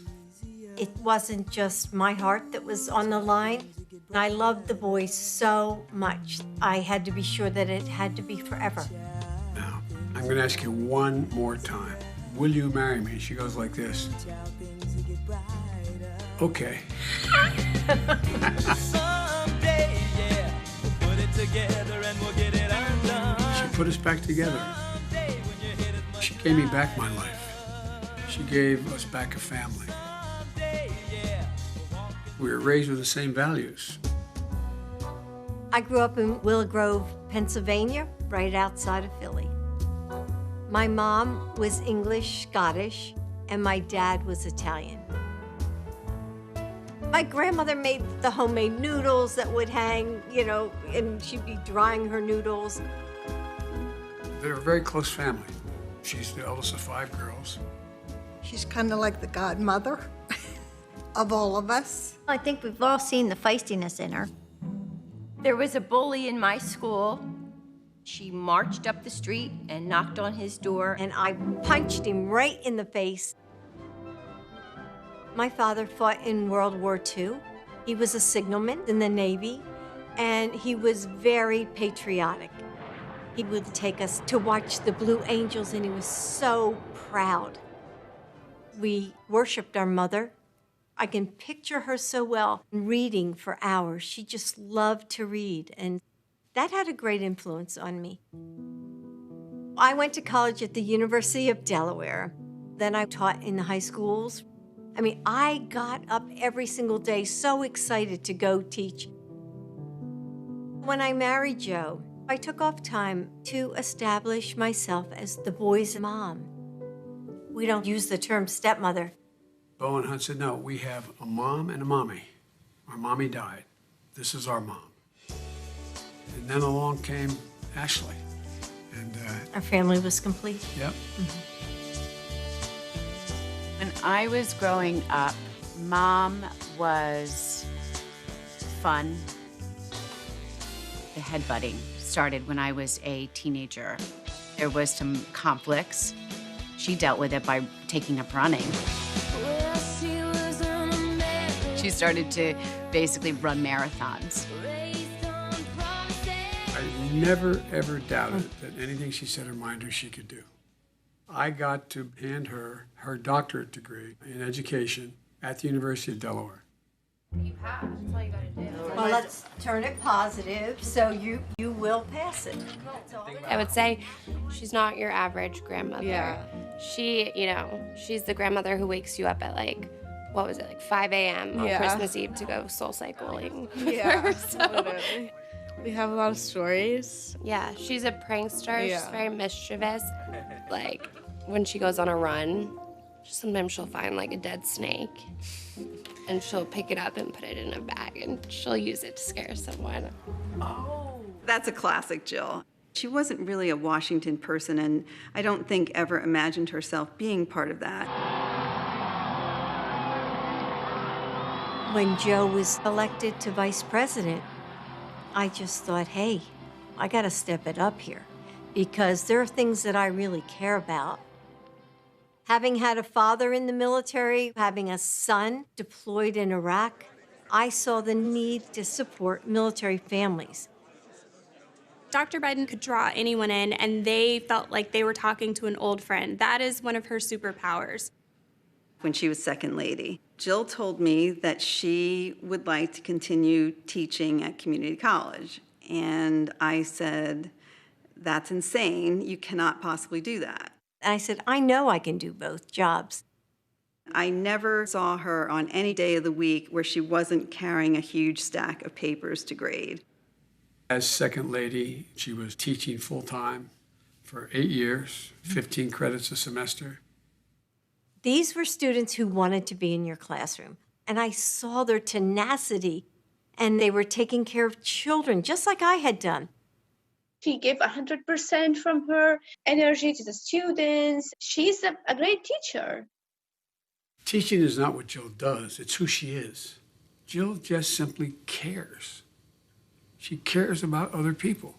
Speaker 15: It wasn't just my heart that was on the line. I loved the boys so much. I had to be sure that it had to be forever.
Speaker 8: Now, I'm going to ask you one more time. Will you marry me? She goes like this. Okay.
Speaker 13: Someday, yeah, we'll put it together and we'll get it undone.
Speaker 8: She put us back together. She gave me back my life. She gave us back a family. We were raised with the same values.
Speaker 15: I grew up in Willow Grove, Pennsylvania, right outside of Philly. My mom was English, Scottish, and my dad was Italian. My grandmother made the homemade noodles that would hang, and she'd be drying her noodles.
Speaker 8: They were a very close family. She's the eldest of 5 girls.
Speaker 11: She's kind of like the godmother of all of us.
Speaker 16: I think we've all seen the feistiness in her. There was a bully in my school. She marched up the street and knocked on his door,
Speaker 15: and I punched him right in the face. My father fought in World War II. He was a signalman in the Navy, and he was very patriotic. He would take us to watch the Blue Angels, and he was so proud. We worshiped our mother. I can picture her so well, reading for hours. She just loved to read, and that had a great influence on me. I went to college at the University of Delaware. Then I taught in the high schools. I got up every single day so excited to go teach. When I married Joe, I took off time to establish myself as the boys' mom. We don't use the term stepmother.
Speaker 8: Bo and Hunt said, no, we have a mom and a mommy. Our mommy died. This is our mom. And then along came Ashley. And
Speaker 15: our family was complete.
Speaker 8: Yep.
Speaker 15: Mm-hmm.
Speaker 17: When I was growing up, Mom was fun. The headbutting started when I was a teenager. There was some conflicts. She dealt with it by taking up running. She started to basically run marathons.
Speaker 8: I never, ever doubted that anything she set her mind to, she could do. I got to hand her her doctorate degree in education at the University of Delaware.
Speaker 15: You passed. That's all you gotta do. Well, let's turn it positive, so you will pass it.
Speaker 1: I would say she's not your average grandmother.
Speaker 6: Yeah.
Speaker 1: She, she's the grandmother who wakes you up at like 5 a.m. on Christmas Eve to go soul cycling.
Speaker 6: Yeah,
Speaker 1: So,
Speaker 6: we have a lot of stories.
Speaker 1: yeah, she's a prankster.
Speaker 6: Yeah.
Speaker 1: She's very mischievous. Like, when she goes on a run, sometimes she'll find like a dead snake and she'll pick it up and put it in a bag and she'll use it to scare someone.
Speaker 18: That's a classic Jill. She wasn't really a Washington person, and I don't think ever imagined herself being part of that.
Speaker 15: When Joe was elected to vice president, I just thought, hey, I gotta step it up here because there are things that I really care about. Having had a father in the military, having a son deployed in Iraq, I saw the need to support military families.
Speaker 19: Dr. Biden could draw anyone in, and they felt like they were talking to an old friend. That is one of her superpowers.
Speaker 18: When she was second lady, Jill told me that she would like to continue teaching at community college. And I said, that's insane. You cannot possibly do that.
Speaker 15: I said, I know I can do both jobs.
Speaker 18: I never saw her on any day of the week where she wasn't carrying a huge stack of papers to grade.
Speaker 8: As second lady, she was teaching full-time for 8 years, 15 credits a semester.
Speaker 15: These were students who wanted to be in your classroom, and I saw their tenacity, and they were taking care of children just like I had done.
Speaker 6: She gave 100% from her energy to the students. She's a great teacher.
Speaker 8: Teaching is not what Jill does, it's who she is. Jill just simply cares. She cares about other people.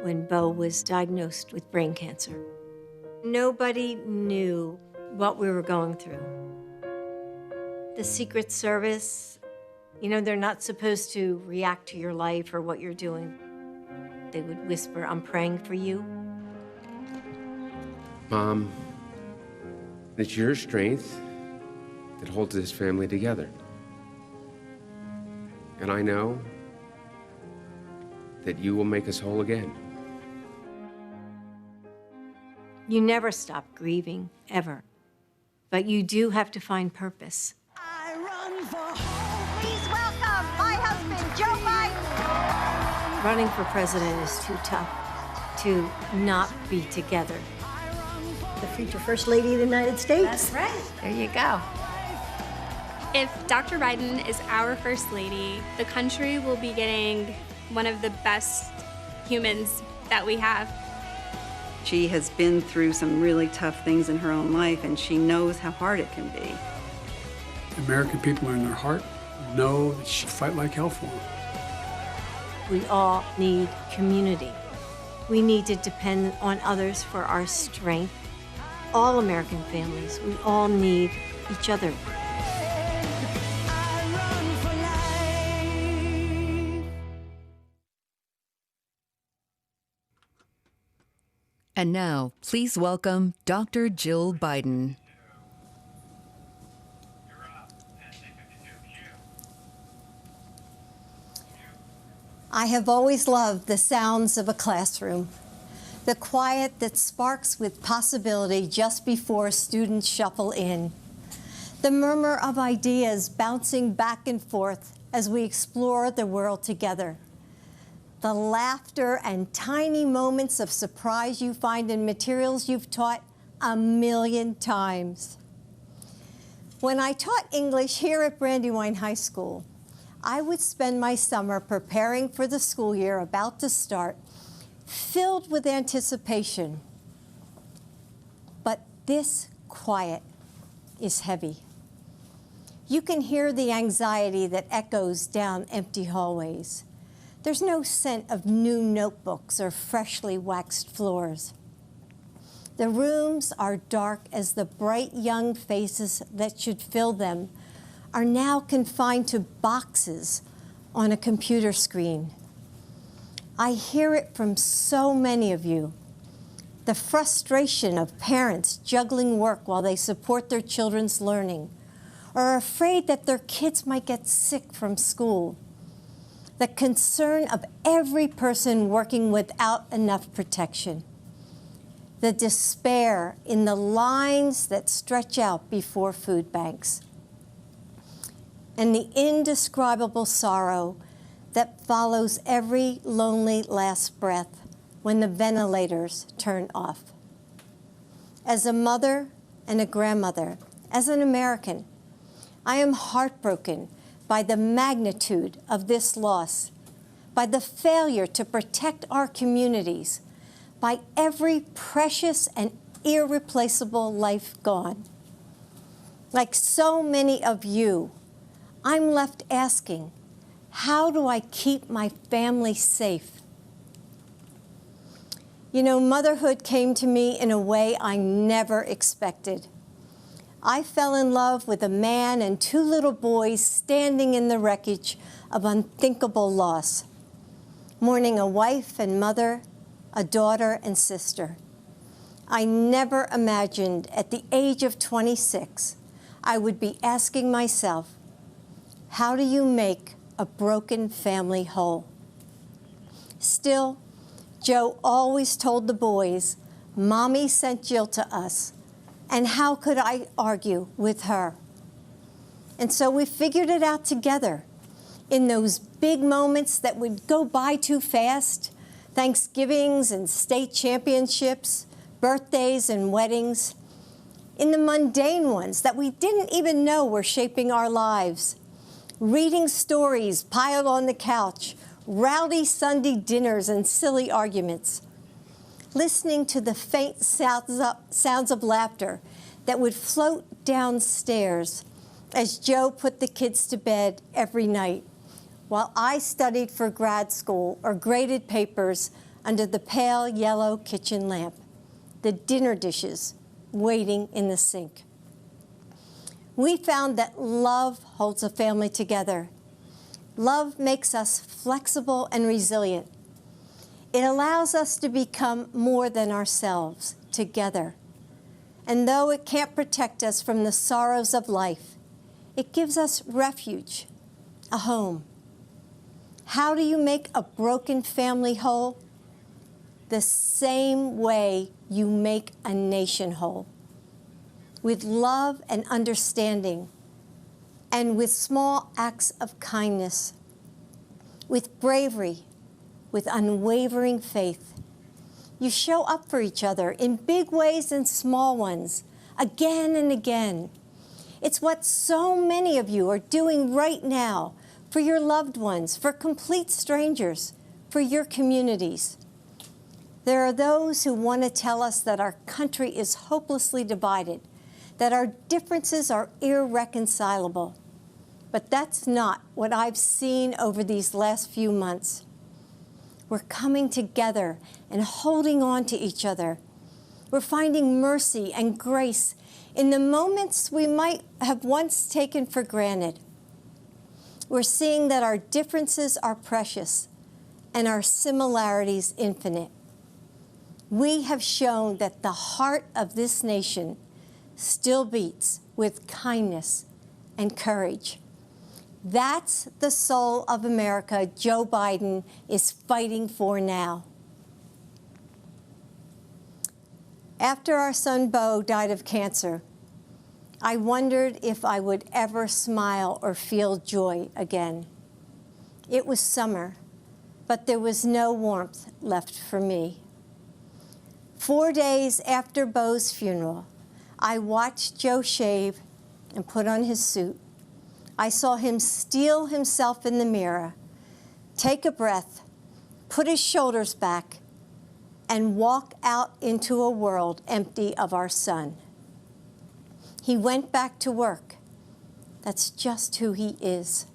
Speaker 15: When Beau was diagnosed with brain cancer, nobody knew what we were going through. The Secret Service, they're not supposed to react to your life or what you're doing. They would whisper, I'm praying for you.
Speaker 24: Mom, it's your strength that holds this family together. And I know that you will make us whole again.
Speaker 15: You never stop grieving, ever. But you do have to find purpose.
Speaker 26: Please welcome my husband, Joe Biden.
Speaker 15: Running for president is too tough to not be together.
Speaker 26: The future First Lady of the United States.
Speaker 15: That's right.
Speaker 17: There you go.
Speaker 19: If Dr. Biden is our first lady, the country will be getting one of the best humans that we have.
Speaker 18: She has been through some really tough things in her own life, and she knows how hard it can be.
Speaker 8: The American people in their heart know that she'll fight like hell for them.
Speaker 15: We all need community. We need to depend on others for our strength. All American families, we all need each other.
Speaker 27: And now, please welcome Dr. Jill Biden.
Speaker 26: I have always loved the sounds of a classroom, the quiet that sparks with possibility just before students shuffle in, the murmur of ideas bouncing back and forth as we explore the world together, the laughter and tiny moments of surprise you find in materials you've taught 1,000,000 times. When I taught English here at Brandywine High School, I would spend my summer preparing for the school year about to start, filled with anticipation. But this quiet is heavy. You can hear the anxiety that echoes down empty hallways, There's no scent of new notebooks or freshly waxed floors. The rooms are dark as the bright young faces that should fill them are now confined to boxes on a computer screen. I hear it from so many of you. The frustration of parents juggling work while they support their children's learning, or are afraid that their kids might get sick from school. The concern of every person working without enough protection. The despair in the lines that stretch out before food banks. And the indescribable sorrow that follows every lonely last breath when the ventilators turn off. As a mother and a grandmother, as an American, I am heartbroken by the magnitude of this loss, by the failure to protect our communities, by every precious and irreplaceable life gone. Like so many of you, I'm left asking, how do I keep my family safe? You know, motherhood came to me in a way I never expected. I fell in love with a man and 2 little boys standing in the wreckage of unthinkable loss, mourning a wife and mother, a daughter and sister. I never imagined at the age of 26 I would be asking myself, how do you make a broken family whole? Still, Joe always told the boys, Mommy sent Jill to us, and how could I argue with her? And so we figured it out together in those big moments that would go by too fast, Thanksgivings and state championships, birthdays and weddings, in the mundane ones that we didn't even know were shaping our lives, reading stories piled on the couch, rowdy Sunday dinners and silly arguments, listening to the faint sounds of laughter that would float downstairs as Joe put the kids to bed every night, while I studied for grad school or graded papers under the pale yellow kitchen lamp, the dinner dishes waiting in the sink. We found that love holds a family together. Love makes us flexible and resilient. It allows us to become more than ourselves together. And though it can't protect us from the sorrows of life, it gives us refuge, a home. How do you make a broken family whole? The same way you make a nation whole. With love and understanding, and with small acts of kindness, with bravery, with unwavering faith. You show up for each other in big ways and small ones, again and again. It's what so many of you are doing right now for your loved ones, for complete strangers, for your communities. There are those who want to tell us that our country is hopelessly divided, that our differences are irreconcilable. But that's not what I've seen over these last few months. We're coming together and holding on to each other. We're finding mercy and grace in the moments we might have once taken for granted. We're seeing that our differences are precious and our similarities infinite. We have shown that the heart of this nation still beats with kindness and courage. That's the soul of America Joe Biden is fighting for now. After our son Beau died of cancer, I wondered if I would ever smile or feel joy again. It was summer, but there was no warmth left for me. 4 days after Beau's funeral, I watched Joe shave and put on his suit. I saw him steel himself in the mirror, take a breath, put his shoulders back, and walk out into a world empty of our son. He went back to work. That's just who he is.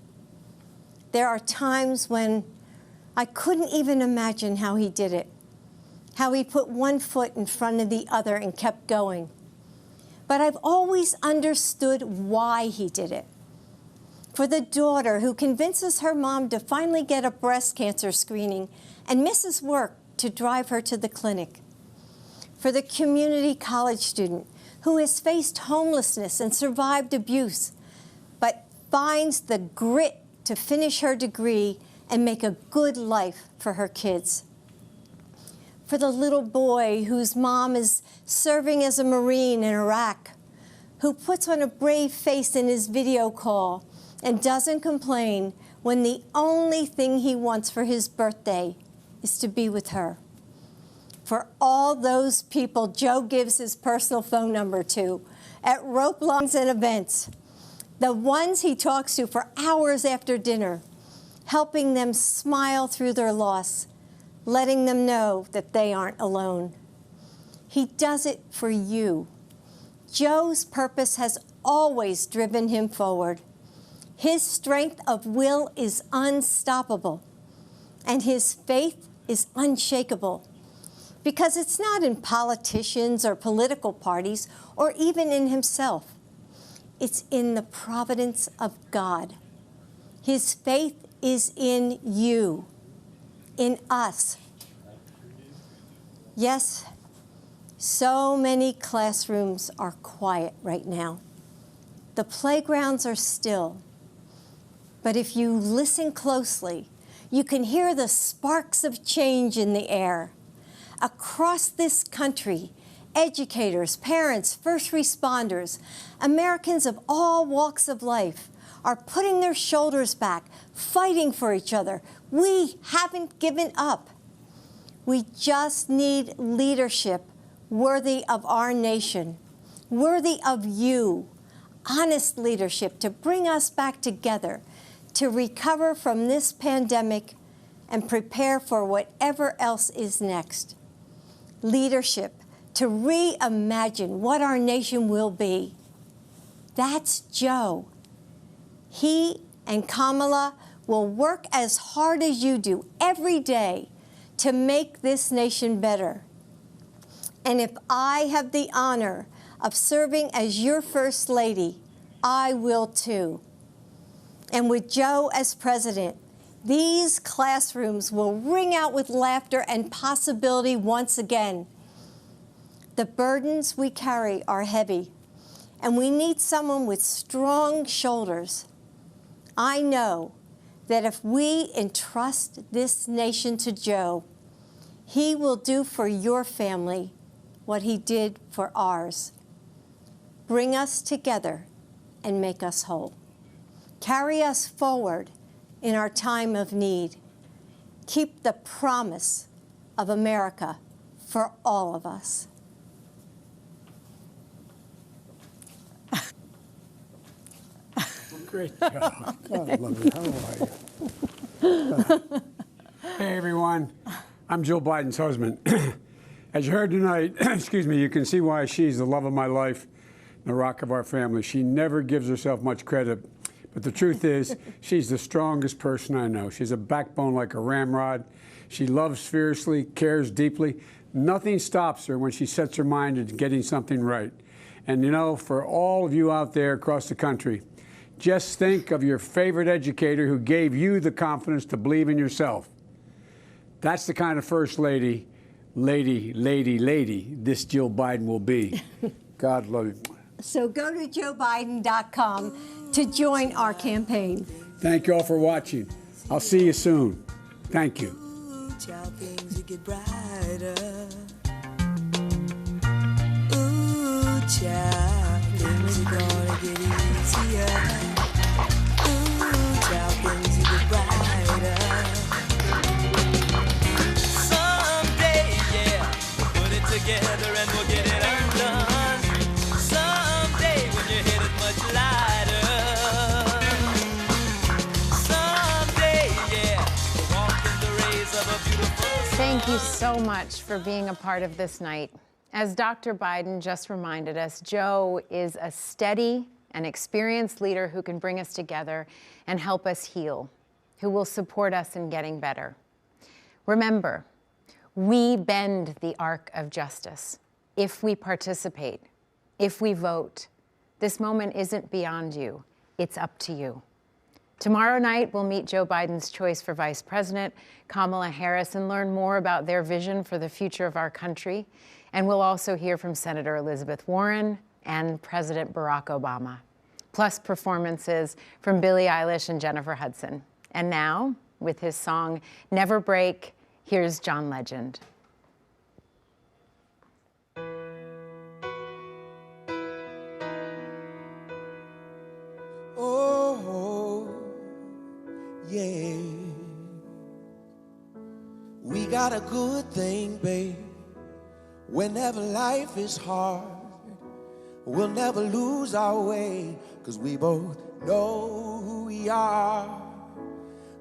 Speaker 26: There are times when I couldn't even imagine how he did it, how he put one foot in front of the other and kept going. But I've always understood why he did it. For the daughter who convinces her mom to finally get a breast cancer screening and misses work to drive her to the clinic. For the community college student who has faced homelessness and survived abuse, but finds the grit to finish her degree and make a good life for her kids. For the little boy whose mom is serving as a Marine in Iraq, who puts on a brave face in his video call and doesn't complain when the only thing he wants for his birthday is to be with her. For all those people Joe gives his personal phone number to at rope lines and events, the ones he talks to for hours after dinner, helping them smile through their loss, letting them know that they aren't alone. He does it for you. Joe's purpose has always driven him forward. His strength of will is unstoppable, and his faith is unshakable, because it's not in politicians or political parties or even in himself. It's in the providence of God. His faith is in you, in us. Yes, so many classrooms are quiet right now. The playgrounds are still. But if you listen closely, you can hear the sparks of change in the air. Across this country, educators, parents, first responders, Americans of all walks of life are putting their shoulders back, fighting for each other. We haven't given up. We just need leadership worthy of our nation, worthy of you, honest leadership to bring us back together, to recover from this pandemic and prepare for whatever else is next. Leadership to reimagine what our nation will be. That's Joe. He and Kamala will work as hard as you do every day to make this nation better. And if I have the honor of serving as your First Lady, I will too. And with Joe as president, these classrooms will ring out with laughter and possibility once again. The burdens we carry are heavy, and we need someone with strong shoulders. I know that if we entrust this nation to Joe, he will do for your family what he did for ours. Bring us together and make us whole. Carry us forward in our time of need. Keep the promise of America for all of us.
Speaker 8: Great job. God, I love it. How are you? Hey, everyone. I'm Jill Biden's husband. As you heard tonight, excuse me, you can see why she's the love of my life, the rock of our family. She never gives herself much credit, but the truth is, she's the strongest person I know. She's a backbone like a ramrod. She loves fiercely, cares deeply. Nothing stops her when she sets her mind to getting something right. And you know, for all of you out there across the country, just think of your favorite educator who gave you the confidence to believe in yourself. That's the kind of First Lady this Jill Biden will be. God love you.
Speaker 26: So go to joebiden.com to join our campaign.
Speaker 8: Thank you all for watching. I'll see you soon. Thank you.
Speaker 13: Child, things get brighter. Ooh, child, things are gonna get easier. Ooh, child, things get brighter. Someday, yeah, we'll put it together and we'll get it undone. Someday, when your head is much lighter. Someday, yeah, we'll walk in the rays of a beautiful sun.
Speaker 2: Thank you so much for being a part of this night. As Dr. Biden just reminded us, Joe is a steady and experienced leader who can bring us together and help us heal, who will support us in getting better. Remember, we bend the arc of justice if we participate, if we vote. This moment isn't beyond you, it's up to you. Tomorrow night, we'll meet Joe Biden's choice for Vice President, Kamala Harris, and learn more about their vision for the future of our country. And we'll also hear from Senator Elizabeth Warren and President Barack Obama, plus performances from Billie Eilish and Jennifer Hudson. And now, with his song Never Break, here's John Legend.
Speaker 4: Yeah, we got a good thing, babe. Whenever life is hard, we'll never lose our way, 'cause we both know who we are.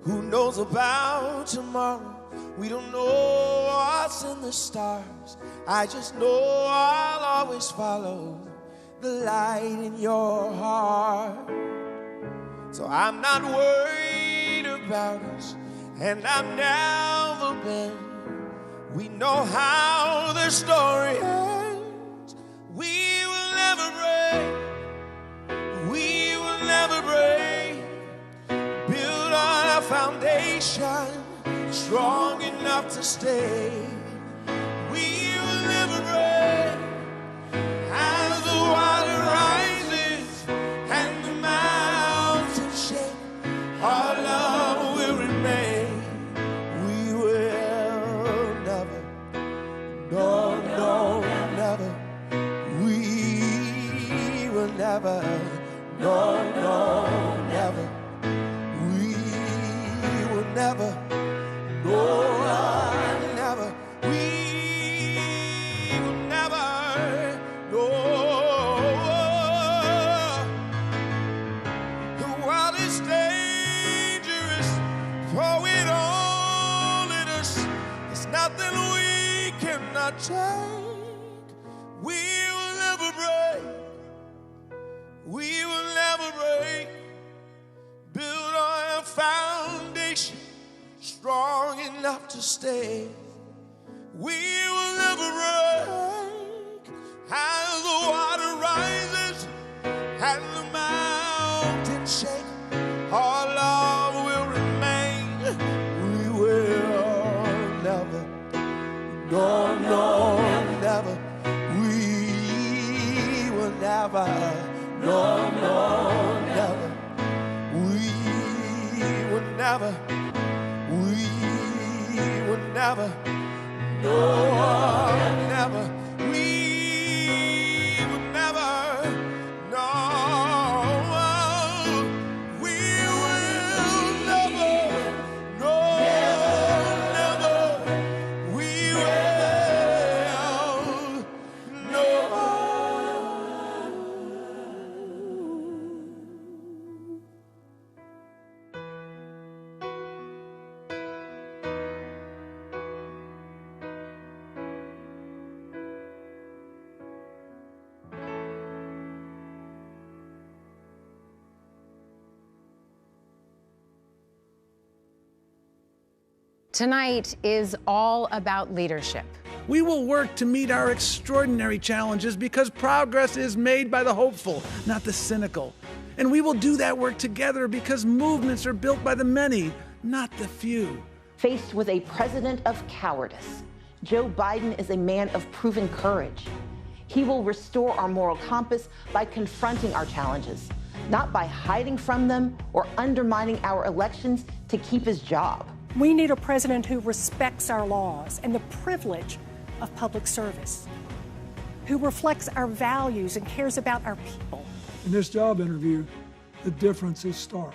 Speaker 4: Who knows about tomorrow? We don't know what's in the stars. I just know I'll always follow the light in your heart. So I'm not worried about us, and I've never been. We know how the story ends. We will never break. We will never break. Build on a foundation strong enough to stay. We will never break. As the water rises and the mountains shake, our love will remain. We will never, no, no, never. We will never, no, no, never. We will never, no, never. We will never, no. The world is dangerous, throwing all in us. There's nothing we cannot take. We will never break. We will never break. Build on a foundation strong enough to stay. We will never break. As the water rises and the mountains shake, our love will remain. We will never, no, no, never. We will never, no, no, never. We will never. We will never, no, never. We will never, no. We will never, no, never. We will, no.
Speaker 2: Tonight is all about leadership.
Speaker 7: We will work to meet our extraordinary challenges because progress is made by the hopeful, not the cynical. And we will do that work together because movements are built by the many, not the few.
Speaker 12: Faced with a president of cowardice, Joe Biden is a man of proven courage. He will restore our moral compass by confronting our challenges, not by hiding from them or undermining our elections to keep his job.
Speaker 14: We need a president who respects our laws and the privilege of public service, who reflects our values and cares about our people.
Speaker 20: In this job interview, the difference is stark.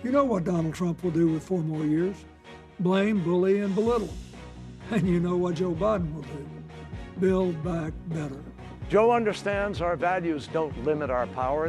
Speaker 20: You know what Donald Trump will do with 4 more years. Blame, bully, and belittle. And you know what Joe Biden will do. Build back better.
Speaker 21: Joe understands our values don't limit our power,